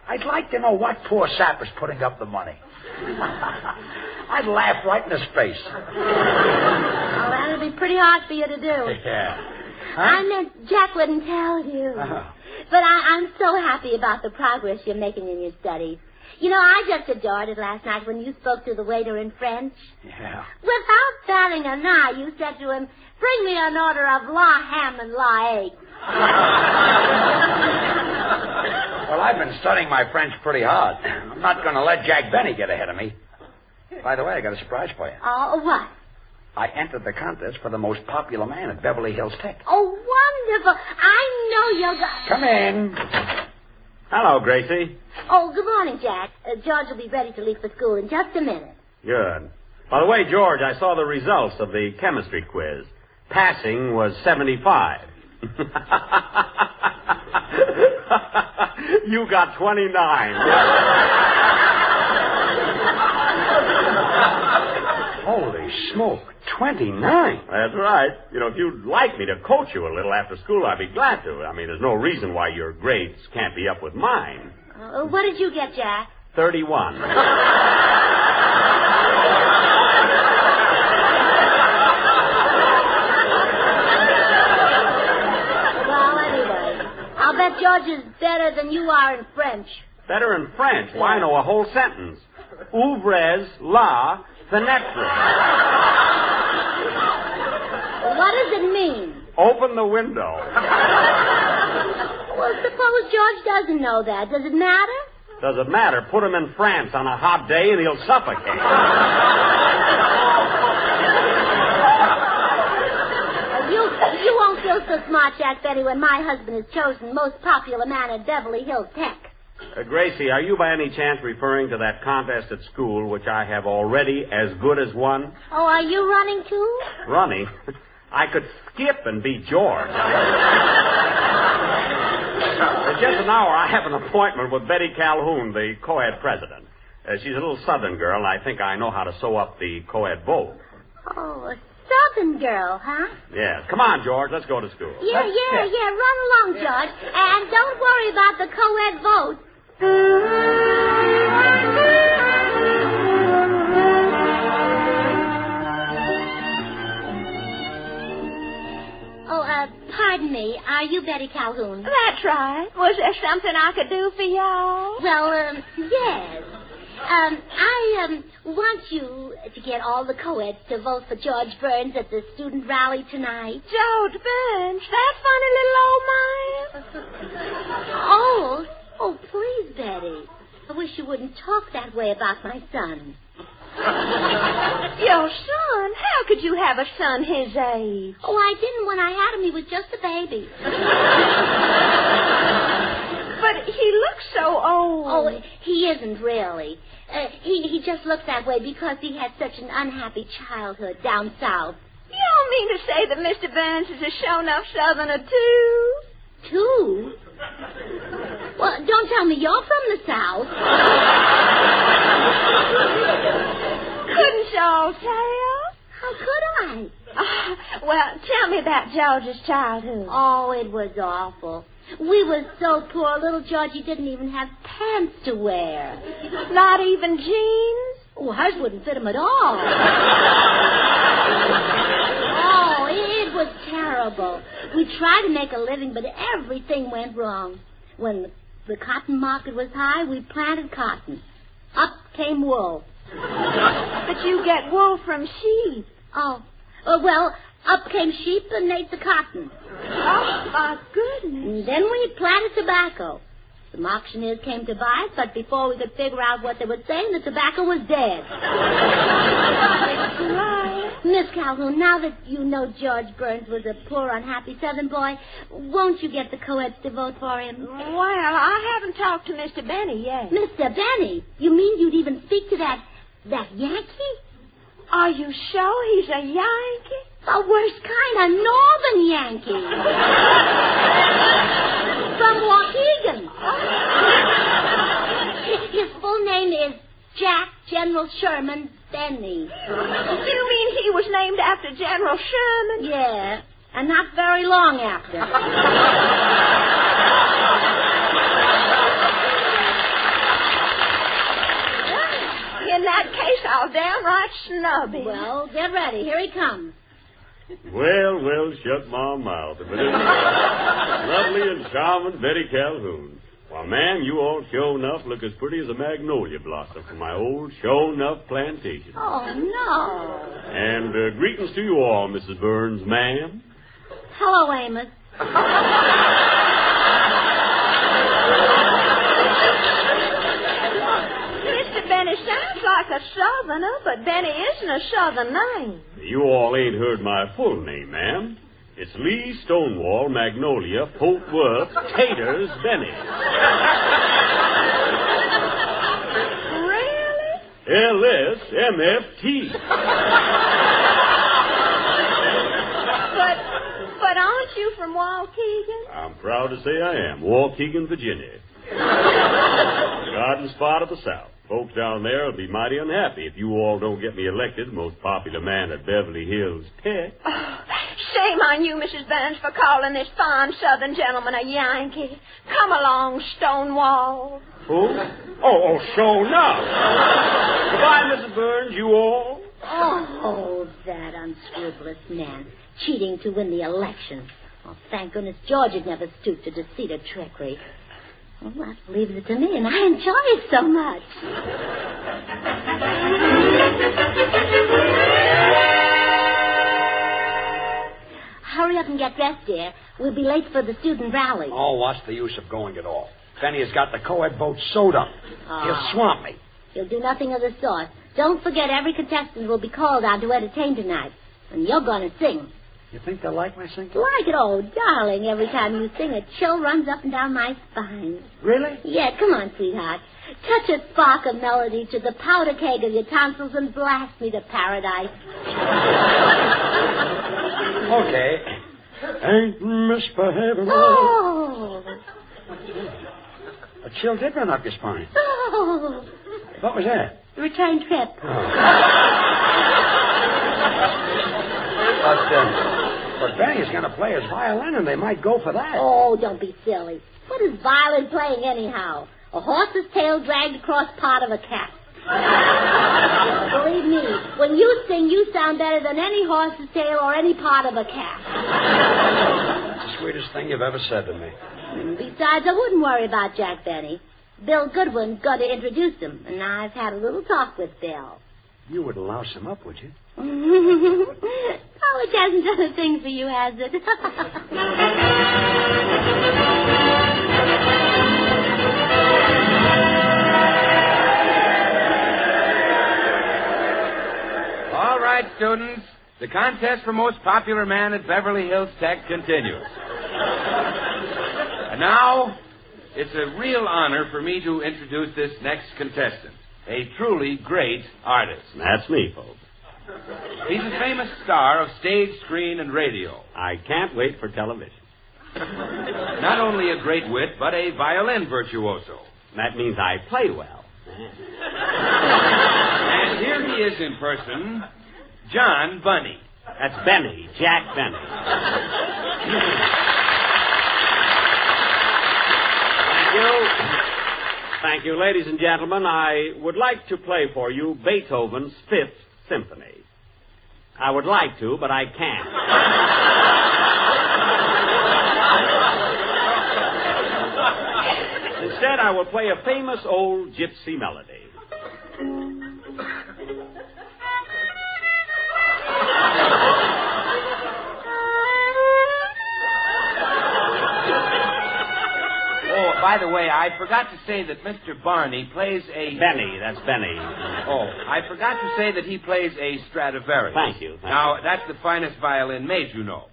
I'd like to know what poor sapper's putting up the money. I'd laugh right in his face. Oh, that'll be pretty hard for you to do. Yeah. Huh? I meant Jack wouldn't tell you. Uh-huh. But I'm so happy about the progress you're making in your studies. You know, I just adored it last night when you spoke to the waiter in French. Yeah. Without batting an eye, you said to him, "Bring me an order of la ham and la egg." Well, I've been studying my French pretty hard. I'm not going to let Jack Benny get ahead of me. By the way, I got a surprise for you. Oh, what? I entered the contest for the most popular man at Beverly Hills Tech. Oh, wonderful. I know you're Come in. Hello, Gracie. Oh, good morning, Jack. George will be ready to leave for school in just a minute. Good. By the way, George, I saw the results of the chemistry quiz. Passing was 75. You got 29. Holy smoke, 29? That's right. You know, if you'd like me to coach you a little after school, I'd be glad to. I mean, there's no reason why your grades can't be up with mine. What did you get, Jack? 31. Well, anyway, I'll bet George is better than you are in French. Better in French? Why, I know a whole sentence. Ouvrez la fenêtre. What does it mean? Open the window. Well, suppose George doesn't know that. Does it matter? Does it matter? Put him in France on a hot day and he'll suffocate. You won't feel so smart, Jack Benny, when my husband is chosen most popular man at Beverly Hills Tech. Gracie, are you by any chance referring to that contest at school which I have already as good as won? Oh, are you running too? Running? I could skip and beat George. In just an hour, I have an appointment with Betty Calhoun, the co-ed president. She's a little southern girl, and I think I know how to sew up the co-ed vote. Oh, a southern girl, huh? Yes. Come on, George. Let's go to school. Yeah. Run along, George. And don't worry about the co-ed vote. Pardon me. Are you Betty Calhoun? That's right. Was there something I could do for y'all? Well, yes. I want you to get all the co-eds to vote for George Burns at the student rally tonight. George Burns? That funny little old man? Oh, please, Betty. I wish you wouldn't talk that way about my son. Your son? How could you have a son his age? Oh, I didn't. When I had him, he was just a baby. But he looks so old. Oh, he isn't really. He just looks that way because he had such an unhappy childhood down south. You don't mean to say that Mr. Burns is a show-enough southerner, too? Too? Well, don't tell me you're from the south. Couldn't y'all tell? How could I? Well, tell me about George's childhood. Oh, it was awful. We were so poor, little Georgie didn't even have pants to wear. Not even jeans? Oh, hers wouldn't fit him at all. Oh, it was terrible. We tried to make a living, but everything went wrong. When the cotton market was high, we planted cotton. Up came wool. But you get wool from sheep. Oh, well, up came sheep and ate the cotton. Oh, my goodness. And then we planted tobacco. Some auctioneers came to buy it, but before we could figure out what they were saying, the tobacco was dead. Miss Calhoun, now that you know George Burns was a poor, unhappy Southern boy, won't you get the co-eds to vote for him? Well, I haven't talked to Mr. Benny yet. Mr. Benny? You mean you'd even speak to that Yankee? Are you sure he's a Yankee? The worst kind, a northern Yankee. From Waukegan. His full name is Jack General Sherman Benny. You mean he was named after General Sherman? Yeah, and not very long after. In that case, I'll downright snub him. Well, get ready. Here he comes. Well, shut my mouth. But it's lovely and charming Betty Calhoun. Why, ma'am, you all sure enough look as pretty as a magnolia blossom from my old sure enough plantation. Oh, no. And greetings to you all, Mrs. Burns, ma'am. Hello, Amos. Mr. Benny sounds like a southerner, but Benny isn't a southern name. You all ain't heard my full name, ma'am. It's Lee Stonewall Magnolia Polkworth Taters Benny. Really? LSMFT. But aren't you from Waukegan? I'm proud to say I am. Waukegan, Virginia. Garden spot of the South. Folks down there will be mighty unhappy if you all don't get me elected most popular man at Beverly Hills Tech. Oh, shame on you, Mrs. Burns, for calling this fine southern gentleman a Yankee. Come along, Stonewall. Who? Oh, sure enough. Goodbye, Mrs. Burns, you all. Oh, that unscrupulous man. Cheating to win the election. Oh, thank goodness George had never stooped to deceit or trickery. Well, that leaves it to me, and I enjoy it so much. Hurry up and get dressed, dear. We'll be late for the student rally. Oh, what's the use of going at all? Benny has got the co-ed vote sewed up. He'll swamp me. He'll do nothing of the sort. Don't forget, every contestant will be called on to entertain tonight. And you're going to sing. You think they'll like my singing? Like it, oh, darling. Every time you sing, a chill runs up and down my spine. Really? Yeah, come on, sweetheart. Touch a spark of melody to the powder keg of your tonsils and blast me to paradise. Okay. Ain't misbehaving. Oh! A chill did run up your spine. Oh! What was that? Return trip. But Benny's going to play his violin, and they might go for that. Oh, don't be silly. What is violin playing anyhow? A horse's tail dragged across part of a cat. Believe me, when you sing, you sound better than any horse's tail or any part of a cat. It's the sweetest thing you've ever said to me. Besides, I wouldn't worry about Jack Benny. Bill Goodwin's got to introduce him, and I've had a little talk with Bill. You wouldn't louse him up, would you? College hasn't done a thing for you, has it? All right, students. The contest for most popular man at Beverly Hills Tech continues. And now, it's a real honor for me to introduce this next contestant. A truly great artist. That's me, folks. He's a famous star of stage, screen, and radio. I can't wait for television. Not only a great wit, but a violin virtuoso. That means I play well. And here he is in person, John Bunny. That's Benny, Jack Benny. Thank you. Ladies and gentlemen, I would like to play for you Beethoven's Fifth Symphony. I would like to, but I can't. Instead, I will play a famous old gypsy melody. Oh, by the way, I forgot to say that Mr. Barney plays a... Benny, that's Benny. Oh, I forgot to say that he plays a Stradivarius. Thank you. Now, that's the finest violin made, you know.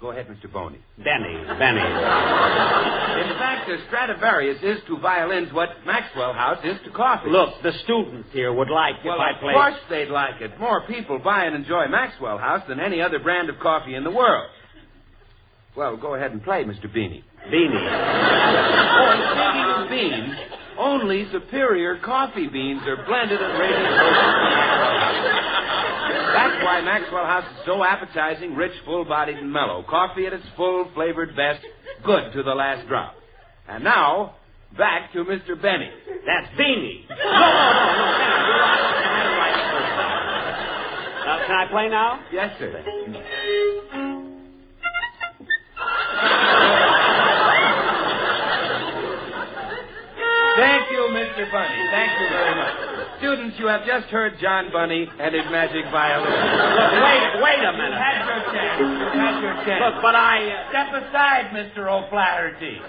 Go ahead, Mr. Boney. Benny. In fact, a Stradivarius is to violins what Maxwell House is to coffee. Look, the students here would like if I played... Well, of course they'd like it. More people buy and enjoy Maxwell House than any other brand of coffee in the world. Well, go ahead and play, Mr. Beanie. Beanie. Oh, and speaking of beans, only superior coffee beans are blended and rated. That's why Maxwell House is so appetizing, rich, full-bodied, and mellow. Coffee at its full, flavored best, good to the last drop. And now, back to Mr. Benny. That's Beanie. No. Can I play now? Yes, sir. Thank you, Mr. Bunny. Thank you very much. Students, you have just heard John Bunny and his magic violin. Look, wait a minute. You've had your chance. You've had your chance. Look, but I... Step aside, Mr. O'Flaherty.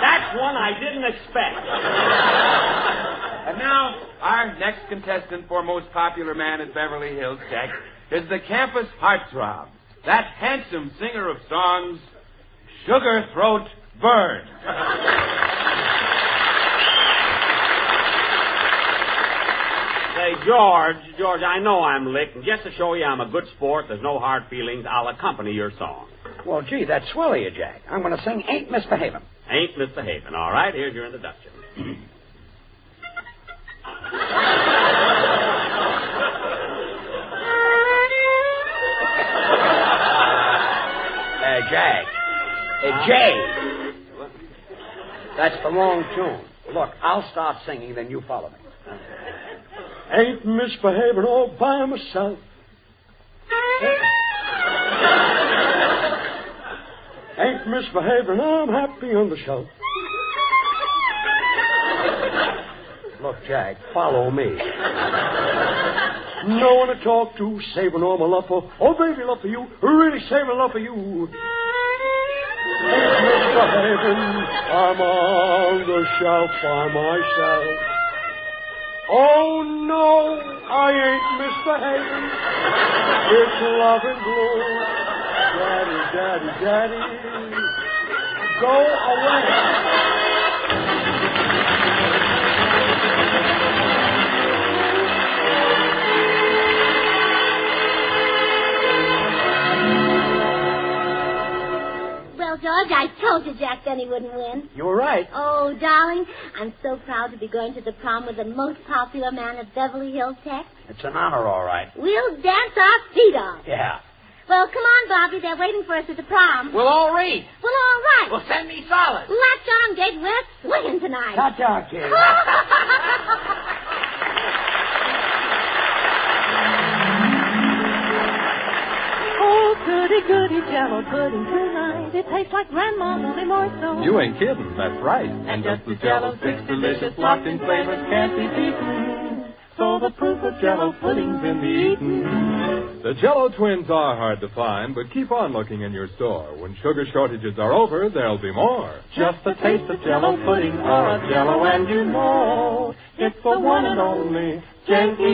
That's one I didn't expect. And now, our next contestant for most popular man in Beverly Hills, Jack, is the campus heartthrob, that handsome singer of songs, Sugar Throat Bird. Say, George, I know I'm licked, and just to show you I'm a good sport, there's no hard feelings, I'll accompany your song. Well, gee, that's swell of you, Jack. I'm going to sing Ain't Misbehavin'. Ain't Misbehavin'. All right, here's your introduction. Jack. Jay. That's the wrong tune. Look, I'll start singing, then you follow me. Ain't misbehaving all by myself. Ain't misbehaving, I'm happy on the shelf. Look, Jack, follow me. No one to talk to, saving all my love for. Oh, baby, love for you. Really saving love for you. Ain't misbehaving, I'm on the shelf by myself. Oh, no, I ain't misbehaving. It's love and blue. Daddy, daddy, daddy, go away. Well, George, I told you Jack Benny wouldn't win. You were right. Oh, darling, I'm so proud to be going to the prom with the most popular man of Beverly Hills, Texas. It's an honor, all right. We'll dance our feet off. Yeah. Well, come on, Bobby. They're waiting for us at the prom. We'll all read. Well, all right. Well, send me solid. Latch on, Gate. We're swinging tonight. Catch on, kid. Oh, goody, goody, jello pudding tonight. It tastes like Grandma's, only more so. You ain't kidding. That's right. And just as jello sticks delicious, locked in flavors, can't be beaten. So the proof of jello pudding's in the eating. The Jell-O twins are hard to find, but keep on looking in your store. When sugar shortages are over, there'll be more. Just a taste of jello pudding or a jello and you know it's the one and only Jello.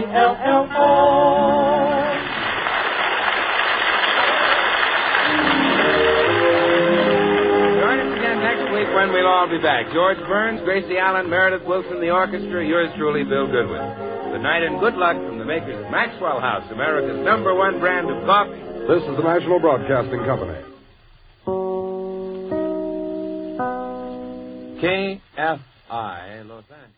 Join us again next week when we'll all be back. George Burns, Gracie Allen, Meredith Wilson, the orchestra, yours truly, Bill Goodwin. Good night and good luck from the makers of Maxwell House, America's #1 brand of coffee. This is the National Broadcasting Company. KFI, Los Angeles.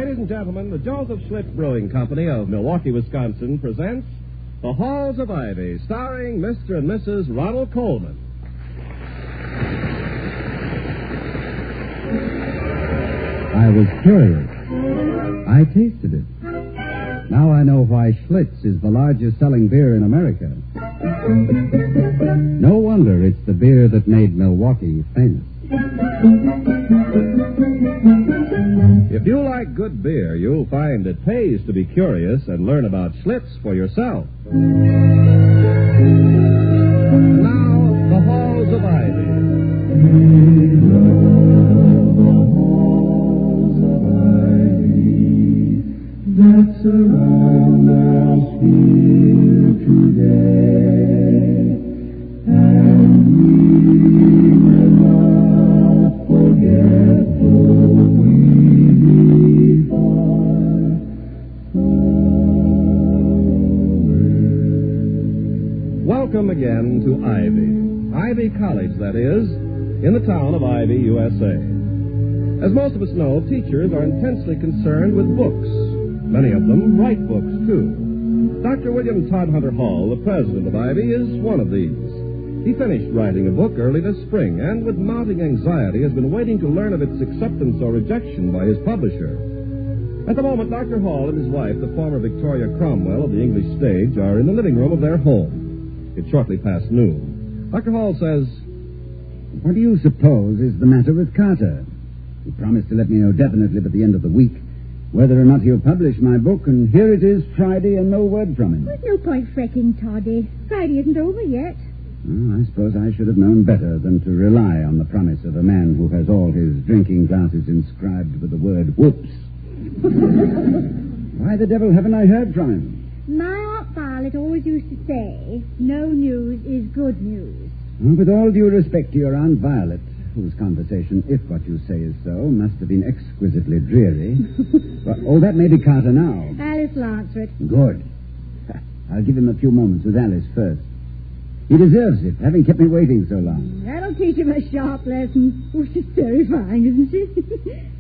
Ladies and gentlemen, the Joseph Schlitz Brewing Company of Milwaukee, Wisconsin presents The Halls of Ivy, starring Mr. and Mrs. Ronald Coleman. I was curious. I tasted it. Now I know why Schlitz is the largest selling beer in America. No wonder it's the beer that made Milwaukee famous. If you like good beer, you'll find it pays to be curious and learn about Schlitz for yourself. And now, the Halls of Ivy. That surround us here today, and we will not forget though we depart. Welcome again to Ivy College, that is, in the town of Ivy, USA. As most of us know, teachers are intensely concerned with books. Many of them write books, too. Dr. William Todd Hunter Hall, the president of Ivy, is one of these. He finished writing a book early this spring, and with mounting anxiety has been waiting to learn of its acceptance or rejection by his publisher. At the moment, Dr. Hall and his wife, the former Victoria Cromwell of the English stage, are in the living room of their home. It's shortly past noon. Dr. Hall says, "What do you suppose is the matter with Carter? He promised to let me know definitely by the end of the week whether or not he'll publish my book, and here it is Friday and no word from him." There's no point fretting, Toddy. Friday isn't over yet. Oh, I suppose I should have known better than to rely on the promise of a man who has all his drinking glasses inscribed with the word whoops. Why the devil haven't I heard from him? My Aunt Violet always used to say, no news is good news. Well, with all due respect to your Aunt Violet, whose conversation, if what you say is so, must have been exquisitely dreary. Well, that may be Carter now. Alice will answer it. Good. I'll give him a few moments with Alice first. He deserves it, having kept me waiting so long. That'll teach him a sharp lesson. Oh, she's terrifying, isn't she?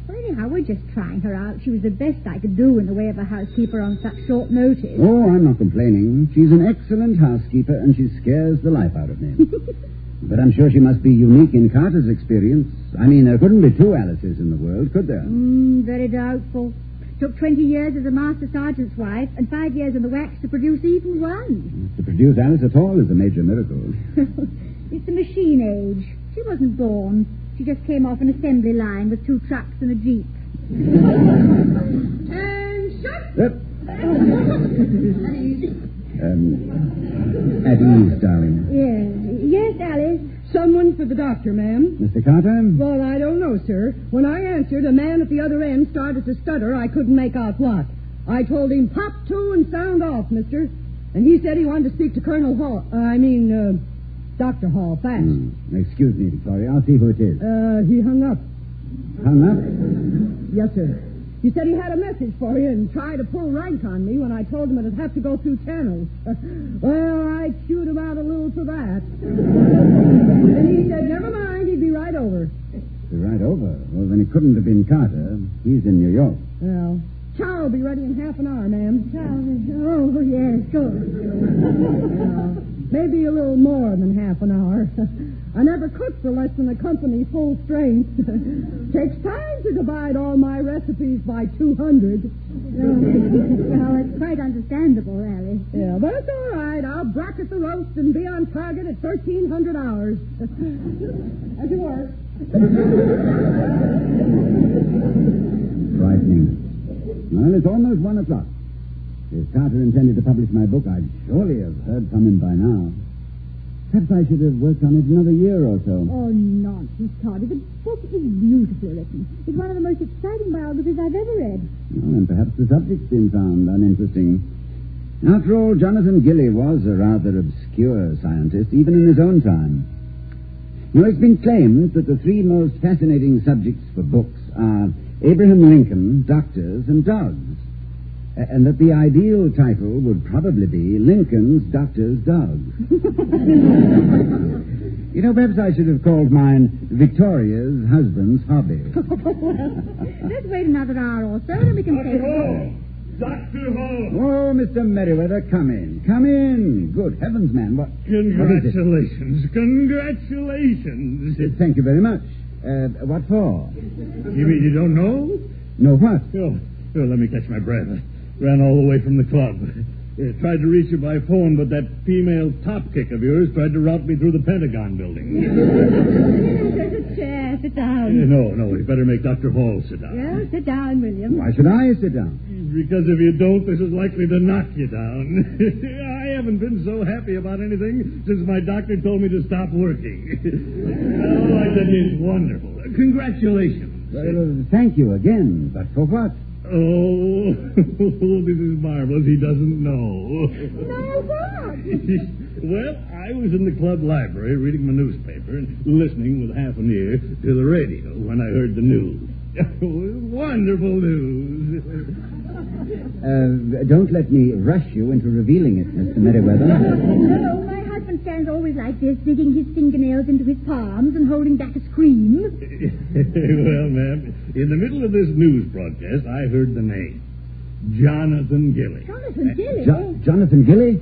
Well, anyhow, we're just trying her out. She was the best I could do in the way of a housekeeper on such short notice. Oh, I'm not complaining. She's an excellent housekeeper, and she scares the life out of me. But I'm sure she must be unique in Carter's experience. I mean, there couldn't be two Alices in the world, could there? Very doubtful. Took 20 years as a master sergeant's wife and 5 years in the wax to produce even one. To produce Alice at all is a major miracle. It's the machine age. She wasn't born. She just came off an assembly line with 2 trucks and a jeep. And shut! Yep. At ease, darling. Yes, Alice. Someone for the doctor, ma'am. Mr. Carter? Well, I don't know, sir. When I answered, a man at the other end started to stutter. I couldn't make out what. I told him, pop to and sound off, mister. And he said he wanted to speak to Colonel Hall. Dr. Hall, fast. Excuse me, Victoria. I'll see who it is. He hung up. Hung up? Yes, sir. He said he had a message for you and tried to pull rank on me when I told him it'd have to go through channels. Well, I chewed him out a little for that. And he said, never mind, he'd be right over. Be right over? Well, then it couldn't have been Carter. He's in New York. Well, chow will be ready in half an hour, ma'am. Oh, yes, good. Maybe a little more than half an hour. I never cooked for less than a company full strength. Takes time to divide all my recipes by 200. Well, it's quite understandable, Alice. Yeah, but it's all right. I'll bracket the roast and be on target at 1,300 hours. As you were. Frightening. Well, it's almost 1 o'clock. If Carter intended to publish my book, I'd surely have heard from him by now. Perhaps I should have worked on it another year or so. Oh, nonsense, Toddy. The book is beautifully written. It's one of the most exciting biographies I've ever read. Oh, and perhaps the subject's been found uninteresting. After all, Jonathan Gilly was a rather obscure scientist, even in his own time. You know, it's been claimed that the 3 most fascinating subjects for books are Abraham Lincoln, doctors, and dogs. And that the ideal title would probably be Lincoln's Doctor's Dogs. You know, perhaps I should have called mine Victoria's husband's hobby. Let's wait another hour or so, and we can take it. Dr. Hall. Oh, Mr. Merriweather, come in. Come in. Good heavens, man. What? Congratulations. Congratulations. Thank you very much. What for? You mean you don't know? No what? Oh, let me catch my breath. Ran all the way from the club. Tried to reach you by phone, but that female top kick of yours tried to route me through the Pentagon building. There's a chair. Sit down. No, we better make Dr. Hall sit down. Well, sit down, William. Why should I sit down? Because if you don't, this is likely to knock you down. I haven't been so happy about anything since my doctor told me to stop working. Oh, I tell you, it's wonderful. Congratulations. Well, thank you again, but for what? Oh, this is marvelous. He doesn't know. No, what? Well, I was in the club library reading my newspaper and listening with half an ear to the radio when I heard the news. Wonderful news. Don't let me rush you into revealing it, Mr. Merriweather. No, my husband stands always like this, digging his fingernails into his palms and holding back a scream. Well, ma'am, in the middle of this news broadcast, I heard the name. Jonathan Gilly. Jonathan Gilly? Jonathan Gilly?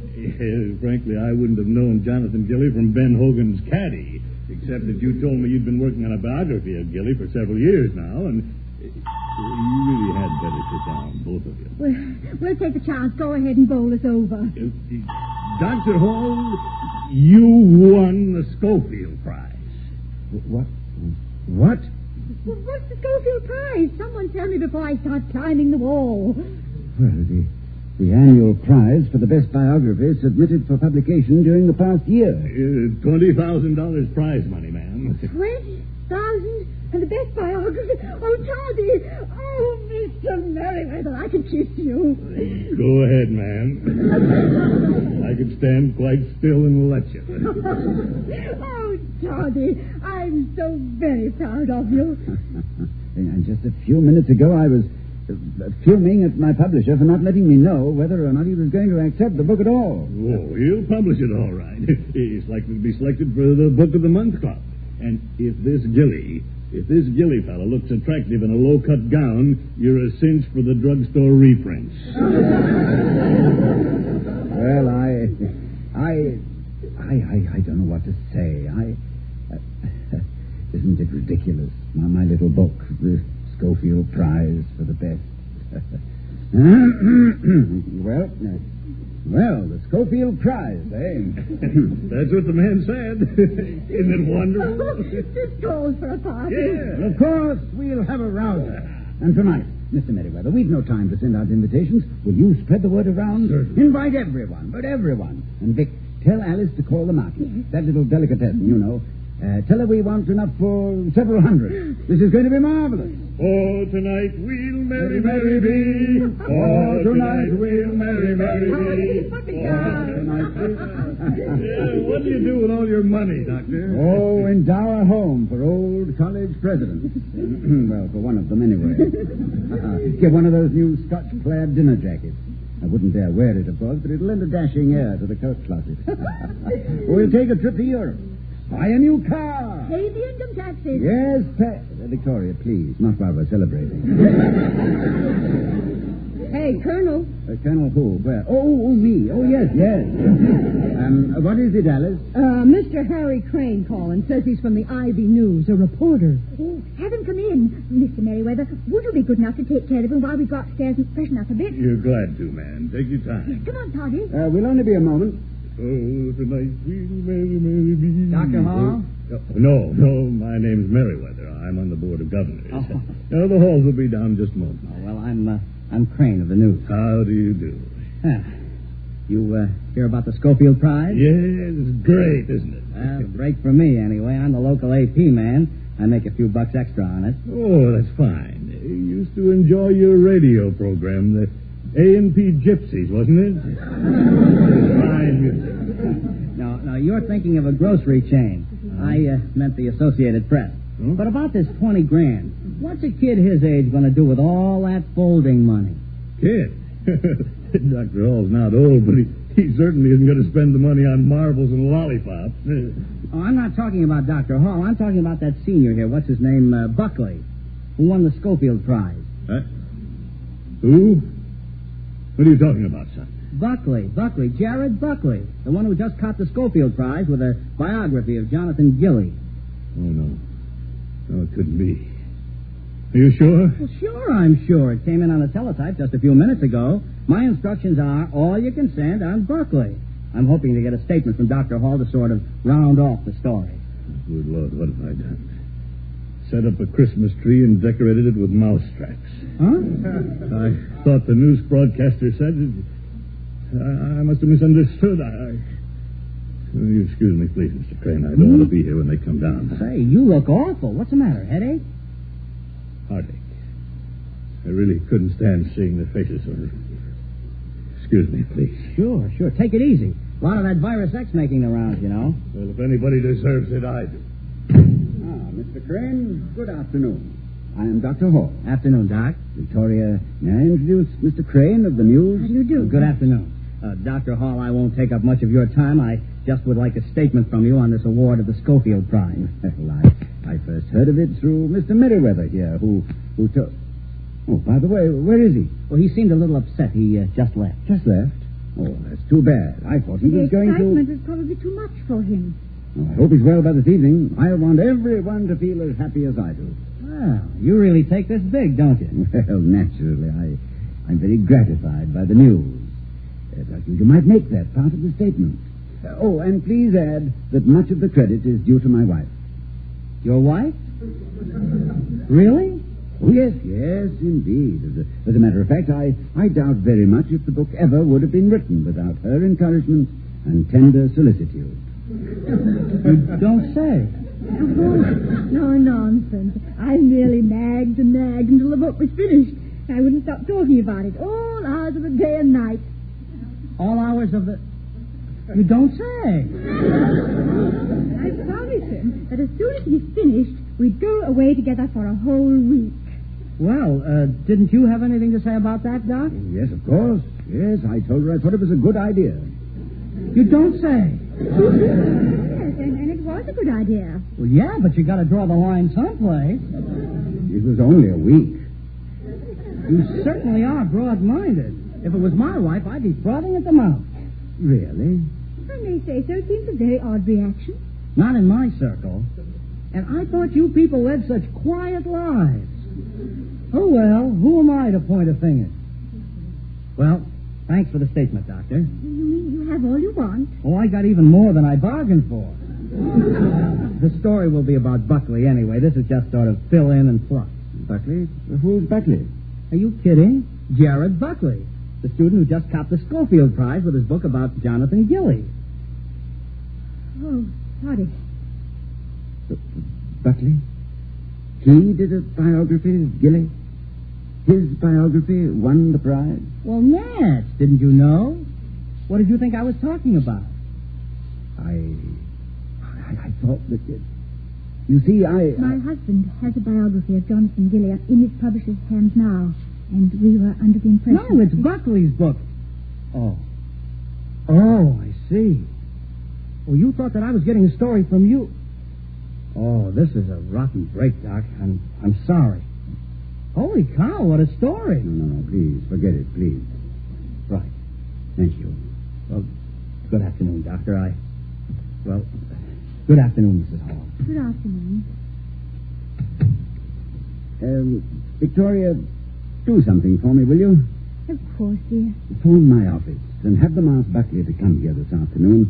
Frankly, I wouldn't have known Jonathan Gilly from Ben Hogan's caddy, except that you told me you'd been working on a biography of Gilly for several years now, and you really had better sit down, both of you. We'll take the chance. Go ahead and bowl us over. Dr. Hall, you won the Scofield Prize. What? Well, what's the Scofield Prize? Someone tell me before I start climbing the wall. Well, the annual prize for the best biography submitted for publication during the past year. $20,000 prize money, ma'am. 20,000 and the best biography. Oh, Toddy. Oh, Mr. Merriweather, I can kiss you. Go ahead, ma'am. I could stand quite still and let you. Oh, Toddy, I'm so very proud of you. And just a few minutes ago, I was fuming at my publisher for not letting me know whether or not he was going to accept the book at all. Oh, he'll publish it all right. He's likely to be selected for the Book of the Month Club. And if this Gilly fella looks attractive in a low-cut gown, you're a cinch for the drugstore reprints. Well, I don't know what to say. Isn't it ridiculous? My little book, the Scofield Prize for the best. Well, the Scofield Prize, eh? That's what the man said. Isn't it wonderful? This calls for a party. Yeah. Of course, we'll have a rouser. And tonight, Mr. Merriweather, we've no time to send out invitations. Will you spread the word around? Certainly. Invite everyone, but everyone. And Vic, tell Alice to call the market. That little delicatessen, you know. Tell her we want enough for several hundred. This is going to be marvelous. Oh, tonight we'll merry, merry be. Oh, tonight we'll merry, merry be. What do you do with all your money, Doctor? Oh, endow a home for old college presidents. Well, for one of them anyway. Get one of those new Scotch-clad dinner jackets. I wouldn't dare wear it, of course, but it'll lend a dashing air to the coat closet. We'll take a trip to Europe. Buy a new car. Pay the income taxes. Yes, pay. Victoria, please, not while we're celebrating. Hey, Colonel. Colonel who? Where? Oh, me. Oh, yes. What is it, Alice? Mr. Harry Crane calling. Says he's from the Ivy News, a reporter. Oh, have him come in. Mr. Merriweather, would you be good enough to take care of him while we go upstairs and freshen up a bit? You're glad to, man. Take your time. Come on, Toddy. We'll only be a moment. Oh, tonight we'll merry, merry be. Dr. Hall? No, my name's Merriweather. I'm on the Board of Governors. Oh. The Halls will be down just a moment. Oh, well, I'm Crane of the News. How do you do? You hear about the Scofield Prize? Yes, it's great, isn't it? Break for me, anyway. I'm the local AP man. I make a few bucks extra on it. Oh, that's fine. You used to enjoy your radio program, the A&P Gypsies, wasn't it? Fine music. No, you're thinking of a grocery chain. I meant the Associated Press. Huh? But about this 20 grand, what's a kid his age going to do with all that folding money? Kid? Dr. Hall's not old, but he certainly isn't going to spend the money on marbles and lollipops. Oh, I'm not talking about Dr. Hall. I'm talking about that senior here. What's his name? Buckley, who won the Scofield Prize. Who? What are you talking about, son? Buckley, Jared Buckley, the one who just caught the Scofield Prize with a biography of Jonathan Gilly. Oh, no. No, it couldn't be. Are you sure? Well, sure, I'm sure. It came in on a teletype just a few minutes ago. My instructions are all you can send on Buckley. I'm hoping to get a statement from Dr. Hall to sort of round off the story. Good Lord, what have I done? Set up a Christmas tree and decorated it with mouse tracks. Huh? I thought the news broadcaster said it. I must have misunderstood. You excuse me, please, Mr. Crane. I don't want to be here when they come down. Say, you look awful. What's the matter, headache? Heartache. I really couldn't stand seeing the faces of them. Excuse me, please. Sure. Take it easy. A lot of that virus X making the rounds, you know. Well, if anybody deserves it, I do. Mr. Crane, good afternoon. I am Dr. Hall. Afternoon, Doc. Victoria, may I introduce Mr. Crane of the News? How do you do? Good afternoon. Dr. Hall, I won't take up much of your time. I just would like a statement from you on this award of the Scofield Prize. Well, I first heard of it through Mr. Merriweather here, who told... Oh, by the way, where is he? Well, he seemed a little upset. He just left. Just left? Oh, that's too bad. I thought he was going to... The excitement is probably too much for him. Oh, I hope he's well by this evening. I want everyone to feel as happy as I do. Well, you really take this big, don't you? Well, naturally. I'm very gratified by the news. I think you might make that part of the statement. And please add that much of the credit is due to my wife. Your wife? Really? Oh, yes, indeed. As a matter of fact, I doubt very much if the book ever would have been written without her encouragement and tender solicitude. You don't say. Oh, no nonsense. I merely nagged until the book was finished. I wouldn't stop talking about it all hours of the day and night. All hours of the... You don't say. I promised him that as soon as he's finished, we'd go away together for a whole week. Well, didn't you have anything to say about that, Doc? Yes, of course. Yes, I told her I thought it was a good idea. You don't say. Yes, and it was a good idea. Well, yeah, but you got to draw the line someplace. It was only a week. You certainly are broad-minded. If it was my wife, I'd be frothing at the mouth. Really? I may say so. It seems a very odd reaction. Not in my circle. And I thought you people led such quiet lives. Oh, well, who am I to point a finger? Well, thanks for the statement, Doctor. You mean you have all you want? Oh, I got even more than I bargained for. The story will be about Buckley anyway. This is just sort of fill in and fluff. Buckley? Who's Buckley? Are you kidding? Jared Buckley, the student who just copped the Scofield Prize with his book about Jonathan Gilly. Oh, Toddy. Buckley? He did a biography of Gilly? His biography won the prize? Well, Nats, didn't you know? What did you think I was talking about? I thought that... You see, My husband has a biography of Jonathan Gilly in his publisher's hands now, and we were under the impression... No, it's Buckley's book. Oh, I see. Well, you thought that I was getting a story from you. Oh, this is a rotten break, Doc. I'm sorry. Holy cow, what a story. No, please, forget it, please. Right. Thank you. Well, good afternoon, Doctor. Good afternoon, Mrs. Hall. Good afternoon. Victoria, do something for me, will you? Of course, dear. Phone my office and have them ask Buckley to come here this afternoon.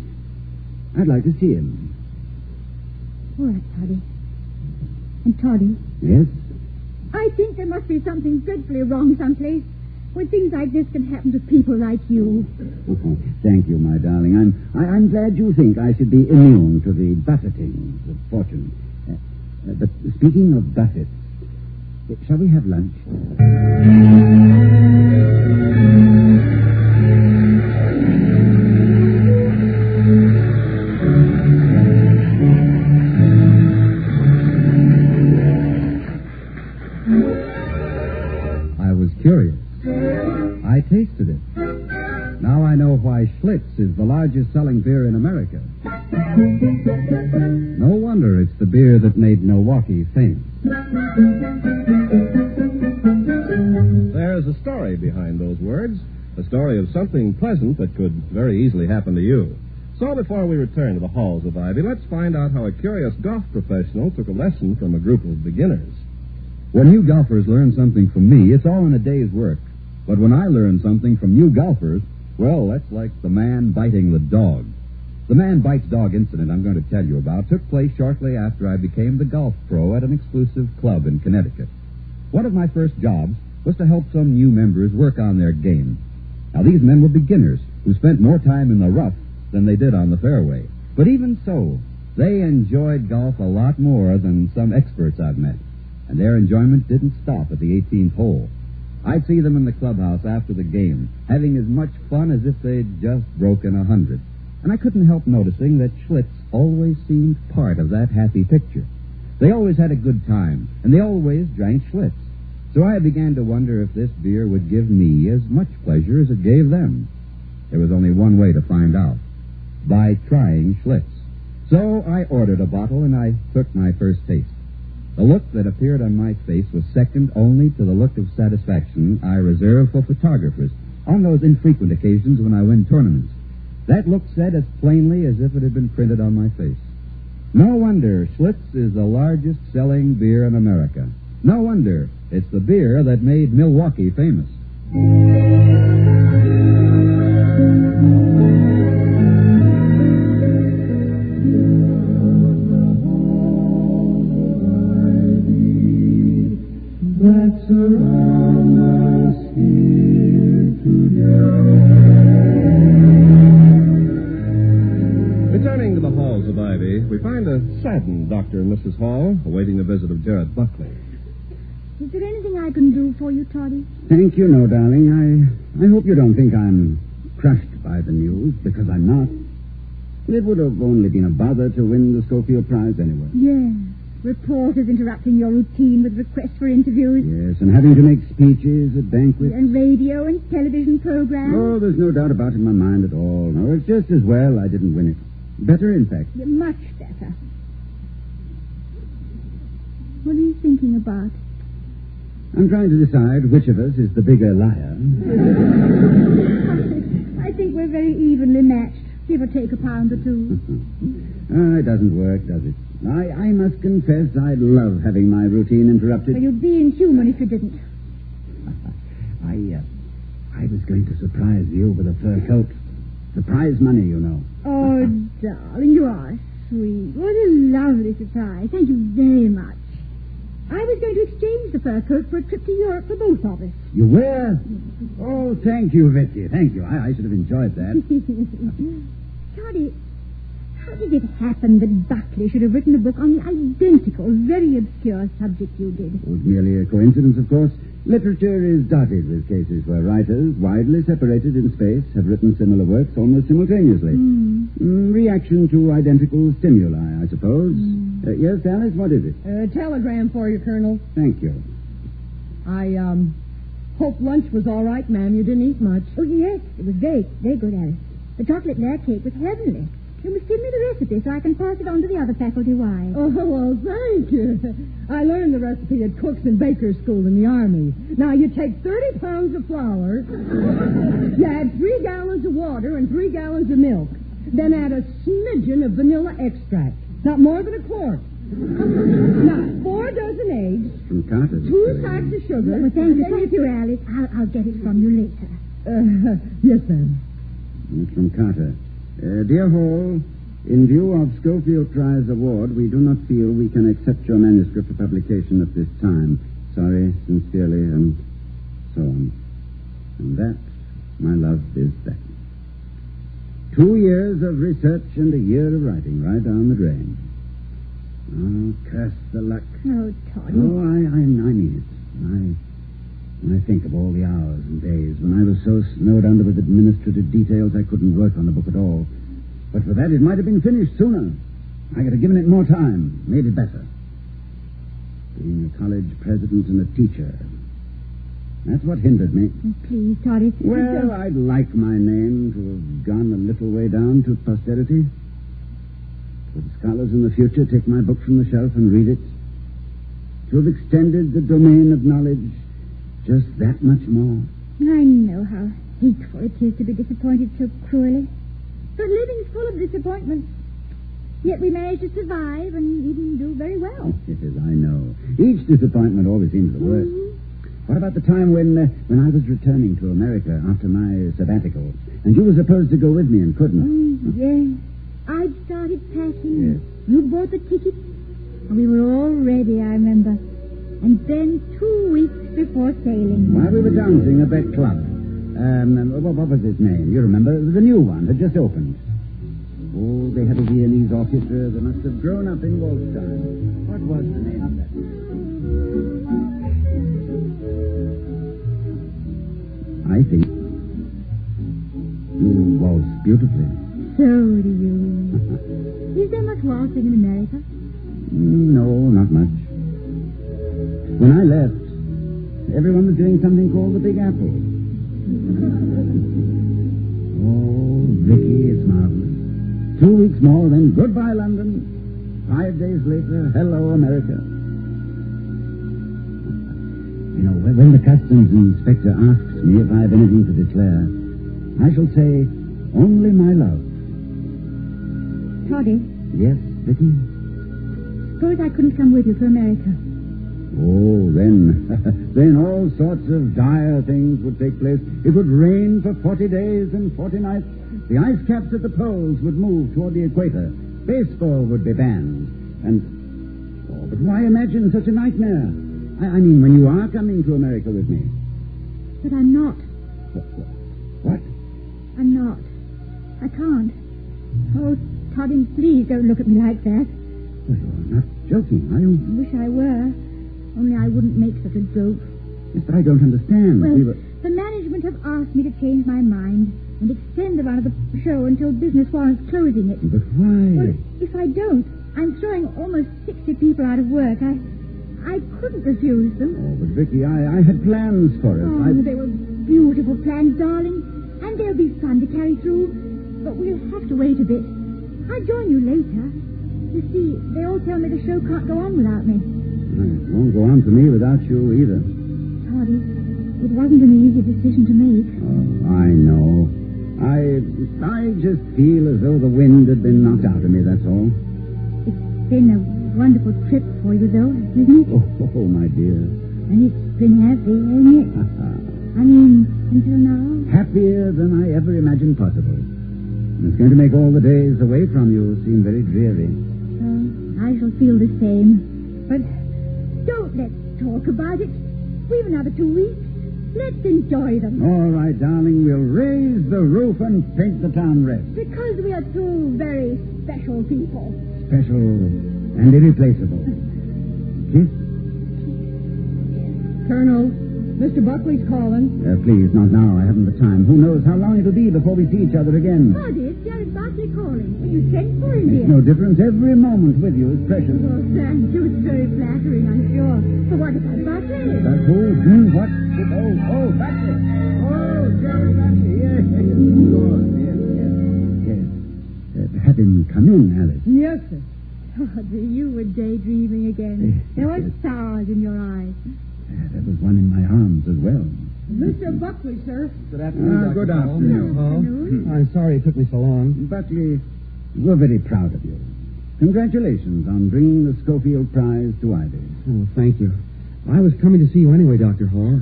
I'd like to see him. All right, Toddy. And Toddy? Yes? I think there must be something dreadfully wrong someplace when things like this can happen to people like you. Oh, thank you, my darling. I'm glad you think I should be immune to the buffetings of fortune. But speaking of buffets, shall we have lunch? I was curious. I tasted it. Now I know why Schlitz is the largest selling beer in America. No wonder it's the beer that made Milwaukee famous. There's a story behind those words, a story of something pleasant that could very easily happen to you. So before we return to the halls of Ivy, let's find out how a curious golf professional took a lesson from a group of beginners. When you golfers learn something from me, it's all in a day's work. But when I learn something from you golfers, well, that's like the man biting the dog. The man bites dog incident I'm going to tell you about took place shortly after I became the golf pro at an exclusive club in Connecticut. One of my first jobs was to help some new members work on their game. Now, these men were beginners who spent more time in the rough than they did on the fairway. But even so, they enjoyed golf a lot more than some experts I've met. And their enjoyment didn't stop at the 18th hole. I'd see them in the clubhouse after the game, having as much fun as if they'd just broken 100. And I couldn't help noticing that Schlitz always seemed part of that happy picture. They always had a good time, and they always drank Schlitz. So I began to wonder if this beer would give me as much pleasure as it gave them. There was only one way to find out: by trying Schlitz. So I ordered a bottle, and I took my first taste. The look that appeared on my face was second only to the look of satisfaction I reserve for photographers on those infrequent occasions when I win tournaments. That look said as plainly as if it had been printed on my face. No wonder Schlitz is the largest selling beer in America. No wonder it's the beer that made Milwaukee famous. That surround us here today. Returning to the halls of Ivy, we find a saddened Dr. and Mrs. Hall awaiting the visit of Jared Buckley. Is there anything I can do for you, Toddy? Thank you, no, darling. I hope you don't think I'm crushed by the news, because I'm not. It would have only been a bother to win the Scofield Prize anyway. Yes. Reporters interrupting your routine with requests for interviews. Yes, and having to make speeches at banquets. And radio and television programs. Oh, there's no doubt about it in my mind at all. No, it's just as well I didn't win it. Better, in fact. Much better. What are you thinking about? I'm trying to decide which of us is the bigger liar. I think we're very evenly matched. Give or take a pound or two. It doesn't work, does it? I must confess I'd love having my routine interrupted. Well, you'd be inhuman if you didn't. I was going to surprise you with a fur coat. The prize money, you know. Oh, darling, you are sweet. What a lovely surprise. Thank you very much. I was going to exchange the fur coat for a trip to Europe for both of us. You were? Oh, thank you, Vicky. Thank you. I should have enjoyed that. Toddy, how did it happen that Buckley should have written a book on the identical, very obscure subject you did? It was merely a coincidence, of course. Literature is dotted with cases where writers, widely separated in space, have written similar works almost simultaneously. Reaction to identical stimuli, I suppose. Yes, Alice, what is it? A telegram for you, Colonel. Thank you. I hope lunch was all right, ma'am. You didn't eat much. Oh, yes, it was very, very good, Alice. The chocolate layer cake was heavenly. You must give me the recipe so I can pass it on to the other faculty wives. Oh, well, thank you. I learned the recipe at Cook's and Baker's School in the Army. Now, you take 30 pounds of flour, you add 3 gallons of water and 3 gallons of milk, then add a smidgen of vanilla extract, not more than a quart. Now, 4 dozen eggs, From Carter. 2 sacks of sugar. Well, thank you, Alice. I'll get it from you later. Yes, ma'am. It's from Carter. Dear Hall, in view of Scofield Prize Award, we do not feel we can accept your manuscript for publication at this time. Sorry, sincerely, and so on. And that, my love, is that. 2 years of research and a year of writing right down the drain. Oh, curse the luck. Oh, Toddy. Oh, I mean it. When I think of all the hours and days when I was so snowed under with administrative details I couldn't work on the book at all. But for that, it might have been finished sooner. I could have given it more time, made it better. Being a college president and a teacher. That's what hindered me. Oh, please, Toddy. Well, I'd like my name to have gone a little way down to posterity. Would scholars in the future take my book from the shelf and read it? To have extended the domain of knowledge just that much more. I know how hateful it is to be disappointed so cruelly. But living's full of disappointments. Yet we manage to survive and even do very well. It is, I know. Each disappointment always seems the worst. What about the time when I was returning to America after my sabbatical, and you were supposed to go with me and couldn't? Oh, yes. I'd started packing. Yes. You bought the ticket. We were all ready, I remember. And then 2 weeks before sailing. While we were dancing at that club. What was its name? You remember? It was a new one had just opened. Oh, they had a Viennese orchestra. They must have grown up in waltz time. What was the name of that? I think you waltz beautifully. So do you. Is there much waltzing in America? No, not much. When I left, everyone was doing something called the Big Apple. Oh, Vicky, it's marvelous. 2 weeks more, then goodbye, London. 5 days later, hello, America. You know, when the customs inspector asks me if I have anything to declare, I shall say, only my love. Toddy? Yes, Vicky? Suppose I couldn't come with you to America. Oh, then all sorts of dire things would take place. It would rain for 40 days and 40 nights. The ice caps at the poles would move toward the equator. Baseball would be banned. But why imagine such a nightmare? I mean, when you are coming to America with me. But I'm not. What? I'm not. I can't. Oh, Toddy, please don't look at me like that. Well, you're not joking, are you? I wish I were. Only I wouldn't make such a joke. Yes, but I don't understand. Well, the management have asked me to change my mind and extend the run of the show until business warrants closing it. But why? Well, if I don't, I'm throwing almost 60 people out of work. I couldn't refuse them. Oh, but Vicky, I had plans for it. Oh, they were beautiful plans, darling. And they'll be fun to carry through. But we'll have to wait a bit. I'll join you later. You see, they all tell me the show can't go on without me. It won't go on for me without you either. Toddy, it wasn't an easy decision to make. Oh, I know. I just feel as though the wind had been knocked out of me, that's all. It's been a wonderful trip for you, though, isn't it? Oh, my dear. And it's been happy, hasn't it? I mean, until now? Happier than I ever imagined possible. And it's going to make all the days away from you seem very dreary. I shall feel the same. But don't let's talk about it. We've another 2 weeks. Let's enjoy them. All right, darling. We'll raise the roof and paint the town red. Because we are two very special people. Special and irreplaceable. Kiss? Colonel, Mr. Buckley's calling. Please, not now. I haven't the time. Who knows how long it'll be before we see each other again. Toddy, it's Jared Buckley calling. You sent for him, Makes dear. no difference. Every moment with you is precious. Well, thank you. It's very flattering, I'm sure. But what about Buckley? That who? What? Oh, Buckley. Oh, Jared Buckley. Yes. Yes. Have him come in, Alice. Yes, sir. Toddy, you were daydreaming again. There were stars in your eyes. There was one in my arms as well. Mr. Buckley, sir. Good afternoon, Good Dr. afternoon. I'm sorry it took me so long. Buckley, we're very proud of you. Congratulations on bringing the Scofield Prize to Ivy. Oh, thank you. I was coming to see you anyway, Dr. Hall.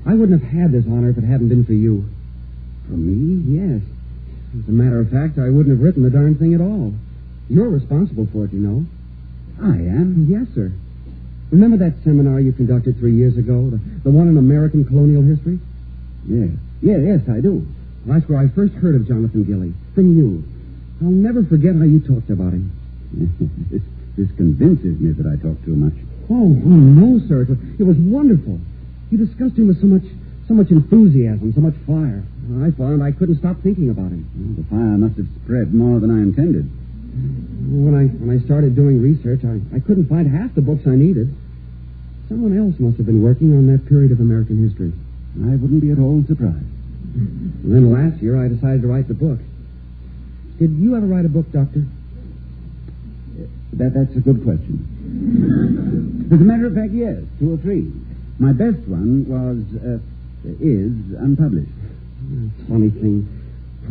I wouldn't have had this honor if it hadn't been for you. For me? Yes. As a matter of fact, I wouldn't have written the darn thing at all. You're responsible for it, you know. I am? Yes, sir. Remember that seminar you conducted 3 years ago? The one on American colonial history? Yes, I do. Well, that's where I first heard of Jonathan Gilly. From you. I'll never forget how you talked about him. This convinces me that I talk too much. Oh, no, sir. It was wonderful. You discussed him with so much enthusiasm, so much fire. I found I couldn't stop thinking about him. Well, the fire must have spread more than I intended. When I started doing research, I couldn't find half the books I needed. Someone else must have been working on that period of American history. I wouldn't be at all surprised. And then last year I decided to write the book. Did you ever write a book, Doctor? That's a good question. As a matter of fact, yes, 2 or 3. My best one is unpublished. Funny thing.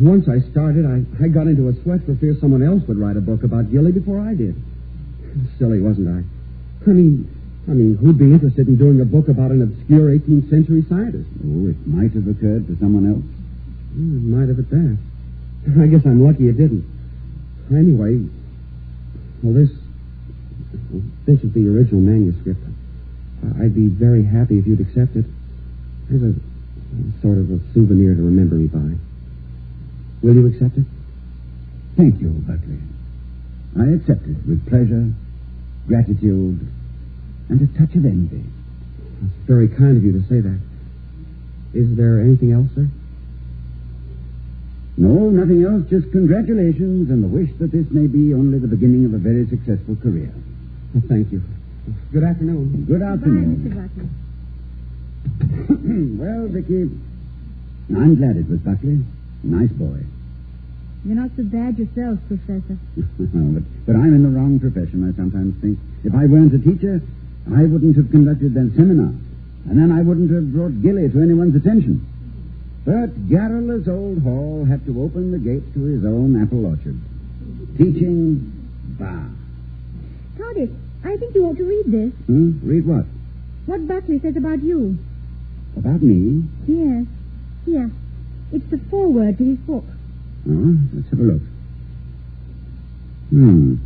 Once I started, I got into a sweat for fear someone else would write a book about Gilly before I did. Silly, wasn't I? I mean, who'd be interested in doing a book about an obscure 18th century scientist? Oh, it might have occurred to someone else. It might have at that. I guess I'm lucky it didn't. Anyway, well, this is the original manuscript. I'd be very happy if you'd accept it. As a sort of a souvenir to remember me by. Will you accept it? Thank you, Buckley. I accept it with pleasure, gratitude, and a touch of envy. It's very kind of you to say that. Is there anything else, sir? No, nothing else. Just congratulations and the wish that this may be only the beginning of a very successful career. Well, thank you. Good afternoon. Good afternoon. Goodbye, Mr. Buckley. Well, Vicky, I'm glad it was Buckley. Nice boy. You're not so bad yourself, Professor. but I'm in the wrong profession, I sometimes think. If I weren't a teacher, I wouldn't have conducted that seminar. And then I wouldn't have brought Gilly to anyone's attention. But garrulous old Hall had to open the gates to his own apple orchard. Teaching, bah. Toddy, I think you ought to read this. Read what? What Buckley says about you. About me? Yes. Here. It's the foreword to his book. Oh, let's have a look. And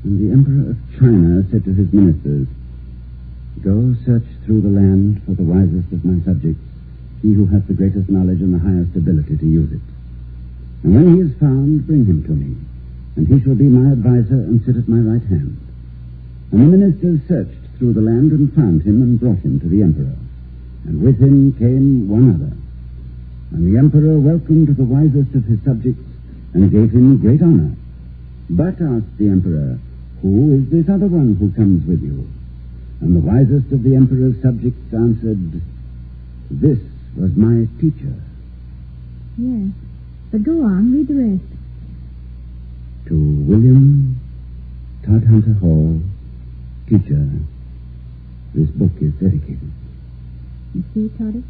the Emperor of China said to his ministers, "Go search through the land for the wisest of my subjects, he who has the greatest knowledge and the highest ability to use it. And when he is found, bring him to me, and he shall be my adviser and sit at my right hand." And the ministers searched through the land and found him and brought him to the Emperor. And with him came one other. And the Emperor welcomed the wisest of his subjects and gave him great honor. But, asked the Emperor, who is this other one who comes with you? And the wisest of the Emperor's subjects answered, "This was my teacher." Yes. But go on, read the rest. To William Todhunter Hall, teacher, this book is dedicated. You see, Toddy?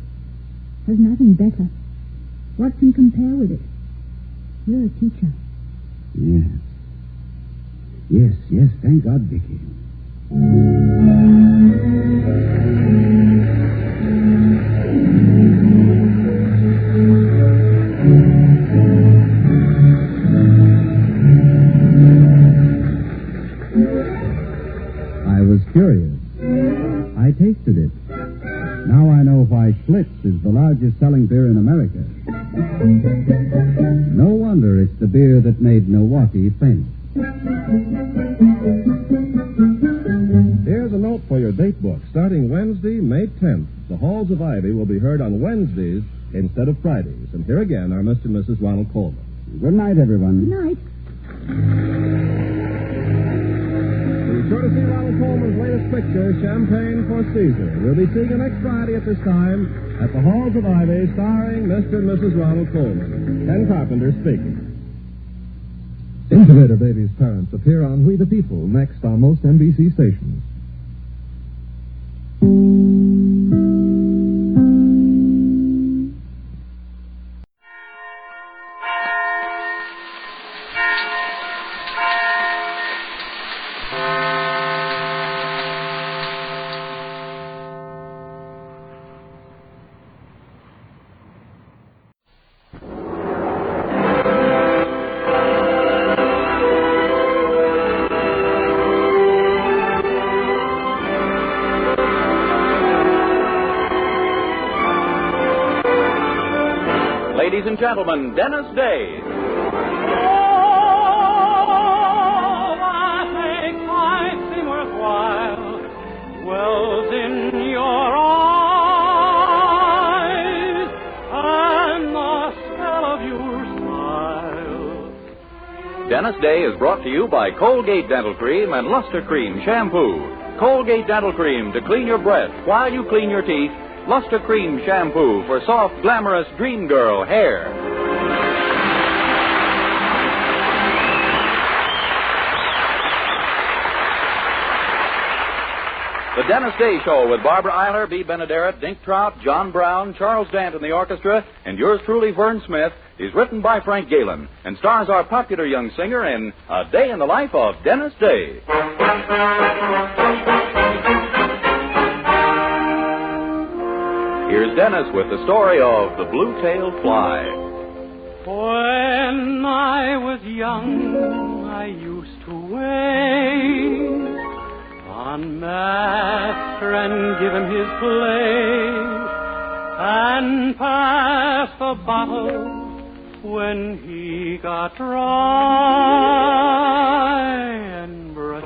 There's nothing better. What can compare with it? You're a teacher. Yes. Yes, thank God, Vicky. I was curious. I tasted it. Now I know why Schlitz is the largest selling beer in America. No wonder it's the beer that made Milwaukee famous. Here's a note for your date book. Starting Wednesday, May 10th, the Halls of Ivy will be heard on Wednesdays instead of Fridays. And here again are Mr. and Mrs. Ronald Coleman. Good night, everyone. Good night. Be sure to see Ronald Coleman's latest picture, Champagne for Caesar. We'll be seeing you next Friday at this time at the Halls of Ivy, starring Mr. and Mrs. Ronald Coleman. Ken Carpenter speaking. Incubator Baby's parents appear on We the People, next on most NBC stations. Ladies and gentlemen, Dennis Day. I think I seem worthwhile. Wells in your eyes, and the spell of your smile. Dennis Day is brought to you by Colgate Dental Cream and Luster Cream Shampoo. Colgate Dental Cream to clean your breath while you clean your teeth Luster Cream Shampoo for soft, glamorous dream girl hair. The Dennis Day Show with Barbara Eiler, B. Benaderet, Dink Trout, John Brown, Charles Dant in the orchestra, and yours truly, Vern Smith, is written by Frank Galen and stars our popular young singer in A Day in the Life of Dennis Day. Here's Dennis with the story of the blue-tailed fly. When I was young, I used to wait on master and give him his place and pass the bottle when he got dry and brush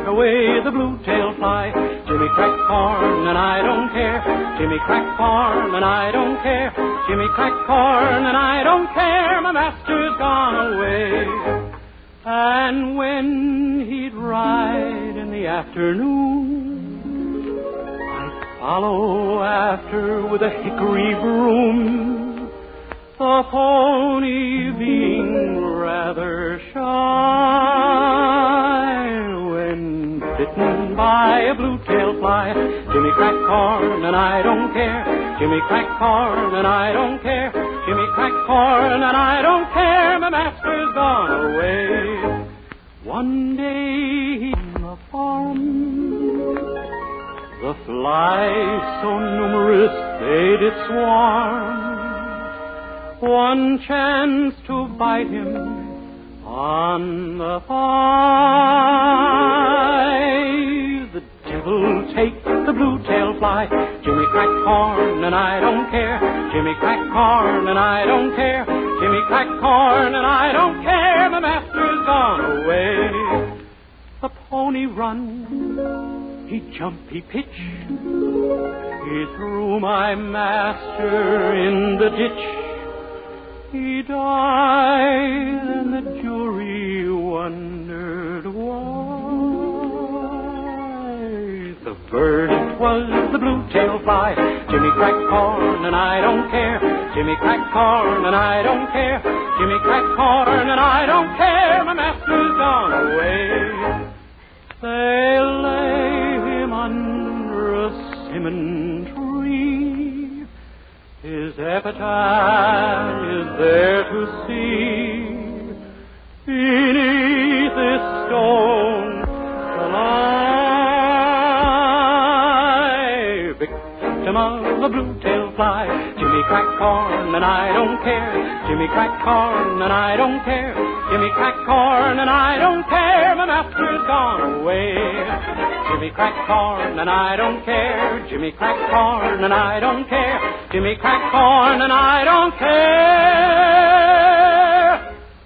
away the blue-tailed fly. Jimmy crack corn and I don't care. Jimmy crack corn and I don't care. Jimmy crack corn and I don't care. My master's gone away. And when he'd ride in the afternoon, I'd follow after with a hickory broom, the pony being rather shy. When bitten by a blue-tailed fly, Jimmy crack corn and I don't care. Jimmy crack corn and I don't care. Jimmy crack corn and I don't care. My master's gone away. One day on the farm, the flies so numerous they did swarm. One chance to bite him on the thigh. The devil take the blue-tailed fly. Jimmy crack corn and I don't care. Jimmy crack corn and I don't care. Jimmy crack corn and I don't care. My master's gone away. The pony run, he jump, he pitch. He threw my master in the ditch. He died, and the jury wondered why. The verdict was the blue-tailed fly. Jimmy crack corn and I don't care. Jimmy crack corn and I don't care. Jimmy crack corn and I don't care. My master's gone away. They lay him under a simmon tree. His epitaph is there to see. Beneath this stone shall I, victim of the blue-tailed fly. Jimmy crack corn and I don't care. Jimmy crack corn and I don't care. Jimmy crack corn and I don't care. My master's gone away. Jimmy crack corn and I don't care. Jimmy crack corn and I don't care. Jimmy crack corn and I don't care.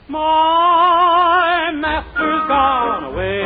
My master's gone away.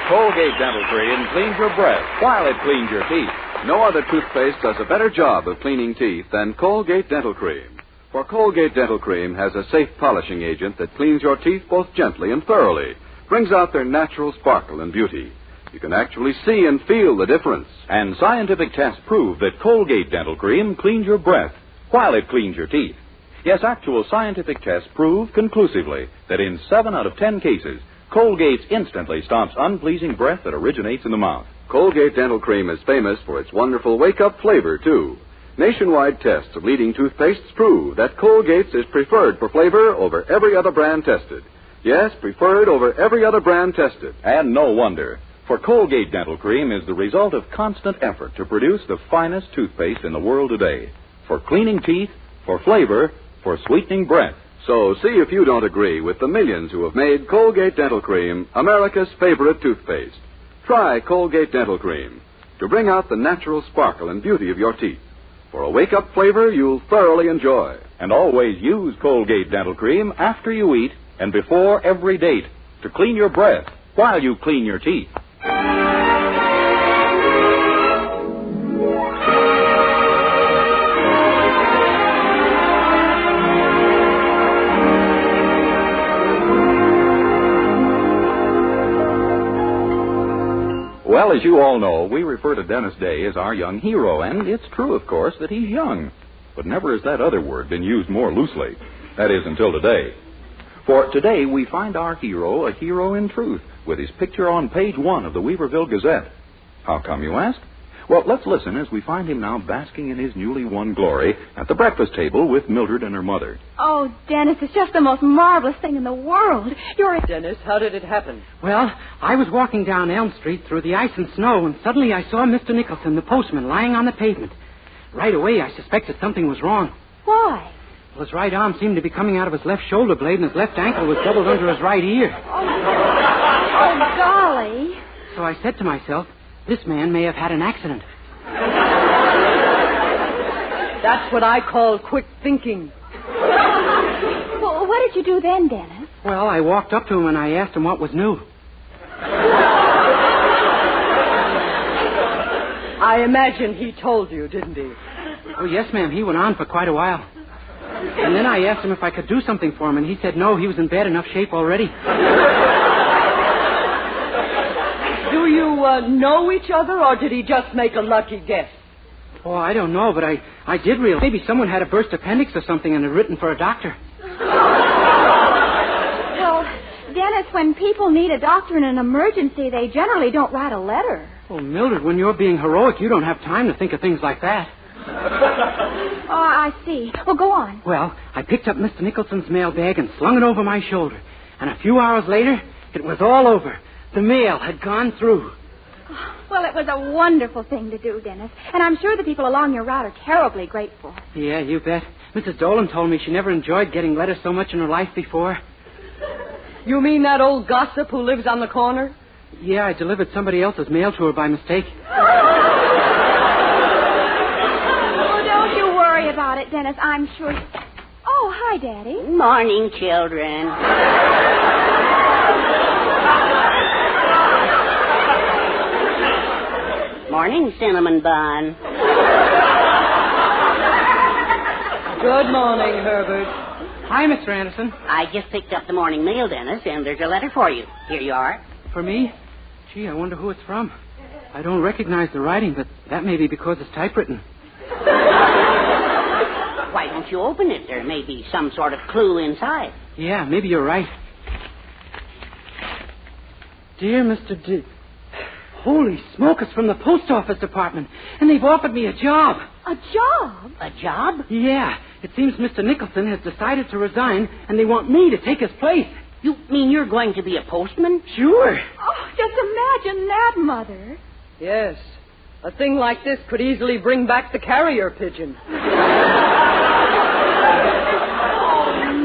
Colgate Dental Cream cleans your breath while it cleans your teeth. No other toothpaste does a better job of cleaning teeth than Colgate Dental Cream. For Colgate Dental Cream has a safe polishing agent that cleans your teeth both gently and thoroughly, brings out their natural sparkle and beauty. You can actually see and feel the difference. And scientific tests prove that Colgate Dental Cream cleans your breath while it cleans your teeth. Yes, actual scientific tests prove conclusively that in 7 out of 10 cases, Colgate instantly stops unpleasing breath that originates in the mouth. Colgate Dental Cream is famous for its wonderful wake-up flavor, too. Nationwide tests of leading toothpastes prove that Colgate's is preferred for flavor over every other brand tested. Yes, preferred over every other brand tested. And no wonder, for Colgate Dental Cream is the result of constant effort to produce the finest toothpaste in the world today. For cleaning teeth, for flavor, for sweetening breath. So see if you don't agree with the millions who have made Colgate Dental Cream America's favorite toothpaste. Try Colgate Dental Cream to bring out the natural sparkle and beauty of your teeth. For a wake-up flavor you'll thoroughly enjoy. And always use Colgate Dental Cream after you eat and before every date to clean your breath while you clean your teeth. Well, as you all know, we refer to Dennis Day as our young hero, and it's true, of course, that he's young. But never has that other word been used more loosely. That is, until today. For today, we find our hero a hero in truth, with his picture on page 1 of the Weaverville Gazette. How come, you ask? Well, let's listen as we find him now basking in his newly won glory at the breakfast table with Mildred and her mother. Oh, Dennis, it's just the most marvelous thing in the world. Dennis, how did it happen? Well, I was walking down Elm Street through the ice and snow, and suddenly I saw Mr. Nicholson, the postman, lying on the pavement. Right away, I suspected something was wrong. Why? Well, his right arm seemed to be coming out of his left shoulder blade, and his left ankle was doubled under his right ear. Oh, golly. So I said to myself, this man may have had an accident. That's what I call quick thinking. Well, what did you do then, Dennis? Well, I walked up to him and I asked him what was new. I imagine he told you, didn't he? Oh, yes, ma'am. He went on for quite a while. And then I asked him if I could do something for him, and he said no, he was in bad enough shape already. Do you know each other, or did he just make a lucky guess? Oh, I don't know, but I did realize maybe someone had a burst appendix or something and had written for a doctor. Well, Dennis, when people need a doctor in an emergency, they generally don't write a letter. Oh, Mildred, when you're being heroic, you don't have time to think of things like that. Oh, I see. Well, go on. Well, I picked up Mr. Nicholson's mail bag and slung it over my shoulder. And a few hours later, it was all over. The mail had gone through. Well, it was a wonderful thing to do, Dennis. And I'm sure the people along your route are terribly grateful. Yeah, you bet. Mrs. Dolan told me she never enjoyed getting letters so much in her life before. You mean that old gossip who lives on the corner? Yeah, I delivered somebody else's mail to her by mistake. Oh, don't you worry about it, Dennis. I'm sure... Oh, hi, Daddy. Morning, children. Morning, cinnamon bun. Good morning, Herbert. Hi, Mr. Anderson. I just picked up the morning mail, Dennis, and there's a letter for you. Here you are. For me? Gee, I wonder who it's from. I don't recognize the writing, but that may be because it's typewritten. Why don't you open it? There may be some sort of clue inside. Yeah, maybe you're right. Dear Mr. Holy smoke, it's from the post office department, and they've offered me a job. A job? A job? Yeah. It seems Mr. Nicholson has decided to resign, and they want me to take his place. You mean you're going to be a postman? Sure. Oh, just imagine that, Mother. Yes. A thing like this could easily bring back the carrier pigeon. Oh,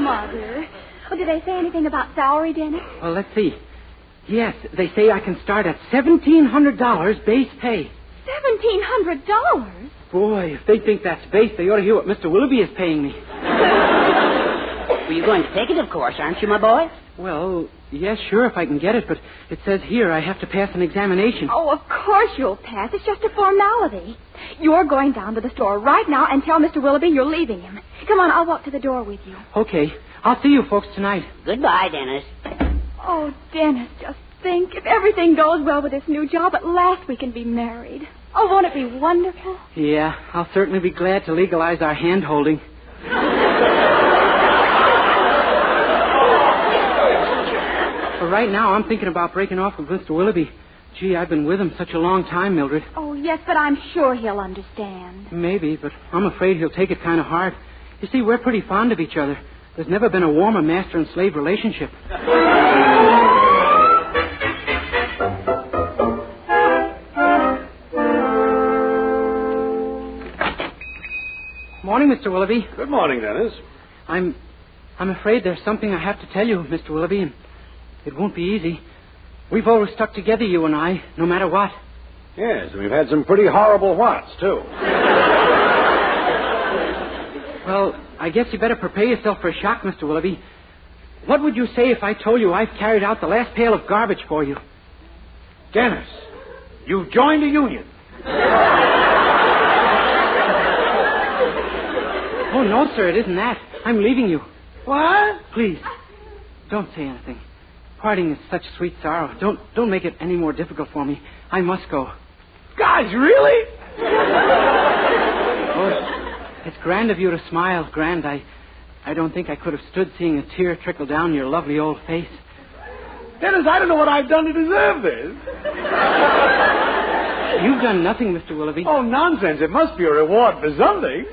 Mother. Oh, did they say anything about salary, Dennis? Well, let's see. Yes, they say I can start at $1,700 base pay. $1,700? Boy, if they think that's base, they ought to hear what Mr. Willoughby is paying me. Well, you're going to take it, of course, aren't you, my boy? Well, yes, sure, if I can get it, but it says here I have to pass an examination. Oh, of course you'll pass. It's just a formality. You're going down to the store right now and tell Mr. Willoughby you're leaving him. Come on, I'll walk to the door with you. Okay. I'll see you folks tonight. Goodbye, Dennis. Oh, Dennis, just think. If everything goes well with this new job, at last we can be married. Oh, won't it be wonderful? Yeah, I'll certainly be glad to legalize our hand-holding. But right now, I'm thinking about breaking off with Mr. Willoughby. Gee, I've been with him such a long time, Mildred. Oh, yes, but I'm sure he'll understand. Maybe, but I'm afraid he'll take it kind of hard. You see, we're pretty fond of each other. There's never been a warmer master and slave relationship. Morning, Mr. Willoughby. Good morning, Dennis. I'm afraid there's something I have to tell you, Mr. Willoughby, and it won't be easy. We've always stuck together, you and I, no matter what. Yes, and we've had some pretty horrible whats, too. Well, I guess you better prepare yourself for a shock, Mr. Willoughby. What would you say if I told you I've carried out the last pail of garbage for you? Dennis, you've joined a union. Oh, no, sir, it isn't that. I'm leaving you. What? Please, don't say anything. Parting is such sweet sorrow. Don't make it any more difficult for me. I must go. Gosh, really? Oh, it's grand of you to smile, grand. I don't think I could have stood seeing a tear trickle down your lovely old face. Dennis, I don't know what I've done to deserve this. You've done nothing, Mr. Willoughby. Oh, nonsense. It must be a reward for something.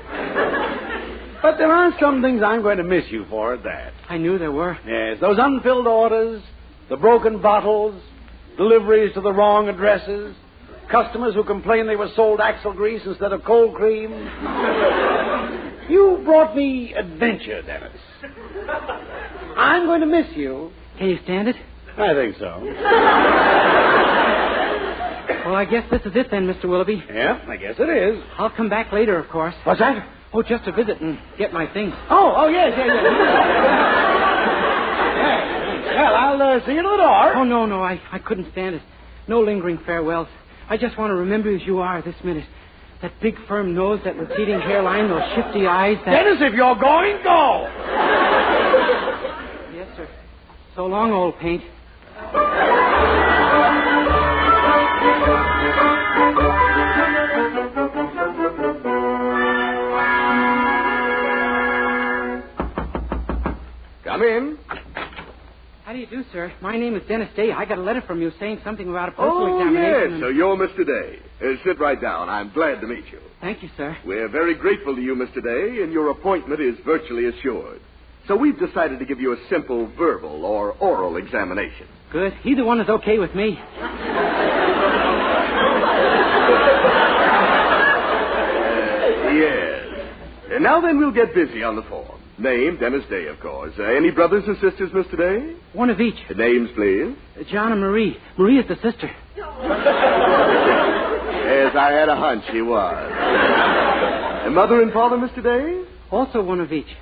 But there are some things I'm going to miss you for at that. I knew there were. Yes, those unfilled orders, the broken bottles, deliveries to the wrong addresses, customers who complained they were sold axle grease instead of cold cream. You brought me adventure, Dennis. I'm going to miss you. Can you stand it? I think so. Well, I guess this is it then, Mr. Willoughby. Yeah, I guess it is. I'll come back later, of course. What's that? Oh, just to visit and get my things. Oh, yes. Well, I'll see you at the door. Oh, no, I couldn't stand it. No lingering farewells. I just want to remember you as you are this minute. That big, firm nose, that receding hairline, those shifty eyes, that... Dennis, if you're going, go! Yes, sir. So long, old paint. Come in. How do you do, sir? My name is Dennis Day. I got a letter from you saying something about a postal examination. Yes, so you're Mr. Day. Sit right down. I'm glad to meet you. Thank you, sir. We're very grateful to you, Mr. Day, and your appointment is virtually assured. So we've decided to give you a simple verbal or oral examination. Good. Either one is okay with me. Yes. And now then, we'll get busy on the form. Name, Dennis Day, of course. Any brothers or sisters, Mr. Day? One of each. Names, please. John and Marie. Marie is the sister. Yes, I had a hunch she was. And mother and father, Mr. Day? Also one of each.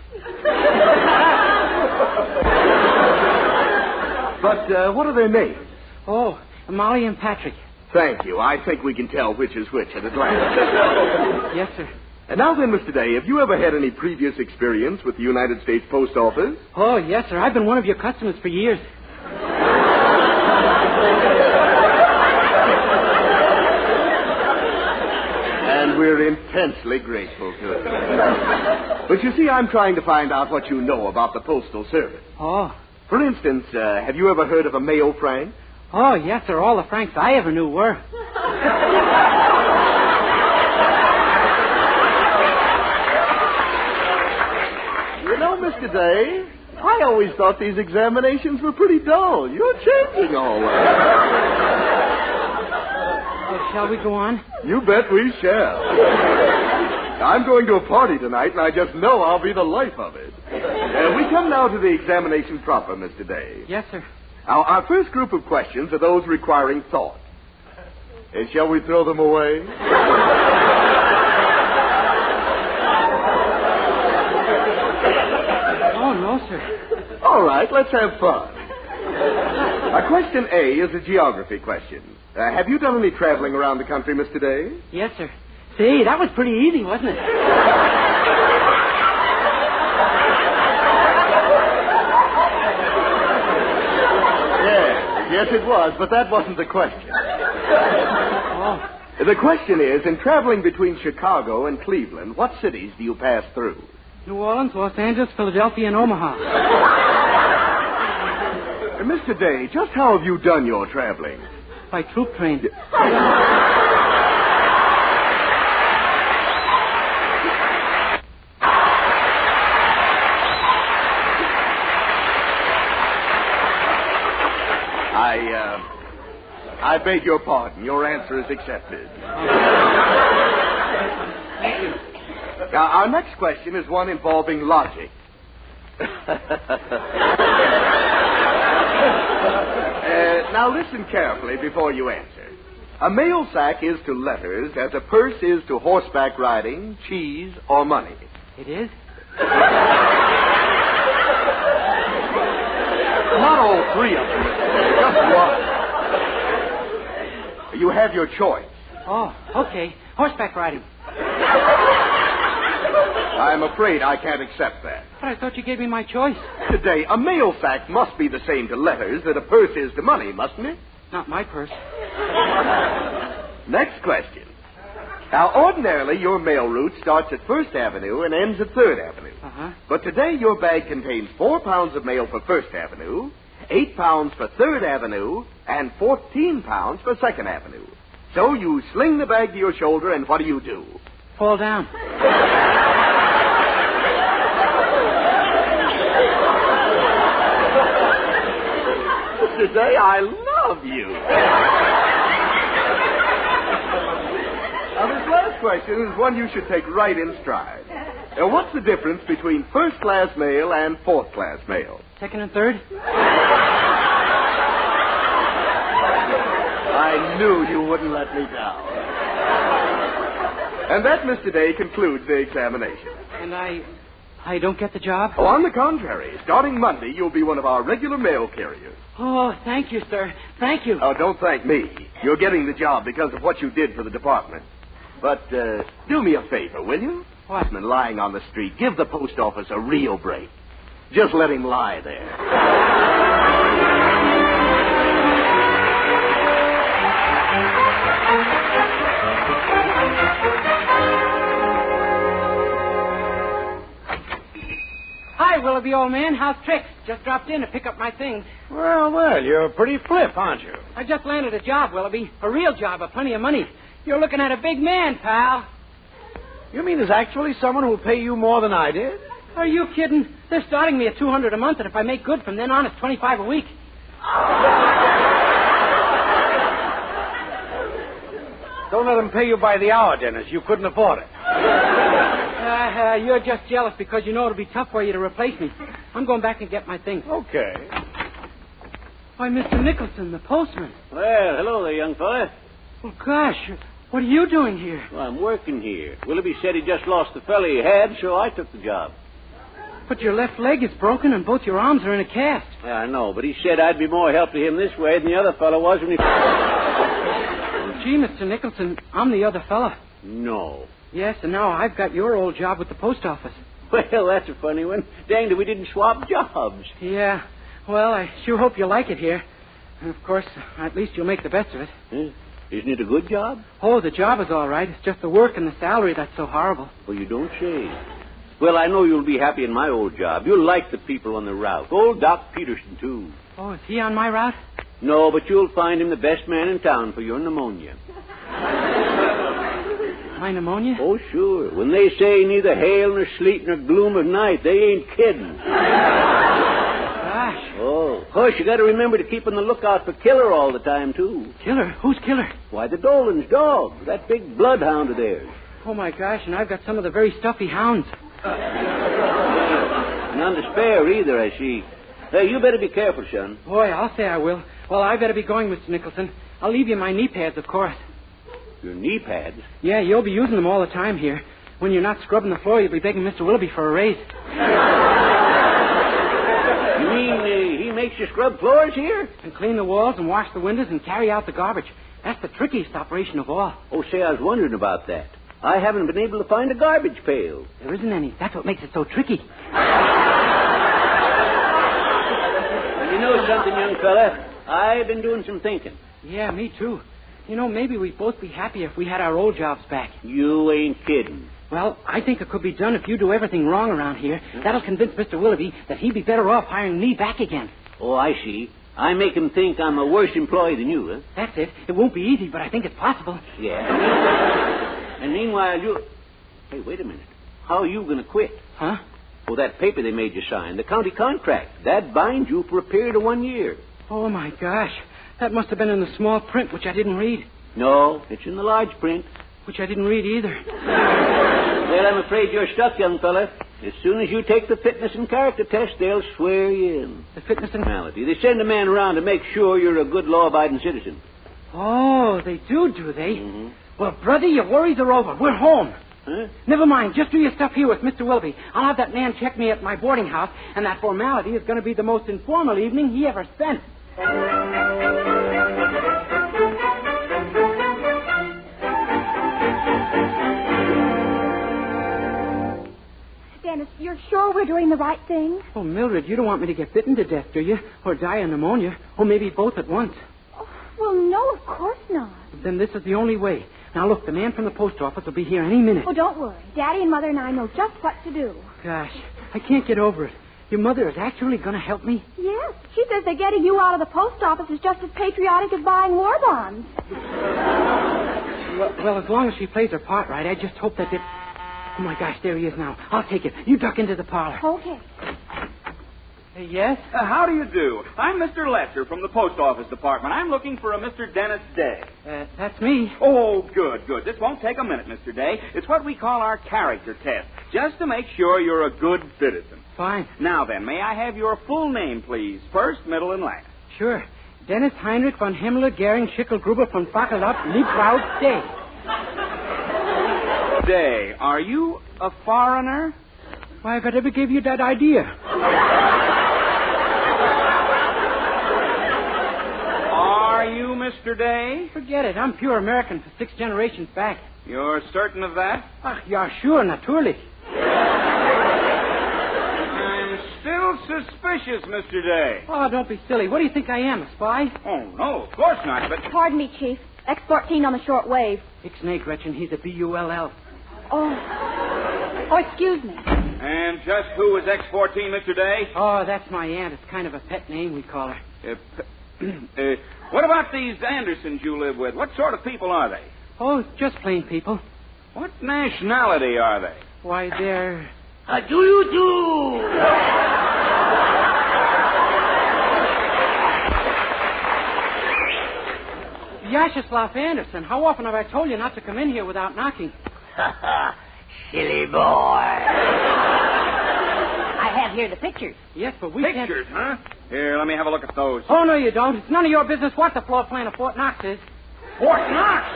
But what are their names? Oh, Molly and Patrick. Thank you. I think we can tell which is which at a glance. Yes, sir. And now then, Mr. Day, have you ever had any previous experience with the United States Post Office? Oh, yes, sir. I've been one of your customers for years. And we're intensely grateful to you. But you see, I'm trying to find out what you know about the Postal Service. Oh. For instance, have you ever heard of a Mayo Frank? Oh, yes, sir. All the Franks I ever knew were. You know, Mr. Day, I always thought these examinations were pretty dull. You're changing all that. Shall we go on? You bet we shall. I'm going to a party tonight, and I just know I'll be the life of it. We come now to the examination proper, Mr. Day. Yes, sir. Now, our first group of questions are those requiring thought. Shall we throw them away? Oh, no, sir. All right, let's have fun. Question A is a geography question. Have you done any traveling around the country, Mr. Day? Yes, sir. Say, that was pretty easy, wasn't it? Yes, it was, but that wasn't the question. Oh. The question is, in traveling between Chicago and Cleveland, what cities do you pass through? New Orleans, Los Angeles, Philadelphia, and Omaha. Mr. Day, just how have you done your traveling? By troop train. I beg your pardon. Your answer is accepted. Thank you. Now, our next question is one involving logic. Now, listen carefully before you answer. A mail sack is to letters as a purse is to horseback riding, cheese, or money. It is? Not all three of them, just one. You have your choice. Oh, okay. Horseback riding. I'm afraid I can't accept that. But I thought you gave me my choice. Today, a mail fact must be the same to letters that a purse is to money, mustn't it? Not my purse. Next question. Now, ordinarily, your mail route starts at 1st Avenue and ends at 3rd Avenue. Uh-huh. But today, your bag contains 4 pounds of mail for 1st Avenue, 8 pounds for 3rd Avenue, and 14 pounds for 2nd Avenue. So you sling the bag to your shoulder, and what do? Fall down. Mr. Day, I love you. Now, this last question is one you should take right in stride. Now, what's the difference between 1st-class mail and 4th-class mail? 2nd and 3rd? I knew you wouldn't let me down. And that, Mr. Day, concludes the examination. And I don't get the job? Oh, on the contrary. Starting Monday, you'll be one of our regular mail carriers. Oh, thank you, sir. Thank you. Oh, don't thank me. You're getting the job because of what you did for the department. But do me a favor, will you? What? Lying on the street, give the post office a real break. Just let him lie there. Hi, Willoughby, old man. How's tricks? Just dropped in to pick up my things. Well, you're pretty flip, aren't you? I just landed a job, Willoughby. A real job of plenty of money. You're looking at a big man, pal. You mean there's actually someone who'll pay you more than I did? Are you kidding? They're starting me at $200 a month, and if I make good from then on, it's $25 a week. Don't let them pay you by the hour, Dennis. You couldn't afford it. You're just jealous because you know it'll be tough for you to replace me. I'm going back and get my things. Okay. Why, Mr. Nicholson, the postman. Well, hello there, young fella. Well, gosh, what are you doing here? Well, I'm working here. Willoughby said he just lost the fella he had, so I took the job. But your left leg is broken and both your arms are in a cast. Yeah, I know, but he said I'd be more help to him this way than the other fella was when he... Gee, Mr. Nicholson, I'm the other fella. No. Yes, and now I've got your old job with the post office. Well, that's a funny one. Danged it we didn't swap jobs. Yeah. Well, I sure hope you like it here. And, of course, at least you'll make the best of it. Isn't it a good job? Oh, the job is all right. It's just the work and the salary that's so horrible. Well, you don't say. Well, I know you'll be happy in my old job. You'll like the people on the route. Old Doc Peterson, too. Oh, is he on my route? No, but you'll find him the best man in town for your pneumonia. My pneumonia? Oh, sure. When they say neither hail nor sleet nor gloom of night, they ain't kidding. Gosh. Oh, of course, you got to remember to keep on the lookout for Killer all the time, too. Killer? Who's Killer? Why, the Dolan's dog. That big bloodhound of theirs. Oh, my gosh, and I've got some of the very stuffy hounds. None to spare either, I see. Hey, you better be careful, son. Boy, I'll say I will. Well, I better be going, Mr. Nicholson. I'll leave you my knee pads, of course. Your knee pads? Yeah, you'll be using them all the time here. When you're not scrubbing the floor, you'll be begging Mr. Willoughby for a raise. You mean he makes you scrub floors here? And clean the walls and wash the windows and carry out the garbage. That's the trickiest operation of all. Oh, say, I was wondering about that. I haven't been able to find a garbage pail. There isn't any. That's what makes it so tricky. And you know something, young fella? I've been doing some thinking. Yeah, me too. You know, maybe we'd both be happy if we had our old jobs back. You ain't kidding. Well, I think it could be done if you do everything wrong around here. That'll convince Mr. Willoughby that he'd be better off hiring me back again. Oh, I see. I make him think I'm a worse employee than you, huh? That's it. It won't be easy, but I think it's possible. Yeah. And meanwhile, you... Hey, wait a minute. How are you going to quit? Huh? Oh, that paper they made you sign, the county contract. That binds you for a period of 1 year. Oh, my gosh. That must have been in the small print, which I didn't read. No, it's in the large print. Which I didn't read either. Well, I'm afraid you're stuck, young fella. As soon as you take the fitness and character test, they'll swear you in. The fitness and... Personality. They send a man around to make sure you're a good law-abiding citizen. Oh, they do they? Mm-hmm. Well, brother, your worries are over. We're home. Huh? Never mind. Just do your stuff here with Mr. Willoughby. I'll have that man check me at my boarding house, and that formality is going to be the most informal evening he ever spent. you're sure we're doing the right thing? Oh, Mildred, you don't want me to get bitten to death, do you? Or die of pneumonia? Or maybe both at once. Oh, well, no, of course not. Then this is the only way. Now, look, the man from the post office will be here any minute. Oh, don't worry. Daddy and Mother and I know just what to do. Gosh, I can't get over it. Your mother is actually going to help me? Yes. She says that getting you out of the post office is just as patriotic as buying war bonds. Well, as long as she plays her part right, I just hope that Oh, my gosh, there he is now. I'll take it. You duck into the parlor. Okay. Yes? How do you do? I'm Mr. Letcher from the Post Office Department. I'm looking for a Mr. Dennis Day. That's me. Oh, good. This won't take a minute, Mr. Day. It's what we call our character test, just to make sure you're a good citizen. Fine. Now then, may I have your full name, please? First, middle, and last. Sure. Dennis Heinrich von Himmler, Gering, Schickelgruber von Fackelot, Liebtraut, Day. Day, are you a foreigner? Why, if I ever gave you that idea. Are you Mr. Day? Forget it. I'm pure American for 6 generations back. You're certain of that? Yeah, sure, naturally. I'm still suspicious, Mr. Day. Oh, don't be silly. What do you think I am, a spy? Oh, no, of course not, but... Pardon me, Chief. X-14 on the short wave. Ixnay, Gretchen. He's a BULL. Oh, excuse me. And just who is X-14, Mr. Day? Oh, that's my aunt. It's kind of a pet name, we call her. What about these Andersons you live with? What sort of people are they? Oh, just plain people. What nationality are they? Why, they're... How do you do? Vyacheslav Anderson. How often have I told you not to come in here without knocking? Silly boy. I have here the pictures. Yes, but we can't... Pictures, huh? Here, let me have a look at those. Oh, no, you don't. It's none of your business what the floor plan of Fort Knox is. Fort Knox?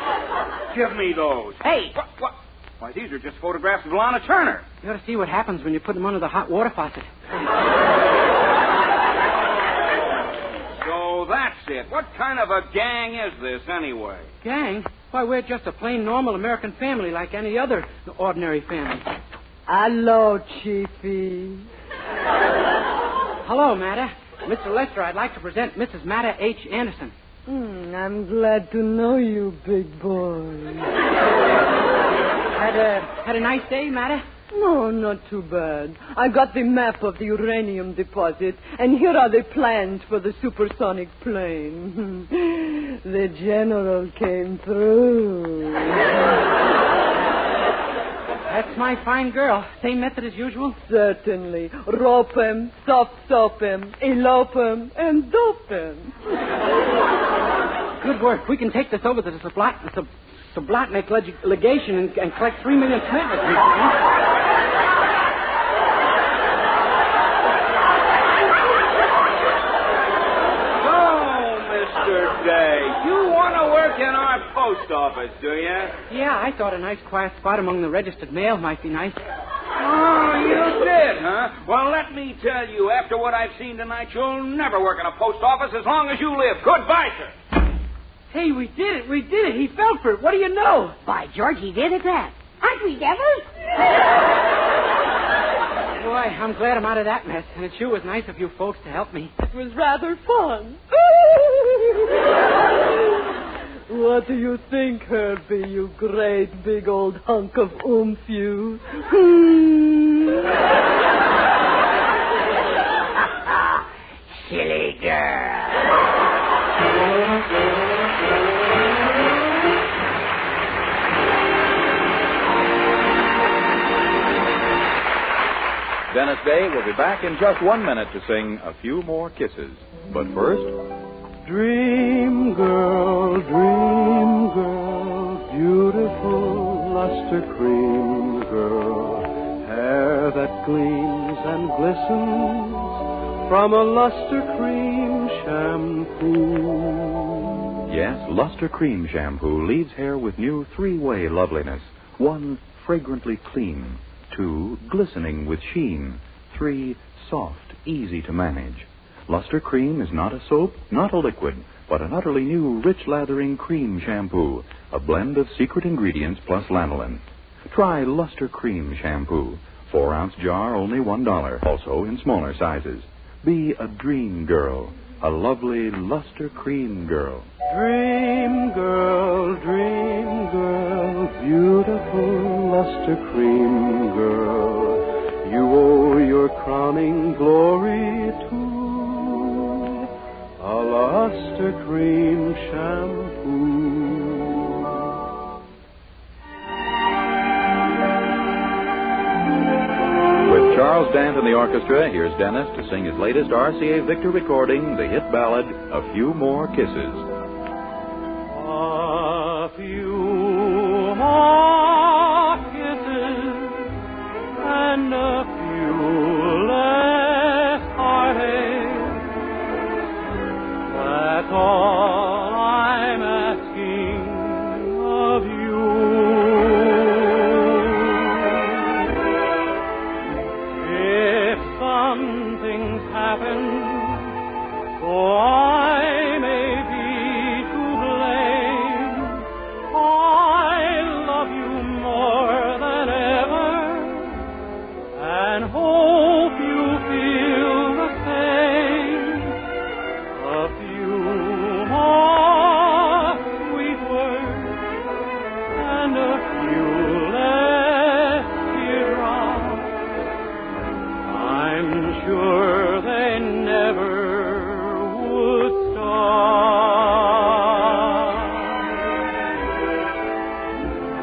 Give me those. Hey. What? Why, these are just photographs of Lana Turner. You ought to see what happens when you put them under the hot water faucet. So that's it. What kind of a gang is this, anyway? Gang? Why, we're just a plain, normal American family like any other ordinary family. Hello, Chiefy. Hello, Matta. Mr. Lester, I'd like to present Mrs. Matta H. Anderson. I'm glad to know you, big boy. Had a nice day, Matta? No, not too bad. I got the map of the uranium deposit, and here are the plans for the supersonic plane. The general came through. That's my fine girl. Same method as usual? Certainly. Rope 'em, soft-soap 'em, elope 'em, and dope 'em. Good work. We can take this over to the Sublotnik legation and collect 3 million commitments. Mr. Day, you want to work in our post office, do you? Yeah, I thought a nice quiet spot among the registered mail might be nice. Oh, you did, huh? Well, let me tell you, after what I've seen tonight, you'll never work in a post office as long as you live. Goodbye, sir. Hey, we did it. He fell for it. What do you know? By George, he did at that. Aren't we devils? Boy, I'm glad I'm out of that mess. And it sure was nice of you folks to help me. It was rather fun. What do you think, Herbie, you great big old hunk of oomph, you? Silly girl. Dennis Day will be back in just 1 minute to sing a few more kisses. But first... Dream girl, beautiful luster cream girl, hair that gleams and glistens from a luster cream shampoo. Yes, Luster Cream Shampoo leaves hair with new 3-way loveliness. 1, fragrantly clean. 2, glistening with sheen. 3, soft, easy to manage. Luster Cream is not a soap, not a liquid, but an utterly new, rich lathering cream shampoo, a blend of secret ingredients plus lanolin. Try Luster Cream Shampoo, 4-ounce jar, only $1. Also in smaller sizes. Be a dream girl. A lovely luster cream girl. Dream girl, beautiful luster cream girl. You owe your crowning glory to a luster cream shampoo. With Charles Dant and the orchestra, here's Dennis to sing his latest RCA Victor recording, the hit ballad, A Few More Kisses. A few more kisses and a few less heartache. That's all I'm asking of you. If something's happened, so I may be to blame, I love you more than ever and hope you feel the same. A few more sweet words and a few less teardrops. I'm sure they never would stop.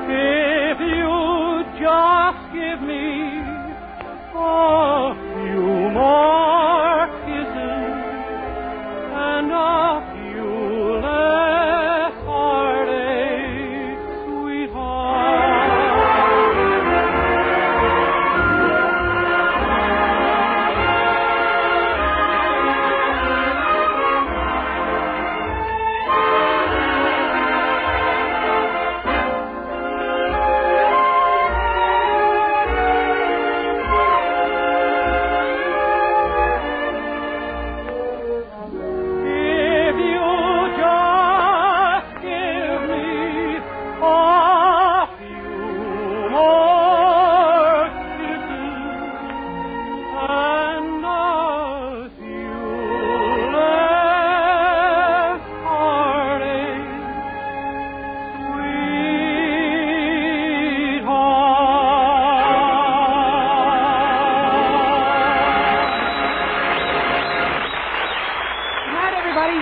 If you just give me a few more kisses and a few less heartache, sweetheart. If you just give me a few more kisses and a few less heartache, Good night, everybody.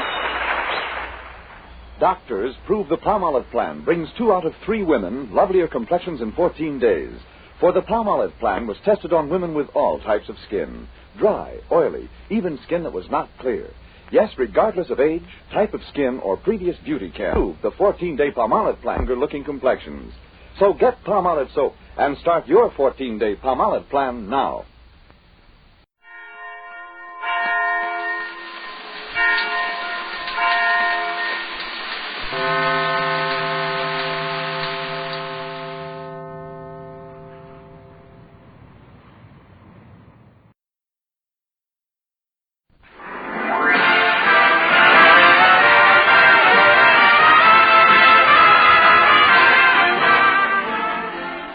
Doctors prove the Palmolive plan brings 2 out of 3 women lovelier complexions in 14 days. For the Palmolive plan was tested on women with all types of skin. Dry, oily, even skin that was not clear. Yes, regardless of age, type of skin, or previous beauty care. Prove the 14-day Palmolive plan for looking complexions. So get Palmolive soap and start your 14-day Palmolive plan now.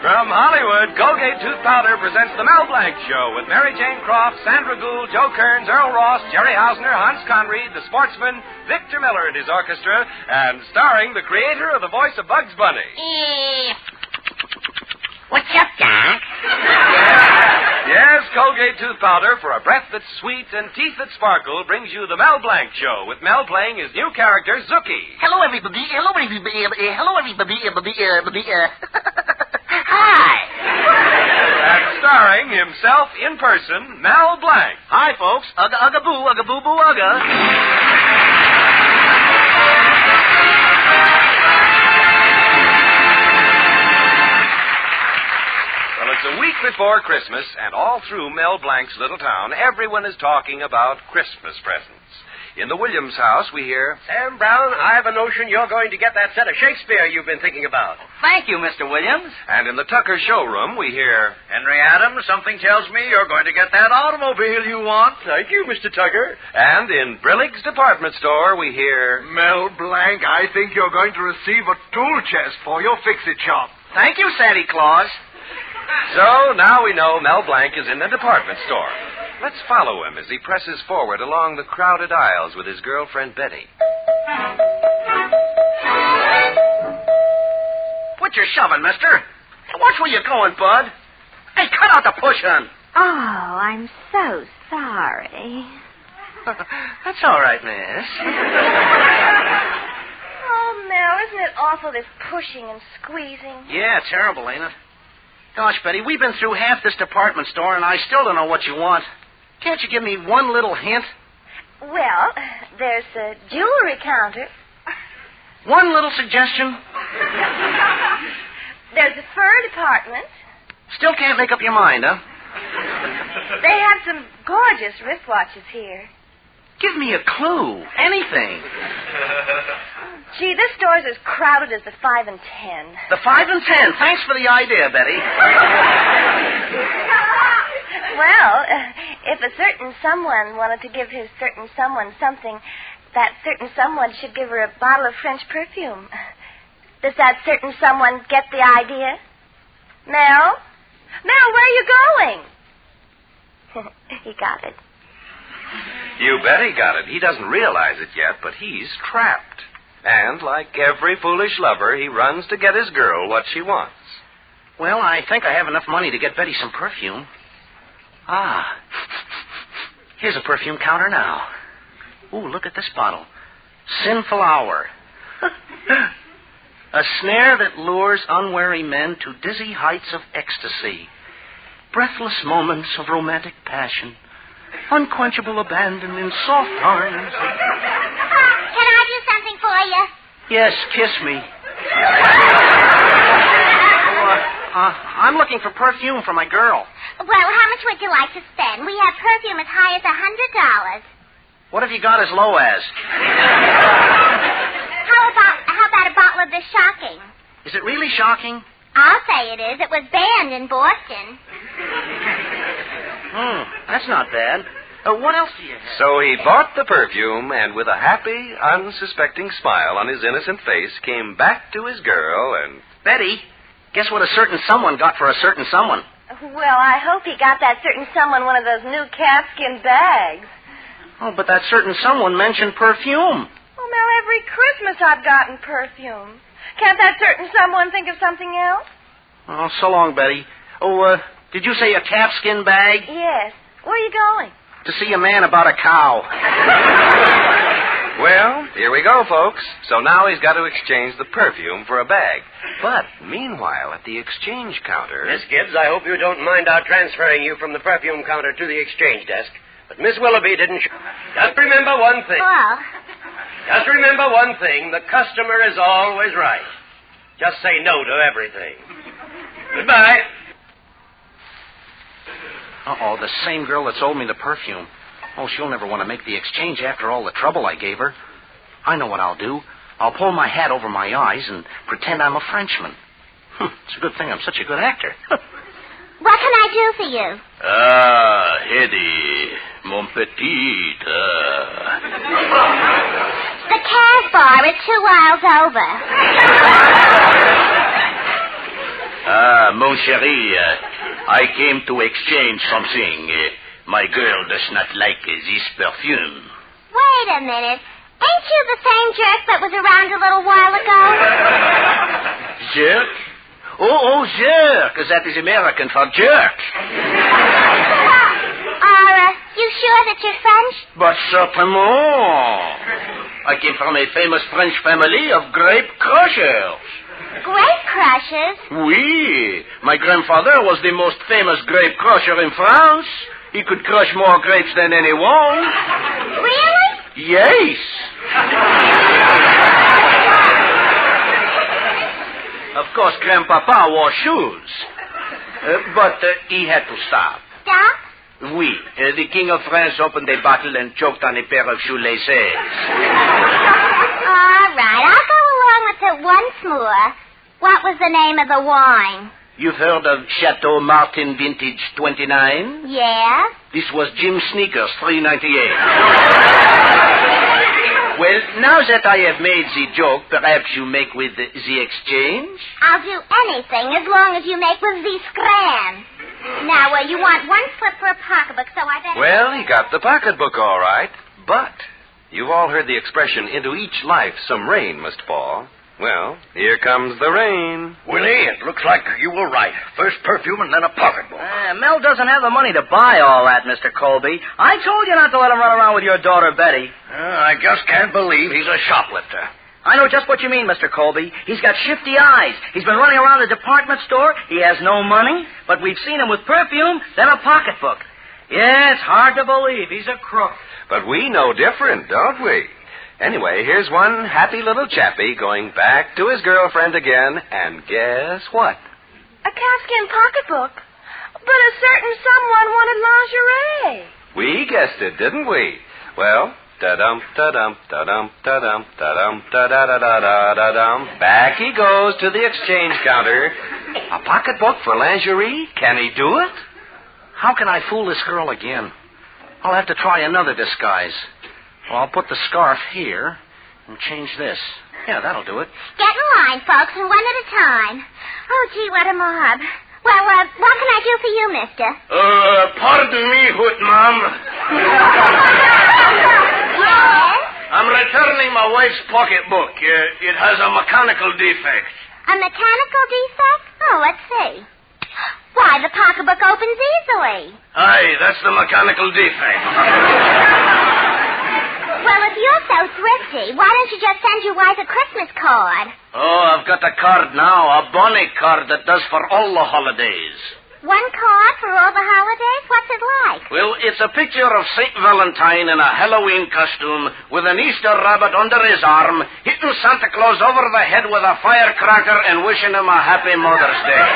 From Hollywood, Colgate Tooth Powder presents the Mel Blanc Show with Mary Jane Croft, Sandra Gould, Joe Kearns, Earl Ross, Jerry Hausner, Hans Conried, the Sportsman, Victor Miller and his orchestra, and starring the creator of the voice of Bugs Bunny. What's up, Doc? Yes, Colgate Tooth Powder for a breath that's sweet and teeth that sparkle brings you the Mel Blanc Show with Mel playing his new character, Zookie. Hello, everybody. Hello, everybody. Hello, everybody. Hi. And starring himself in person, Mel Blanc. Hi, folks. Ugga, ugga, boo, boo, ugga. Well, it's a week before Christmas, and all through Mel Blanc's little town, everyone is talking about Christmas presents. In the Williams house, we hear, Sam Brown, I have a notion you're going to get that set of Shakespeare you've been thinking about. Thank you, Mr. Williams. And in the Tucker showroom, we hear, Henry Adams, something tells me you're going to get that automobile you want. Thank you, Mr. Tucker. And in Brillig's department store, we hear, Mel Blanc, I think you're going to receive a tool chest for your fix-it shop. Thank you, Santa Claus. So now we know Mel Blanc is in the department store. Let's follow him as he presses forward along the crowded aisles with his girlfriend Betty. Quit your shoving, mister. Watch where you're going, bud. Hey, cut out the push-on. Oh, I'm so sorry. That's all right, miss. Oh, Mel, isn't it awful, this pushing and squeezing? Yeah, terrible, ain't it? Gosh, Betty, we've been through half this department store, and I still don't know what you want. Can't you give me one little hint? Well, there's a jewelry counter. One little suggestion? There's a fur department. Still can't make up your mind, huh? They have some gorgeous wristwatches here. Give me a clue. Anything. Gee, this store's as crowded as the 5 and 10. The 5 and 10. Thanks for the idea, Betty. Well, if a certain someone wanted to give his certain someone something, that certain someone should give her a bottle of French perfume. Does that certain someone get the idea? Mel? Mel, where are you going? He got it. You bet he got it. He doesn't realize it yet, but he's trapped. And like every foolish lover, he runs to get his girl what she wants. Well, I think I have enough money to get Betty some perfume. Ah, here's a perfume counter now. Ooh, look at this bottle. Sinful Hour. A snare that lures unwary men to dizzy heights of ecstasy. Breathless moments of romantic passion. Unquenchable abandon in soft arms. Can I do something for you? Yes, kiss me. I'm looking for perfume for my girl. Well, how much would you like to spend? We have perfume as high as $100. What have you got as low as? How about a bottle of this shocking? Is it really shocking? I'll say it is. It was banned in Boston. That's not bad. What else do you have? So he bought the perfume and with a happy, unsuspecting smile on his innocent face came back to his girl and... Betty, guess what a certain someone got for a certain someone? Well, I hope he got that certain someone one of those new calfskin bags. Oh, but that certain someone mentioned perfume. Oh, Mel, every Christmas I've gotten perfume. Can't that certain someone think of something else? Oh, so long, Betty. Oh, did you say a calfskin bag? Yes. Where are you going? To see a man about a cow. Well, here we go, folks. So now he's got to exchange the perfume for a bag. But meanwhile, at the exchange counter... Miss Gibbs, I hope you don't mind our transferring you from the perfume counter to the exchange desk. But Miss Willoughby didn't... Just remember one thing. Well... Just remember one thing. The customer is always right. Just say no to everything. Goodbye. Uh-oh, the same girl that sold me the perfume. Oh, she'll never want to make the exchange after all the trouble I gave her. I know what I'll do. I'll pull my hat over my eyes and pretend I'm a Frenchman. It's a good thing I'm such a good actor. What can I do for you? Ah, Hetty, mon petit. The Cas bar is 2 miles over. Mon chéri, I came to exchange something. My girl does not like this perfume. Wait a minute. Ain't you the same jerk that was around a little while ago? Jerk? Oh, jerk. That is American for jerk. Are you sure that you're French? But certainement. I came from a famous French family of grape crushers. Grape crushers? Oui. My grandfather was the most famous grape crusher in France. He could crush more grapes than anyone. Really? Yes. Of course, Grandpapa wore shoes. But he had to stop. Stop? Oui. The King of France opened a bottle and choked on a pair of shoelaces. All right, I'll go along with it once more. What was the name of the wine? You've heard of Chateau Martin Vintage 29? Yeah? This was Jim Sneakers, $3.98. Well, now that I have made the joke, perhaps you make with the exchange? I'll do anything as long as you make with the scram. Now, you want 1 foot for a pocketbook, so I better... Well, he got the pocketbook all right, but you've all heard the expression, into each life some rain must fall. Well, here comes the rain. Willie, it looks like you were right. First perfume and then a pocketbook. Mel doesn't have the money to buy all that, Mr. Colby. I told you not to let him run around with your daughter, Betty. I just can't believe he's a shoplifter. I know just what you mean, Mr. Colby. He's got shifty eyes. He's been running around the department store. He has no money, but we've seen him with perfume, then a pocketbook. Yeah, it's hard to believe he's a crook. But we know different, don't we? Anyway, here's one happy little chappie going back to his girlfriend again, and guess what? A calfskin pocketbook. But a certain someone wanted lingerie. We guessed it, didn't we? Well, da-dum, da-dum, da-dum, da-dum, da-dum, da-da-da-da-da-da-dum. Back he goes to the exchange counter. A pocketbook for lingerie? Can he do it? How can I fool this girl again? I'll have to try another disguise. Well, I'll put the scarf here and change this. Yeah, that'll do it. Get in line, folks, and one at a time. Oh, gee, what a mob. Well, what can I do for you, mister? Pardon me, Hoot, Mom. Yes? I'm returning my wife's pocketbook. It has a mechanical defect. A mechanical defect? Oh, let's see. Why, the pocketbook opens easily. Aye, that's the mechanical defect. Well, if you're so thrifty, why don't you just send your wife a Christmas card? Oh, I've got a card now, a bonny card that does for all the holidays. One card for all the holidays? What's it like? Well, it's a picture of St. Valentine in a Halloween costume with an Easter rabbit under his arm, hitting Santa Claus over the head with a firecracker and wishing him a happy Mother's Day.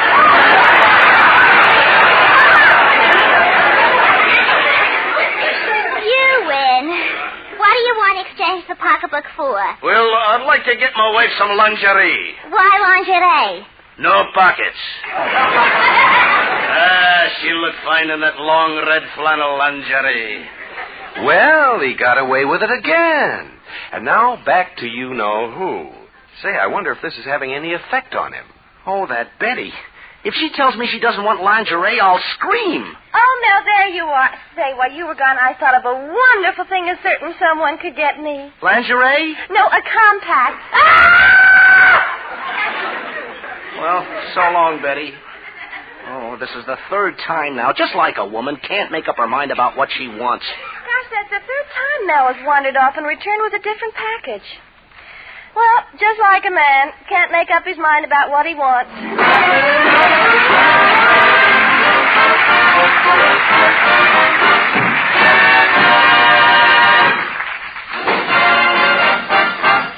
You win. What do you want to exchange the pocketbook for? Well, I'd like to get my wife some lingerie. Why lingerie? No pockets. She'll look fine in that long red flannel lingerie. Well, he got away with it again. And now back to you-know-who. Say, I wonder if this is having any effect on him. Oh, that Betty. If she tells me she doesn't want lingerie, I'll scream. Oh, Mel, there you are. Say, while you were gone, I thought of a wonderful thing a certain someone could get me. Lingerie? No, a compact. Well, so long, Betty. Oh, this is the third time now. Just like a woman, can't make up her mind about what she wants. Gosh, that's the third time Mel has wandered off and returned with a different package. Well, just like a man, can't make up his mind about what he wants.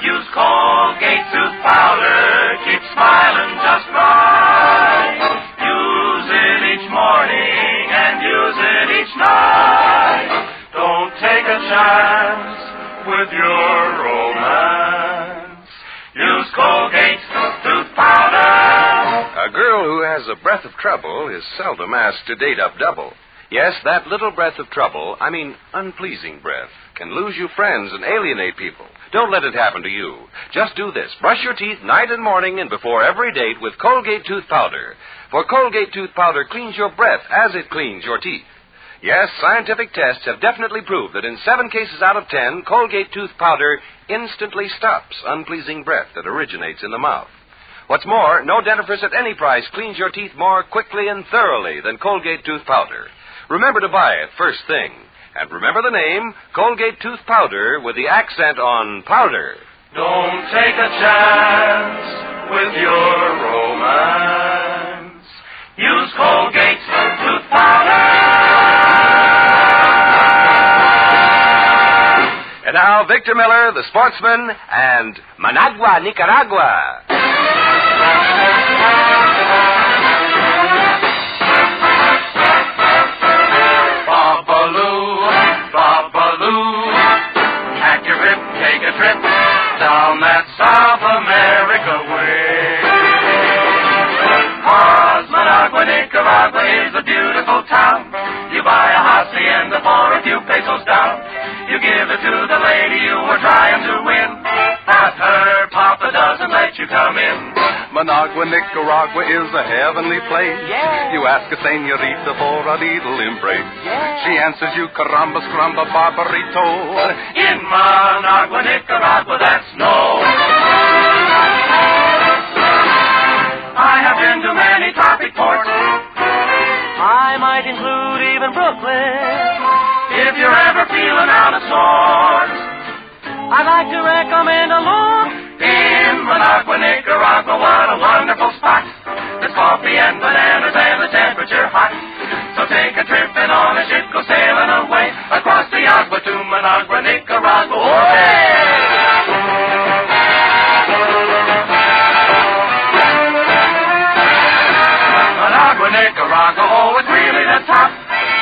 Use Colgate tooth powder, keep smiling just right. Use it each morning and use it each night. Don't take a chance with your romance. Use Colgate tooth powder. A girl who has a breath of trouble is seldom asked to date up double. Yes, that little breath of trouble, I mean unpleasing breath, can lose you friends and alienate people. Don't let it happen to you. Just do this. Brush your teeth night and morning and before every date with Colgate tooth powder. For Colgate tooth powder cleans your breath as it cleans your teeth. Yes, scientific tests have definitely proved that in 7 cases out of 10, Colgate tooth powder instantly stops unpleasing breath that originates in the mouth. What's more, no dentifrice at any price cleans your teeth more quickly and thoroughly than Colgate tooth powder. Remember to buy it first thing. And remember the name, Colgate tooth powder with the accent on powder. Don't take a chance with your romance. Use Colgate tooth powder. And now, Victor Miller, the sportsman, and Managua, Nicaragua. Pack your grip, take a trip down that South America way. 'Cause Managua, Nicaragua is a beautiful town. You buy a hacienda for a few pesos down. You you give it to the lady you were trying to win. But her papa doesn't let you come in. Managua, Nicaragua is a heavenly place. Yeah. You ask a senorita for a little embrace. Yeah. She answers you, caramba, scramba, barbarito. In Managua, Nicaragua, that's no. I have been to many tropic ports. I might include even Brooklyn. If you're ever feeling out of sorts, I'd like to recommend a look in Managua, Nicaragua. What a wonderful spot. There's coffee and bananas and the temperature hot. So take a trip and on a ship go sailing away across the agua to Managua, Nicaragua. Managua, Nicaragua, oh, it's really the top.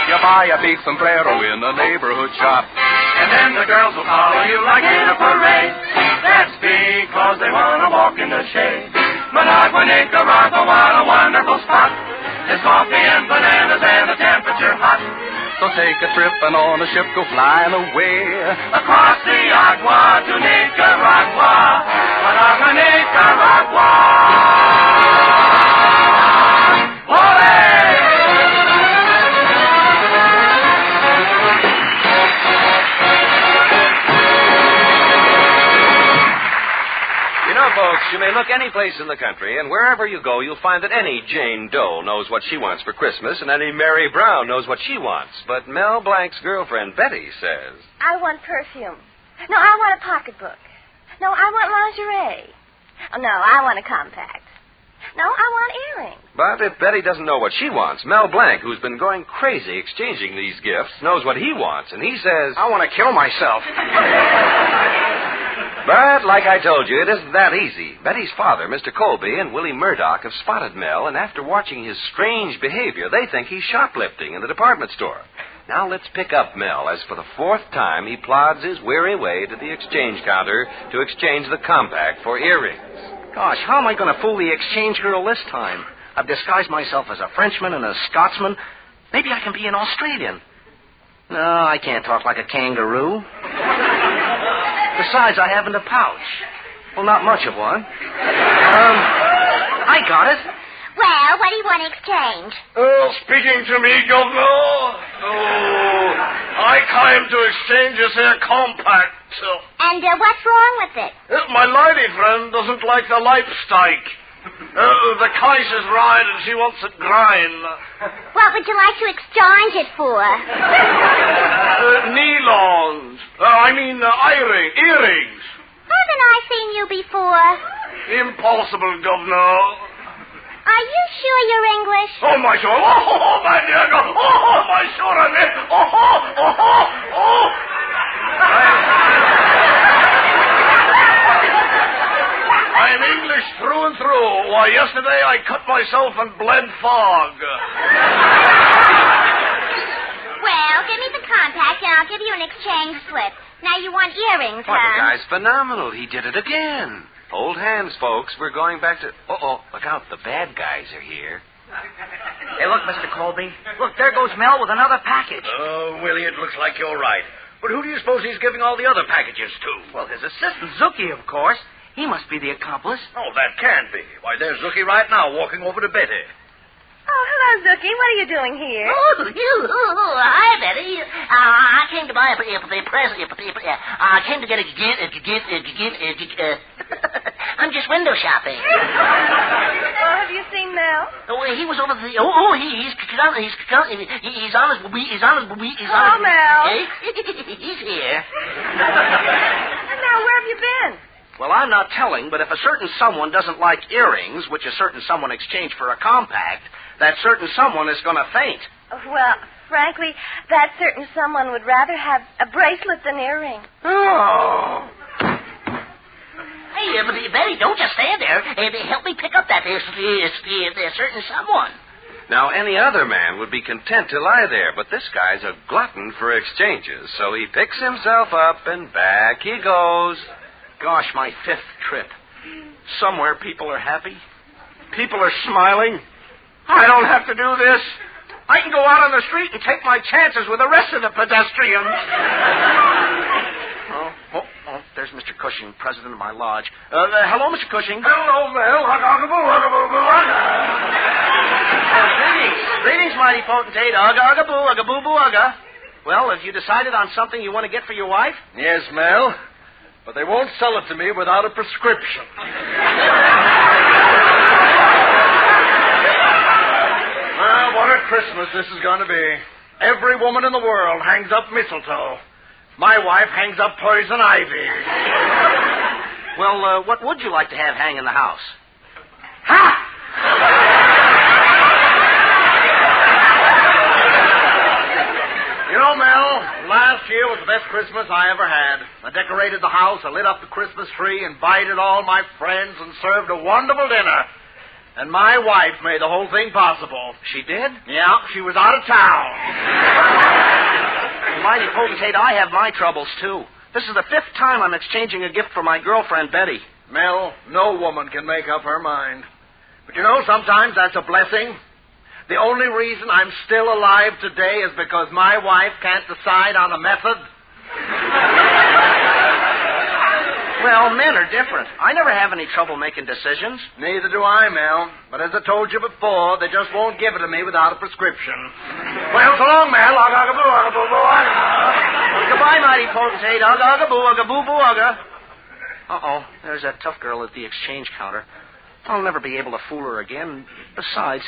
You buy a big sombrero in a neighborhood shop. And then the girls will follow you like in a parade. That's because they want to walk in the shade. Managua, Nicaragua, what a wonderful spot. There's coffee and bananas and the temperature hot. So take a trip and on a ship go flying away across the agua to Nicaragua. Managua, Nicaragua. Folks, you may look any place in the country, and wherever you go, you'll find that any Jane Doe knows what she wants for Christmas, and any Mary Brown knows what she wants. But Mel Blanc's girlfriend, Betty, says, I want perfume. No, I want a pocketbook. No, I want lingerie. Oh, no, I want a compact. No, I want earrings. But if Betty doesn't know what she wants, Mel Blanc, who's been going crazy exchanging these gifts, knows what he wants, and he says, I want to kill myself. But, like I told you, it isn't that easy. Betty's father, Mr. Colby, and Willie Murdoch have spotted Mel, and after watching his strange behavior, they think he's shoplifting in the department store. Now let's pick up Mel, as for the fourth time he plods his weary way to the exchange counter to exchange the compact for earrings. Gosh, how am I going to fool the exchange girl this time? I've disguised myself as a Frenchman and a Scotsman. Maybe I can be an Australian. No, I can't talk like a kangaroo. Besides, I haven't a pouch. Well, not much of one. I got it. Well, what do you want to exchange? Speaking to me, Governor. I came to exchange this here compact. And what's wrong with it? My lady friend doesn't like the lipstick. The case is right and she wants it grind. What would you like to exchange it for? Nylons. Earrings. Haven't I seen you before? Impossible, Governor. Are you sure you're English? Oh, my sure. Oh, my dear God. Oh, my sure I'm in. Oh. I'm English through and through. Why, yesterday I cut myself and bled fog. Well, give me the compact and I'll give you an exchange slip. Now you want earrings, Why, huh? the guy's phenomenal. He did it again. Hold hands, folks. We're going back to... look out. The bad guys are here. Hey, look, Mr. Colby. Look, there goes Mel with another package. Oh, Willie, it looks like you're right. But who do you suppose he's giving all the other packages to? Well, his assistant, Zuki, of course. He must be the accomplice. Oh, that can't be. Why, there's Zuki right now walking over to Betty. Oh, hello, Zuki. What are you doing here? Hi, Betty. I came to buy a present. I came to get a gift. I'm just window shopping. Well, have you seen Mel? Oh, he was over the... he's on his... Oh, Mel. He's here. And now, where have you been? Well, I'm not telling, but if a certain someone doesn't like earrings, which a certain someone exchanged for a compact, that certain someone is going to faint. Well, frankly, that certain someone would rather have a bracelet than earrings. Oh. Hey, Betty, don't just stand there. Help me pick up that certain someone. Now, any other man would be content to lie there, but this guy's a glutton for exchanges, so he picks himself up and back he goes. Gosh, my fifth trip. Somewhere people are happy. People are smiling. I don't have to do this. I can go out on the street and take my chances with the rest of the pedestrians. there's Mr. Cushing, president of my lodge. Hello, Mr. Cushing. Hello, Mel. Greetings, mighty potentate. Ugga, ugga, boo, ugga, boo, boo, ugga. Well, have you decided on something you want to get for your wife? Yes, Mel. But they won't sell it to me without a prescription. Well, what a Christmas this is going to be. Every woman in the world hangs up mistletoe. My wife hangs up poison ivy. Well, what would you like to have hang in the house? Ha! You know, Mel, last year was the best Christmas I ever had. I decorated the house, I lit up the Christmas tree, invited all my friends, and served a wonderful dinner. And my wife made the whole thing possible. She did? Yeah, she was out of town. Mighty potentate, I have my troubles, too. This is the 5th time I'm exchanging a gift for my girlfriend, Betty. Mel, no woman can make up her mind. But you know, sometimes that's a blessing. The only reason I'm still alive today is because my wife can't decide on a method. Well, men are different. I never have any trouble making decisions. Neither do I, Mel. But as I told you before, they just won't give it to me without a prescription. Well, so long, Mel. Goodbye, mighty potentate. Ugga, ugga, boo, ugga, boo, boo, ugga. Uh-oh, there's that tough girl at the exchange counter. I'll never be able to fool her again. Besides,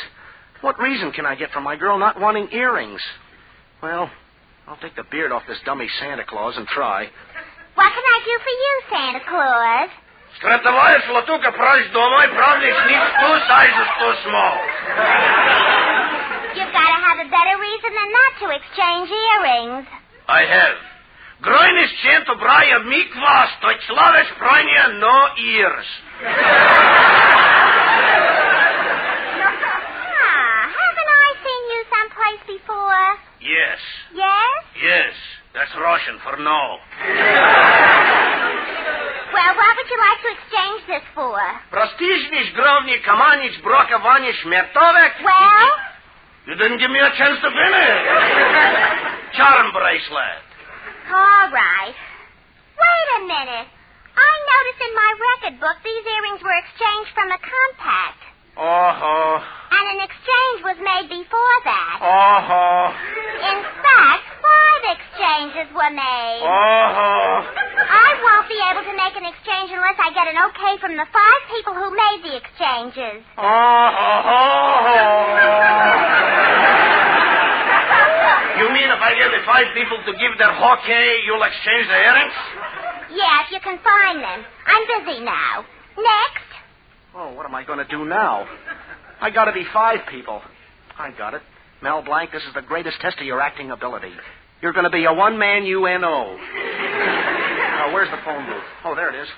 what reason can I get for my girl not wanting earrings? Well, I'll take the beard off this dummy Santa Claus and try. What can I do for you, Santa Claus? Стратовая слатука прочь домой, правда, sneaks 2 sizes too small. You've got to have a better reason than that to exchange earrings. I have. Grojniš čento braja mikva, stočlaveš pranja no ears. Haven't I seen you someplace before? Yes. Yes? Yes. That's Russian for no. Well, what would you like to exchange this for? Prostishnish, grovni, kamanish, broka, vanish, mertovek. Well? You didn't give me a chance to finish. Charm bracelet. All right. Wait a minute. I noticed in my record book these earrings were exchanged from a compact. Oh. And an exchange was made before that. Oh. In fact, 5 exchanges were made. Oh. I won't be able to make an exchange unless I get an okay from the 5 people who made the exchanges. You mean if I get the 5 people to give their okay, you'll exchange the earrings? Yeah, if you can find them. I'm busy now. Next. Oh, what am I going to do now? I got to be 5 people. I got it. Mel Blanc, this is the greatest test of your acting ability. You're going to be a one-man UNO. Now, where's the phone booth? Oh, there it is.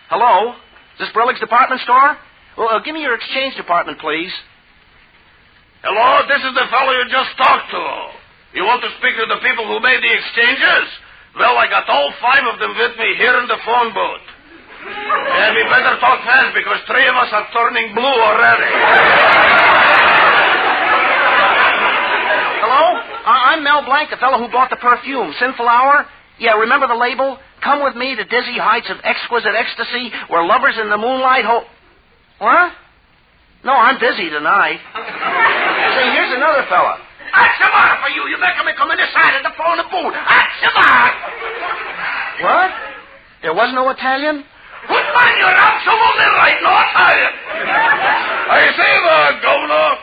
Hello? Is this Brillig's department store? Well, give me your exchange department, please. Hello, this is the fellow you just talked to. You want to speak to the people who made the exchanges? Well, I got all 5 of them with me here in the phone booth. And we better talk fast because 3 of us are turning blue already. Hello? I'm Mel Blanc, the fellow who bought the perfume. Sinful Hour? Yeah, remember the label? Come with me to dizzy heights of exquisite ecstasy where lovers in the moonlight What? No, I'm busy tonight. Say, here's another fella. Atsama for you. You better come in this side of the phone booth. Atsama. What? There was no Italian? Good man, you're absolutely right. No Italian. I say the governor.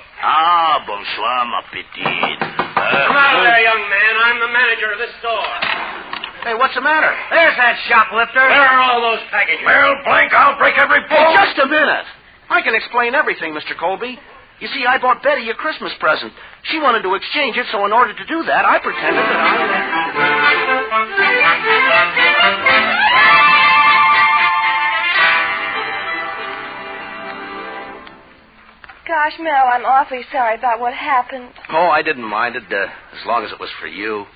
Bonsoir, ma petite. Come out of there, young man. I'm the manager of this store. Hey, what's the matter? There's that shoplifter. Where are all those packages? Mel Blanc, I'll break every bone. Hey, just a minute. I can explain everything, Mr. Colby. You see, I bought Betty a Christmas present. She wanted to exchange it, so in order to do that, I pretended that Gosh, Mel, I'm awfully sorry about what happened. Oh, I didn't mind it, as long as it was for you.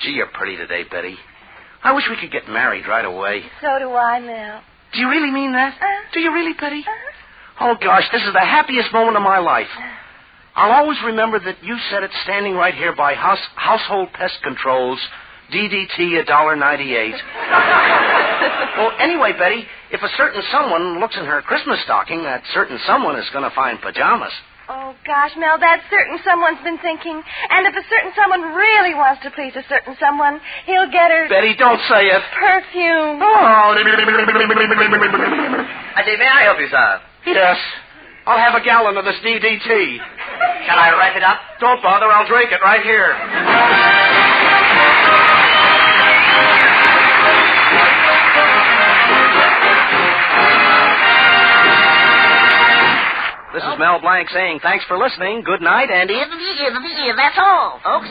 Gee, you're pretty today, Betty. I wish we could get married right away. So do I, Mel. Do you really mean that? Do you really, Betty? Oh, gosh, this is the happiest moment of my life. I'll always remember that you said it standing right here by Household Pest Control's DDT $1.98. Well, anyway, Betty, if a certain someone looks in her Christmas stocking, that certain someone is going to find pajamas. Oh, gosh, Mel, that certain someone's been thinking. And if a certain someone really wants to please a certain someone, he'll get her... Betty, don't say it. Perfume. Oh. I say, may I help you, sir? Yes. I'll have a gallon of this DDT. Shall I wrap it up? Don't bother. I'll drink it right here. This is Mel Blanc saying thanks for listening. Good night, and that's all, folks.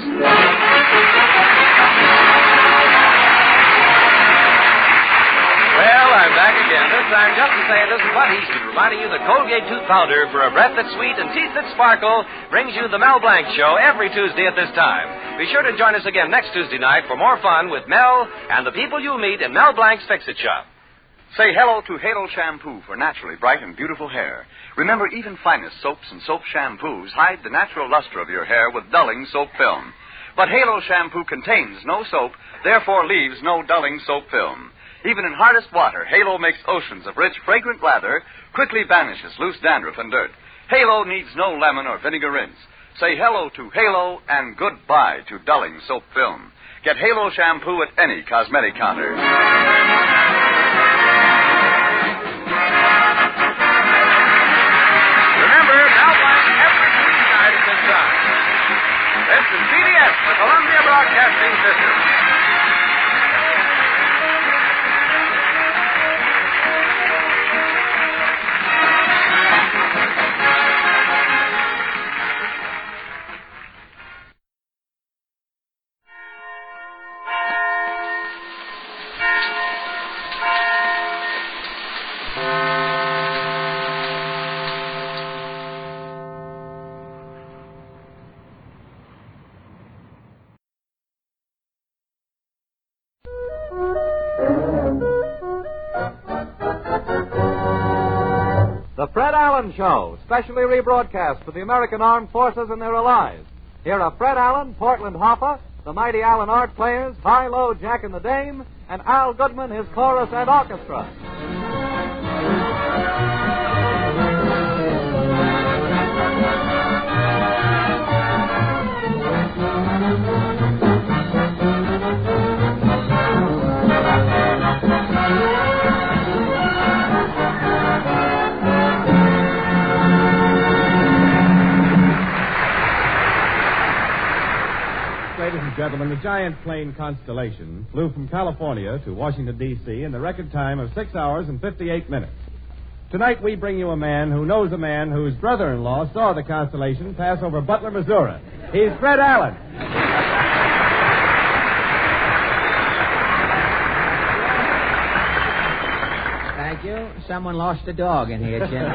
Well, I'm back again. This time just to say this is Bud Easton reminding you that Colgate Tooth Powder for a breath that's sweet and teeth that sparkle brings you the Mel Blanc Show every Tuesday at this time. Be sure to join us again next Tuesday night for more fun with Mel and the people you'll meet in Mel Blanc's Fix-It Shop. Say hello to Halo Shampoo for naturally bright and beautiful hair. Remember, even finest soaps and soap shampoos hide the natural luster of your hair with dulling soap film. But Halo Shampoo contains no soap, therefore leaves no dulling soap film. Even in hardest water, Halo makes oceans of rich, fragrant lather, quickly banishes loose dandruff and dirt. Halo needs no lemon or vinegar rinse. Say hello to Halo and goodbye to dulling soap film. Get Halo Shampoo at any cosmetic counter. Remember, Mel Blanc every Tuesday night at this time. This is CBS, the Columbia Broadcasting System. The Fred Allen Show, specially rebroadcast for the American Armed Forces and their allies. Here are Fred Allen, Portland Hoffa, the mighty Allen Art Players, High-Low Jack and the Dame, and Al Goodman, his chorus and orchestra. Ladies and gentlemen, the giant plane Constellation flew from California to Washington, D.C. in the record time of 6 hours and 58 minutes. Tonight we bring you a man who knows a man whose brother-in-law saw the Constellation pass over Butler, Missouri. He's Fred Allen. Thank you. Someone lost a dog in here, Jim.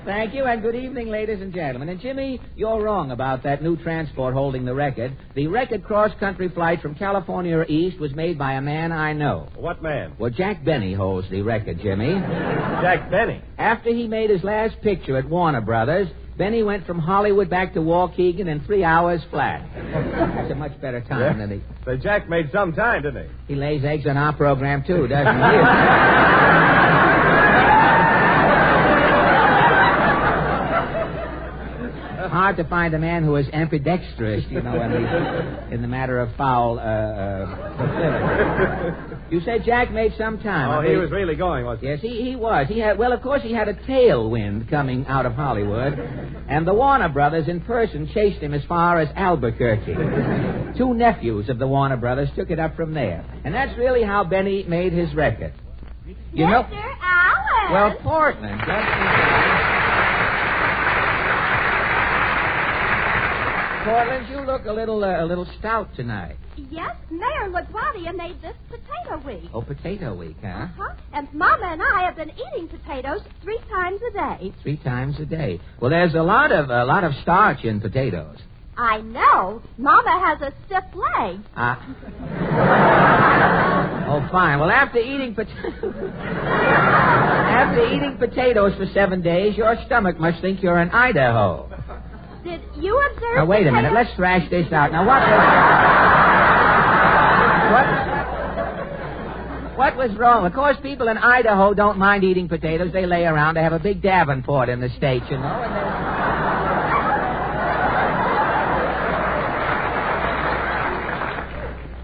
Thank you, and good evening, ladies and gentlemen. And, Jimmy, you're wrong about that new transport holding the record. The record cross-country flight from California east was made by a man I know. What man? Well, Jack Benny holds the record, Jimmy. Jack Benny? After he made his last picture at Warner Brothers, Benny went from Hollywood back to Waukegan in 3 hours flat. That's a much better time than he... So Jack made some time, didn't he? He lays eggs on our program, too, doesn't he? Hard to find a man who is ambidextrous, you know, in the matter of foul proclivity. You said Jack made some time. Oh, he was really going, wasn't he? Yes, he was. He had, well, of course, he had a tailwind coming out of Hollywood, and the Warner Brothers in person chased him as far as Albuquerque. 2 nephews of the Warner Brothers took it up from there, and that's really how Benny made his record. You know, Mr. Allen. well, Portland. Portland, you look a little stout tonight. Yes, Mayor LaGuardia made this potato week. Oh, potato week, huh? Uh-huh. And Mama and I have been eating potatoes 3 times a day. 3 times a day. Well, there's a lot of starch in potatoes. I know. Mama has a stiff leg. Oh, fine. Well, after eating potatoes for 7 days, your stomach must think you're in Idaho. Did you observe... Now, wait a minute. Let's thrash this out. Now, what was wrong? Of course, people in Idaho don't mind eating potatoes. They lay around. They have a big Davenport in the States, you know.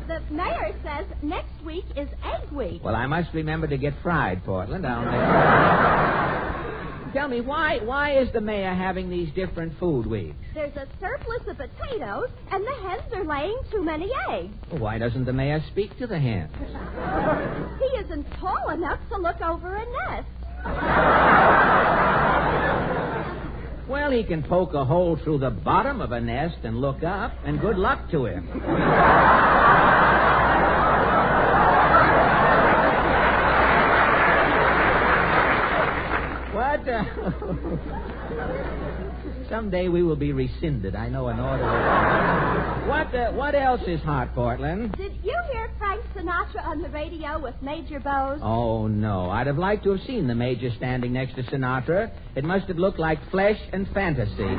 The mayor says next week is Egg Week. Well, I must remember to get fried, Portland. Tell me, why is the mayor having these different food weeks? There's a surplus of potatoes, and the hens are laying too many eggs. Well, why doesn't the mayor speak to the hens? He isn't tall enough to look over a nest. Well, he can poke a hole through the bottom of a nest and look up, and good luck to him. What? Someday we will be rescinded. I know an order. What else is hot, Portland? Did you hear Frank Sinatra on the radio with Major Bowes? Oh, no. I'd have liked to have seen the Major standing next to Sinatra. It must have looked like flesh and fantasy.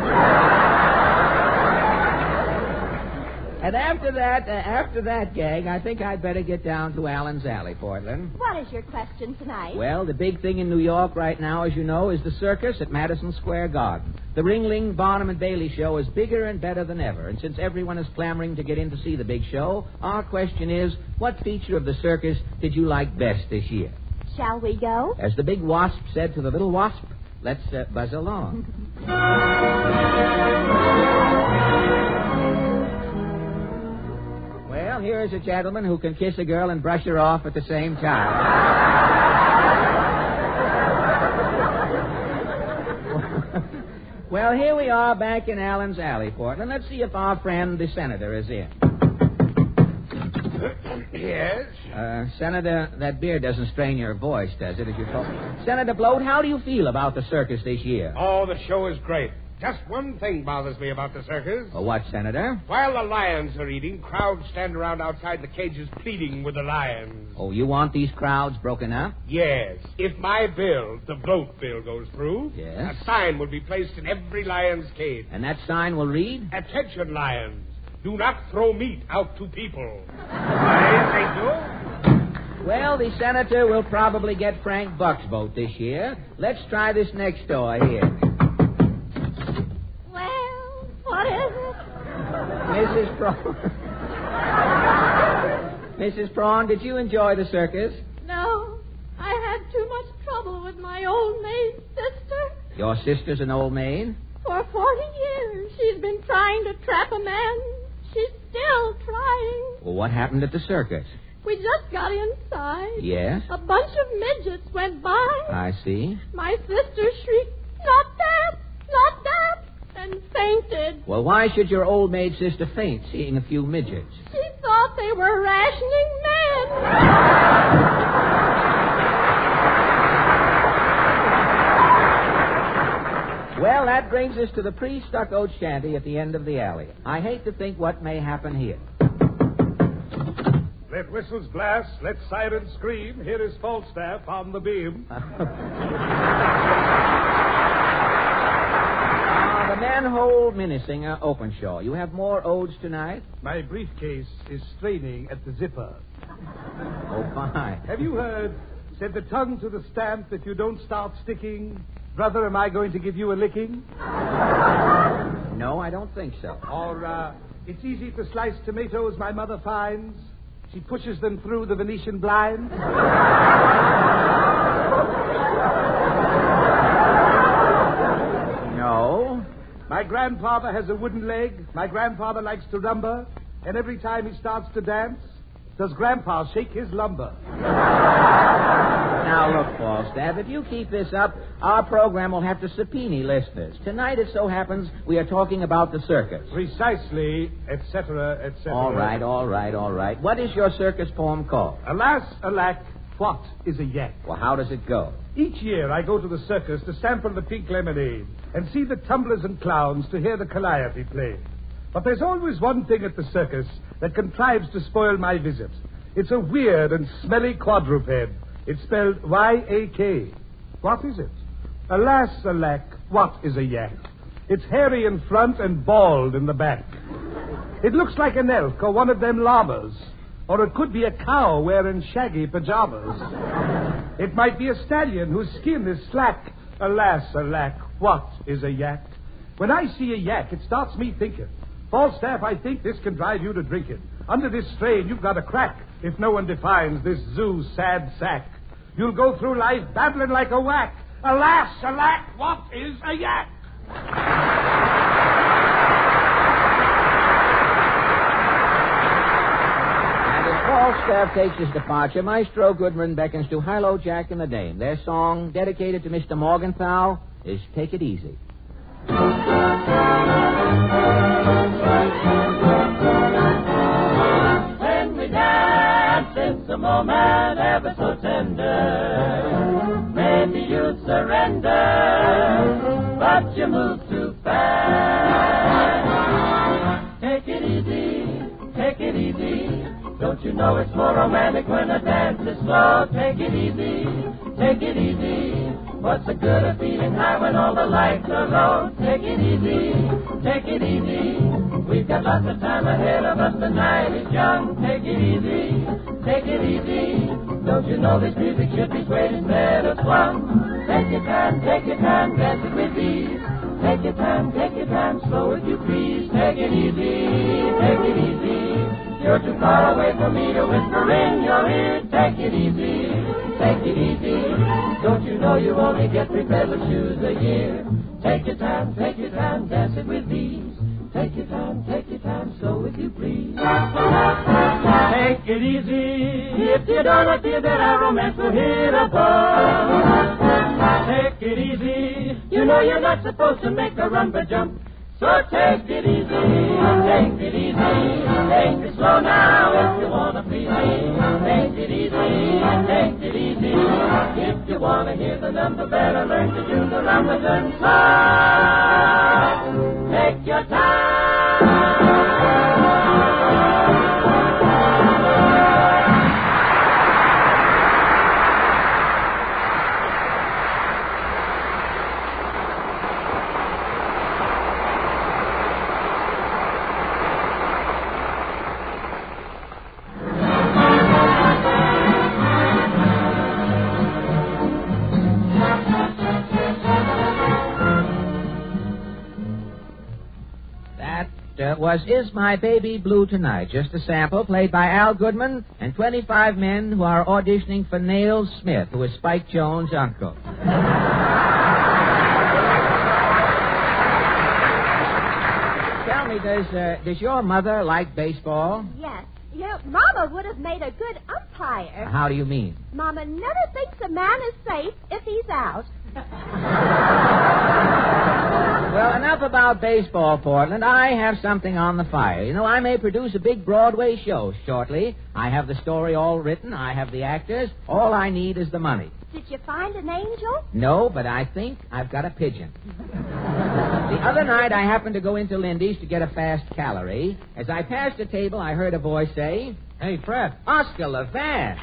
And after that gag, I think I'd better get down to Allen's Alley, Portland. What is your question tonight? Well, the big thing in New York right now, as you know, is the circus at Madison Square Garden. The Ringling, Barnum, and Bailey show is bigger and better than ever. And since everyone is clamoring to get in to see the big show, our question is, what feature of the circus did you like best this year? Shall we go? As the big wasp said to the little wasp, let's buzz along. Well, here is a gentleman who can kiss a girl and brush her off at the same time. Well, here we are back in Allen's Alley, Portland. Let's see if our friend, the senator, is in. Yes? Senator, that beer doesn't strain your voice, does it, as you talk? Senator Bloat, how do you feel about the circus this year? Oh, the show is great. Just one thing bothers me about the circus. Oh, what, Senator? While the lions are eating, crowds stand around outside the cages pleading with the lions. Oh, you want these crowds broken up? Yes. If my bill, the Bloat bill, goes through, yes, a sign will be placed in every lion's cage. And that sign will read? Attention, lions. Do not throw meat out to people. Yes, they do. Well, the senator will probably get Frank Buck's vote this year. Let's try this next door here. Well, what is it? Mrs. Prawn. Mrs. Prawn, did you enjoy the circus? No. I had too much trouble with my old maid sister. Your sister's an old maid? For 40 years, she's been trying to trap a man. She's still trying. Well, what happened at the circus? We just got inside. Yes? A bunch of midgets went by. I see. My sister shrieked, "Not that! Not that!" and fainted. Well, why should your old maid sister faint seeing a few midgets? She thought they were rationing men. Well, that brings us to the pre-stuccoed shanty at the end of the alley. I hate to think what may happen here. Let whistles blast, let sirens scream. Here is Falstaff on the beam. The Manhole Minnesinger Openshaw. You have more odes tonight? My briefcase is straining at the zipper. Oh, fine. Have you heard, said the tongue to the stamp, if you don't start sticking, brother, am I going to give you a licking? No, I don't think so. Or, it's easy to slice tomatoes, my mother finds. She pushes them through the Venetian blinds. No. My grandfather has a wooden leg. My grandfather likes to rumba. And every time he starts to dance, does Grandpa shake his lumber? Now, look, Falstaff, if you keep this up, our program will have to subpoena listeners. Tonight, it so happens, we are talking about the circus. Precisely, etc., etc. All right. What is your circus poem called? Alas, alack, what is a yak? Well, how does it go? Each year I go to the circus to sample the pink lemonade and see the tumblers and clowns to hear the calliope play. But there's always one thing at the circus that contrives to spoil my visit. It's a weird and smelly quadruped. It's spelled Y-A-K. What is it? Alas, alack, what is a yak? It's hairy in front and bald in the back. It looks like an elk or one of them llamas. Or it could be a cow wearing shaggy pajamas. It might be a stallion whose skin is slack. Alas, alack, what is a yak? When I see a yak, it starts me thinking. Falstaff, I think this can drive you to drinking. Under this strain, you've got a crack if no one defines this zoo's sad sack. You'll go through life babbling like a whack. Alas, alack, what is a yak? And as Falstaff takes his departure, Maestro Goodman beckons to Hilo, Jack and the Dame. Their song, dedicated to Mr. Morgenthau, is Take It Easy. When we dance, it's a moment ever so tender. Maybe you'd surrender, but you move too fast. Take it easy, take it easy. Don't you know it's more romantic when a dance is slow? Take it easy, take it easy. What's the good of feeling high when all the lights are low? Take it easy, take it easy. We've got lots of time ahead of us, the night is young. Take it easy, take it easy. Don't you know this music should be played instead of swung? Take your time, dance it with ease. Take your time, slow if you please. Take it easy, take it easy. You're too far away for me to whisper in your ear. Take it easy, take it easy. Don't you know you only get 3 pairs of shoes a year? Take your time, dance it with ease. Take your time, slow if you please. Take it easy. If you don't feel that our romance will hit above. Take it easy. You know you're not supposed to make a rumba jump. So take it easy, take it easy. Take it slow now if you want to please me. Take it easy, take it easy. If you want to hear the number, better learn to do the Ramadan song. Take your time. Was Is My Baby Blue Tonight? Just a sample played by Al Goodman and 25 men who are auditioning for Nails Smith, who is Spike Jones' uncle. Tell me, does your mother like baseball? Yes. You know, Mama would have made a good umpire. How do you mean? Mama never thinks a man is safe if he's out. Well, enough about baseball, Portland. I have something on the fire. You know, I may produce a big Broadway show shortly. I have the story all written. I have the actors. All I need is the money. Did you find an angel? No, but I think I've got a pigeon. The other night, I happened to go into Lindy's to get a fast calorie. As I passed the table, I heard a voice say, "Hey, Fred, Oscar Levant."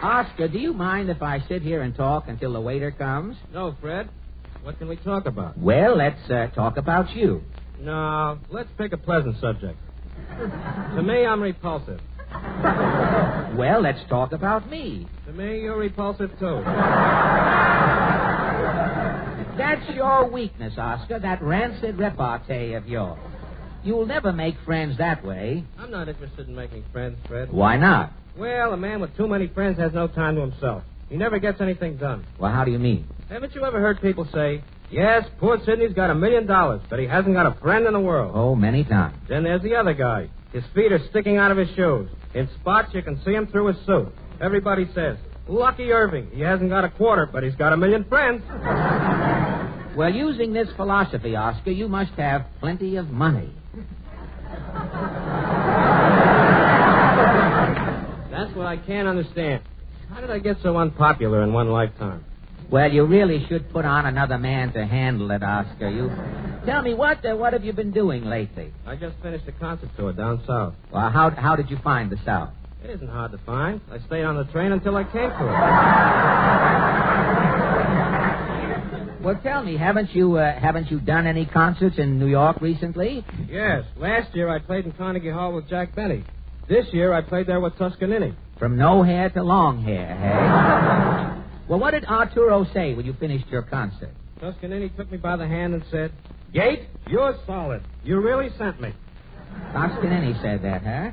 Oscar, do you mind if I sit here and talk until the waiter comes? No, Fred. What can we talk about? Well, let's talk about you. No, let's pick a pleasant subject. To me, I'm repulsive. Well, let's talk about me. To me, you're repulsive, too. That's your weakness, Oscar, that rancid repartee of yours. You'll never make friends that way. I'm not interested in making friends, Fred. Why not? Well, a man with too many friends has no time to himself. He never gets anything done. Well, how do you mean? Haven't you ever heard people say, yes, poor Sidney's got $1 million, but he hasn't got a friend in the world? Oh, many times. Then there's the other guy. His feet are sticking out of his shoes. In spots, you can see him through his suit. Everybody says, lucky Irving. He hasn't got a quarter, but he's got 1 million friends. Well, using this philosophy, Oscar, you must have plenty of money. That's what I can't understand. How did I get so unpopular in one lifetime? Well, you really should put on another man to handle it, Oscar. Tell me, what have you been doing lately? I just finished a concert tour down south. Well, how did you find the South? It isn't hard to find. I stayed on the train until I came to it. Well, tell me, haven't you done any concerts in New York recently? Yes. Last year I played in Carnegie Hall with Jack Benny. This year I played there with Toscanini. From no hair to long hair, hey? Well, what did Arturo say when you finished your concert? Toscanini took me by the hand and said, "Gate, you're solid. You really sent me." Toscanini said that, huh?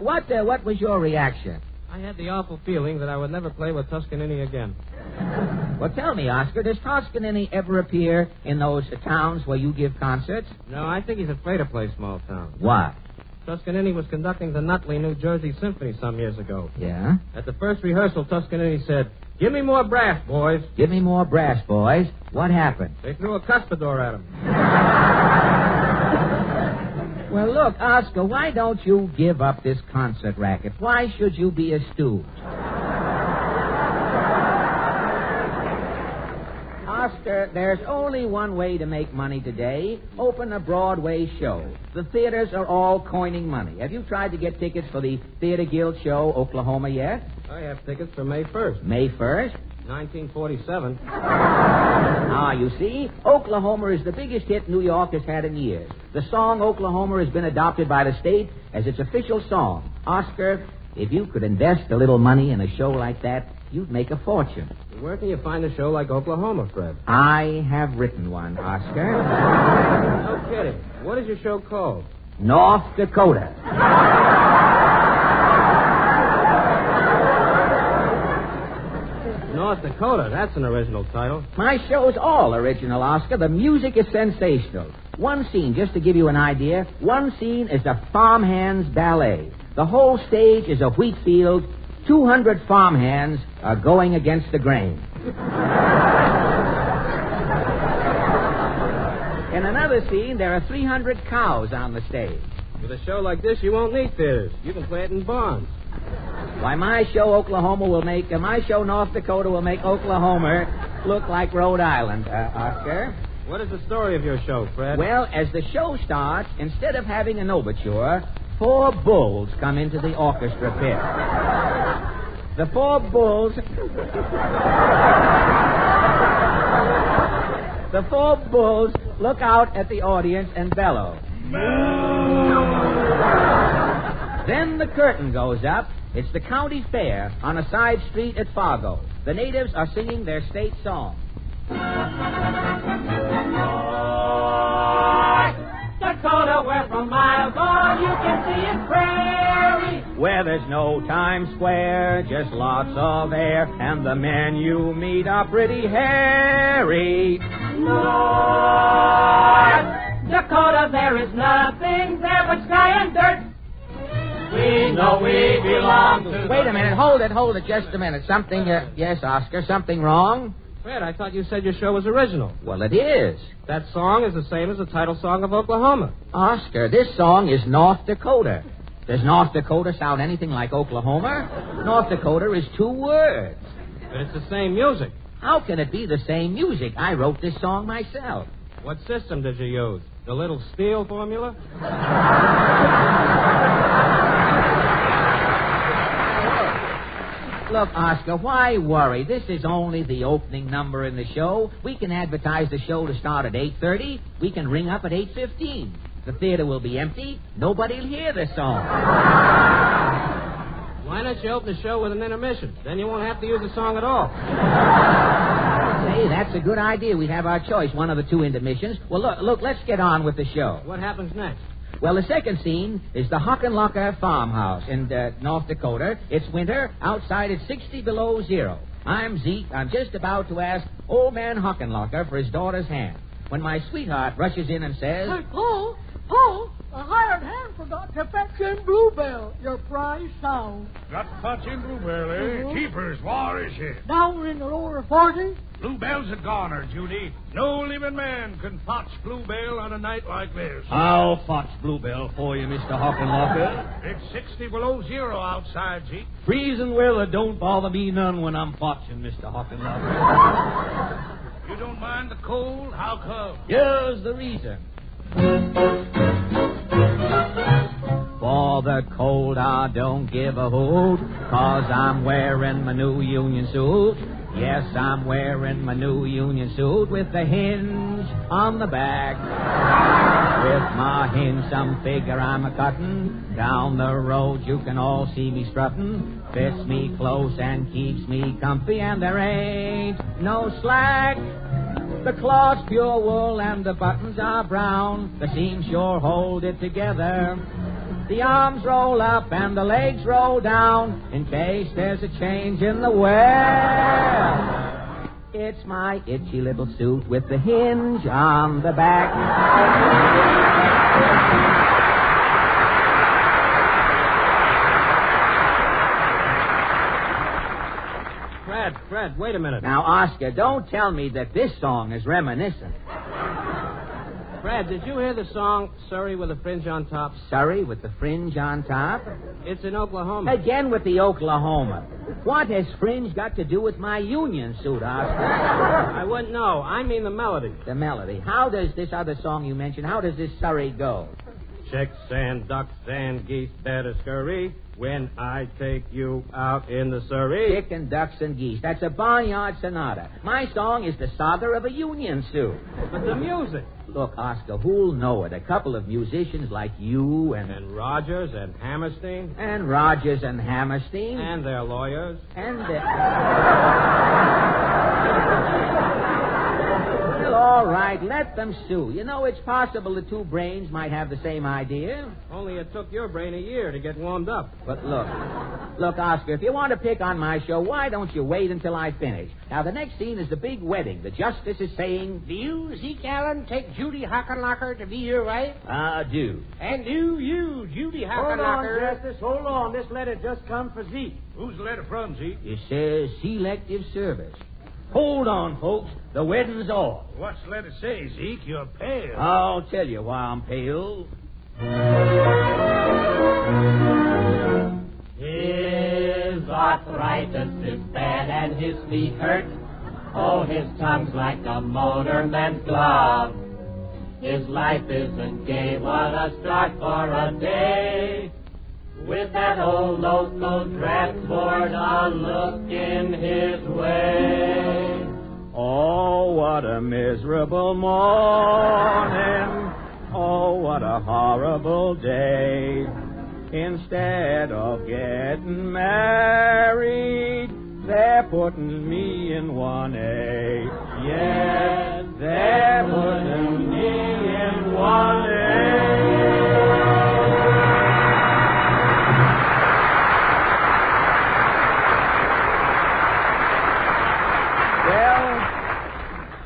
What was your reaction? I had the awful feeling that I would never play with Toscanini again. Well, tell me, Oscar, does Toscanini ever appear in those towns where you give concerts? No, I think he's afraid to play small towns. Why? Toscanini was conducting the Nutley, New Jersey Symphony some years ago. Yeah? At the first rehearsal, Toscanini said, "Give me more brass, boys." Give me more brass, boys. What happened? They threw a cuspidor at him. Well, look, Oscar, why don't you give up this concert racket? Why should you be a stooge? Oscar, there's only one way to make money today. Open a Broadway show. The theaters are all coining money. Have you tried to get tickets for the Theater Guild show, Oklahoma, yet? I have tickets for May 1st. May 1st? 1947. You see, Oklahoma is the biggest hit New York has had in years. The song Oklahoma has been adopted by the state as its official song. Oscar, if you could invest a little money in a show like that, you'd make a fortune. Where can you find a show like Oklahoma, Fred? I have written one, Oscar. No kidding. What is your show called? North Dakota. North Dakota, that's an original title. My show's all original, Oscar. The music is sensational. One scene, just to give you an idea, one scene is a farmhand's ballet. The whole stage is a wheat field. 200 farmhands are going against the grain. In another scene, there are 300 cows on the stage. With a show like this, you won't need theaters. You can play it in barns. Why, my show North Dakota will make Oklahoma look like Rhode Island, Oscar. What is the story of your show, Fred? Well, as the show starts, instead of having an overture, 4 bulls come into the orchestra pit. The 4 bulls... The 4 bulls look out at the audience and bellow. Then the curtain goes up. It's the county fair on a side street at Fargo. The natives are singing their state song. Dakota, where from miles on you can see it's prairie, where there's no Times Square, just lots of air, and the men you meet are pretty hairy. North Dakota, there is nothing there but sky and dirt. We know we belong to... Wait a minute, hold it just a minute. Something, yes, Oscar, something wrong? Fred, I thought you said your show was original. Well, it is. That song is the same as the title song of Oklahoma. Oscar, this song is North Dakota. Does North Dakota sound anything like Oklahoma? North Dakota is 2 words. But it's the same music. How can it be the same music? I wrote this song myself. What system did you use? The little steel formula? Look, Oscar, why worry? This is only the opening number in the show. We can advertise the show to start at 8:30. We can ring up at 8:15. The theater will be empty. Nobody'll hear the song. Why don't you open the show with an intermission? Then you won't have to use the song at all. Say, that's a good idea. We have our choice, one of the 2 intermissions. Well, look, let's get on with the show. What happens next? Well, the second scene is the Hockenlocker farmhouse in North Dakota. It's winter. Outside it's 60 below zero. I'm Zeke. I'm just about to ask old man Hockenlocker for his daughter's hand when my sweetheart rushes in and says... Hey, Paul, a hired hand forgot to fetch in Bluebell, your prize sound. Got to punch in Bluebell, eh? Keepers, where is she? Down in the lower 40s. Bluebell's a goner, Judy. No living man can potch Bluebell on a night like this. I'll potch Bluebell for you, Mr. Hockenlocker. It's 60 below zero outside, Zeke. Freezing weather don't bother me none when I'm potching, Mr. Hockenlocker. You don't mind the cold? How come? Here's the reason. For the cold, I don't give a hoot, 'cause I'm wearing my new union suit. Yes, I'm wearing my new union suit with the hinge on the back. With my hinge, some figure I'm a-cutting. Down the road, you can all see me strutting. Fits me close and keeps me comfy, and there ain't no slack. The cloth's pure wool and the buttons are brown. The seams sure hold it together. The arms roll up and the legs roll down in case there's a change in the wear. It's my itchy little suit with the hinge on the back. Fred, wait a minute. Now, Oscar, don't tell me that this song is reminiscent. Fred, did you hear the song Surrey with a Fringe on Top? Surrey with the fringe on top? It's in Oklahoma. Again with the Oklahoma. What has fringe got to do with my union suit, Oscar? I wouldn't know. I mean the melody. The melody. How does this other song you mentioned, how does this Surrey go? Chicks and ducks and geese better scurry when I take you out in the Surrey. Chicken, ducks, and geese. That's a barnyard sonata. My song is the saga of a union suit. But the music. Look, Oscar, who'll know it? A couple of musicians like you and Rogers and Hammerstein. And Rogers and Hammerstein. And their lawyers. And Well, all right, let them sue. You know, it's possible the two brains might have the same idea. Only it took your brain a year to get warmed up. But look, Oscar, if you want to pick on my show, why don't you wait until I finish? Now, the next scene is the big wedding. The justice is saying, Do you, Zeke Allen, take Judy Hockenlocker to be your wife? I do. And do you, Judy Hockenlocker... Hold on, Justice, hold on. This letter just come for Zeke. Who's the letter from, Zeke? It says selective service. Hold on, folks. The wedding's off. What's the letter say, Zeke? You're pale. I'll tell you why I'm pale. His arthritis is bad and his feet hurt. Oh, his tongue's like a motorman's glove. His life isn't gay. What a start for a day. With that old local draft board a look in his way. Oh, what a miserable morning. Oh, what a horrible day. Instead of getting married, they're putting me in 1A. Yes, they're putting me in 1A.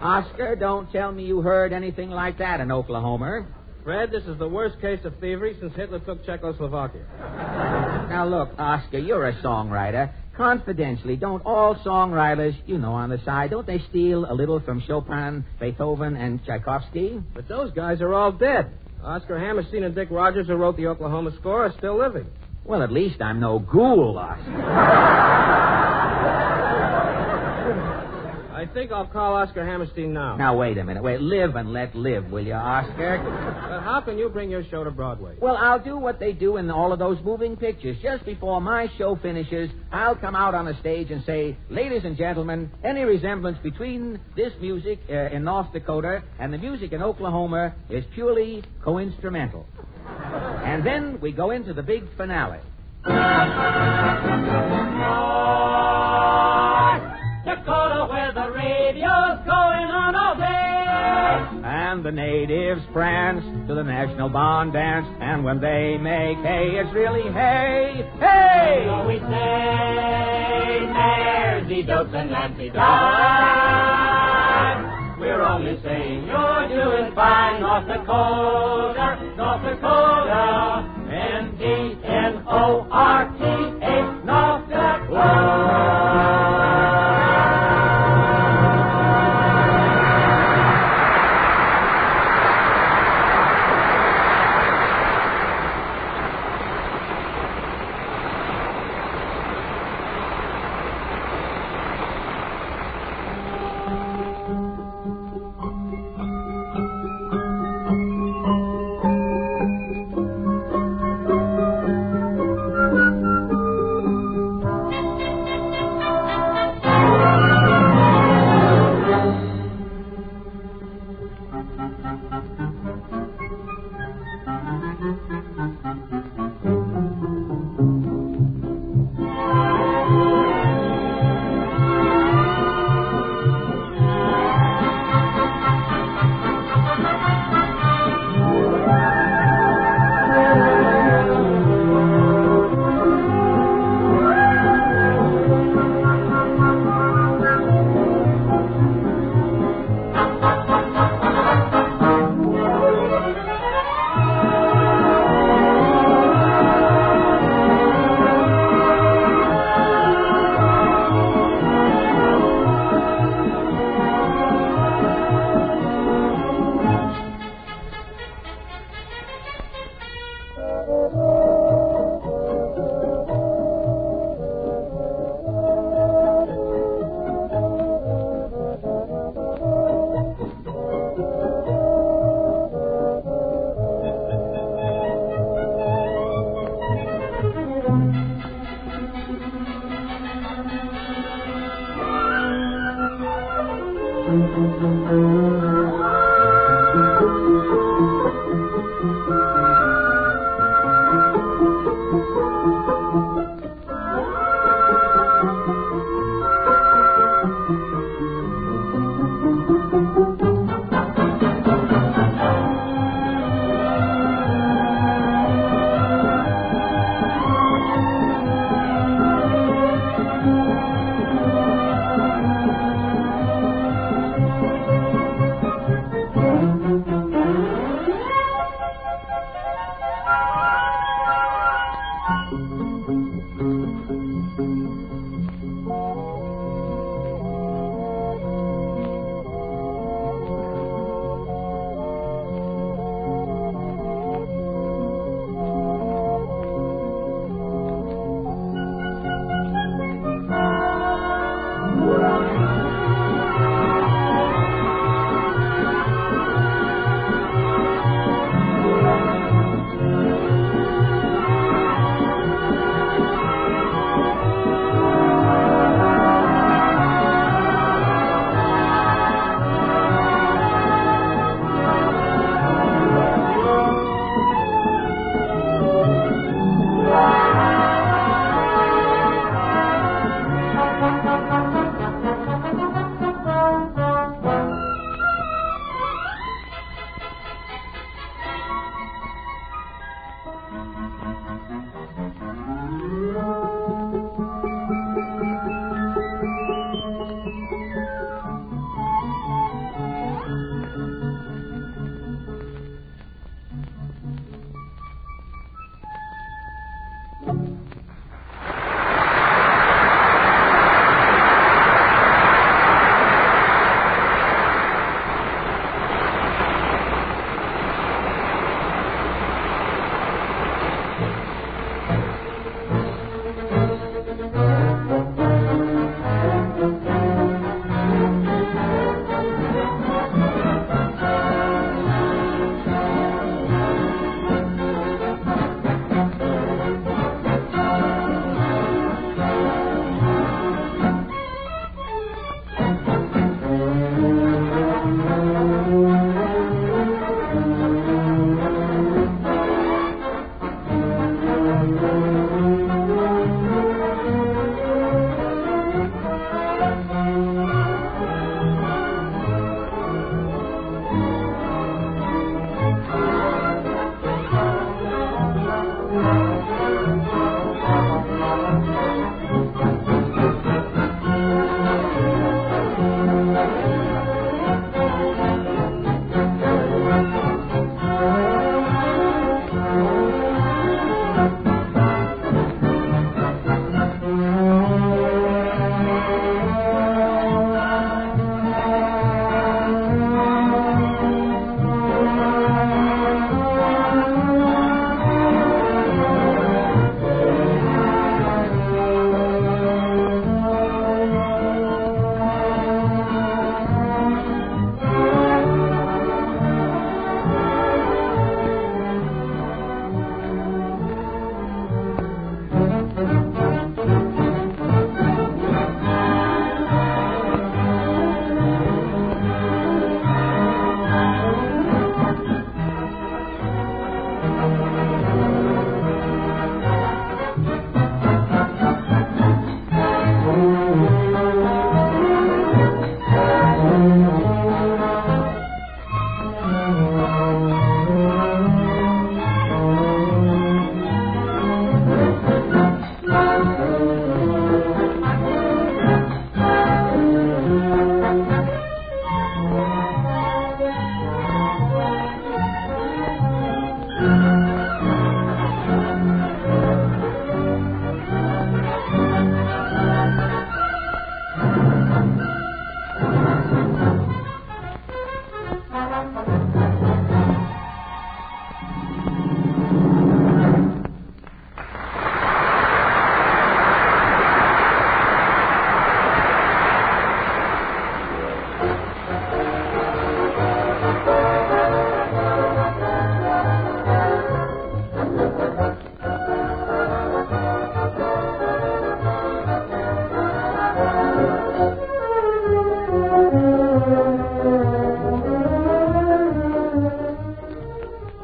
Oscar, don't tell me you heard anything like that in Oklahoma. Fred, this is the worst case of thievery since Hitler took Czechoslovakia. Now, look, Oscar, you're a songwriter. Confidentially, don't all songwriters, on the side, don't they steal a little from Chopin, Beethoven, and Tchaikovsky? But those guys are all dead. Oscar Hammerstein and Dick Rogers, who wrote the Oklahoma score, are still living. Well, at least I'm no ghoul, Oscar. I think I'll call Oscar Hammerstein now. Now, wait a minute. Wait, live and let live, will you, Oscar? But how can you bring your show to Broadway? Well, I'll do what they do in all of those moving pictures. Just before my show finishes, I'll come out on the stage and say, ladies and gentlemen, any resemblance between this music in North Dakota and the music in Oklahoma is purely co-instrumental. And then we go into the big finale. Dakota, where the radio's going on all day. And the natives prance to the national bond dance. And when they make hay, it's really hay, hey! So we say, Narzy, Dopes, and Nancy Dog. We're only saying you're doing fine, North Dakota, North Dakota. N-D-N-O-R-T-A, North Dakota.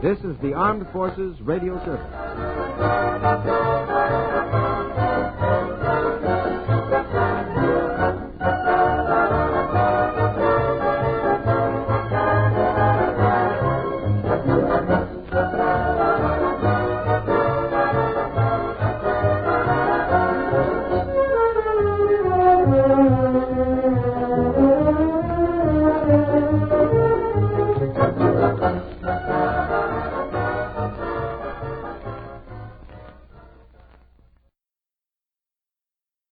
This is the Armed Forces Radio Service.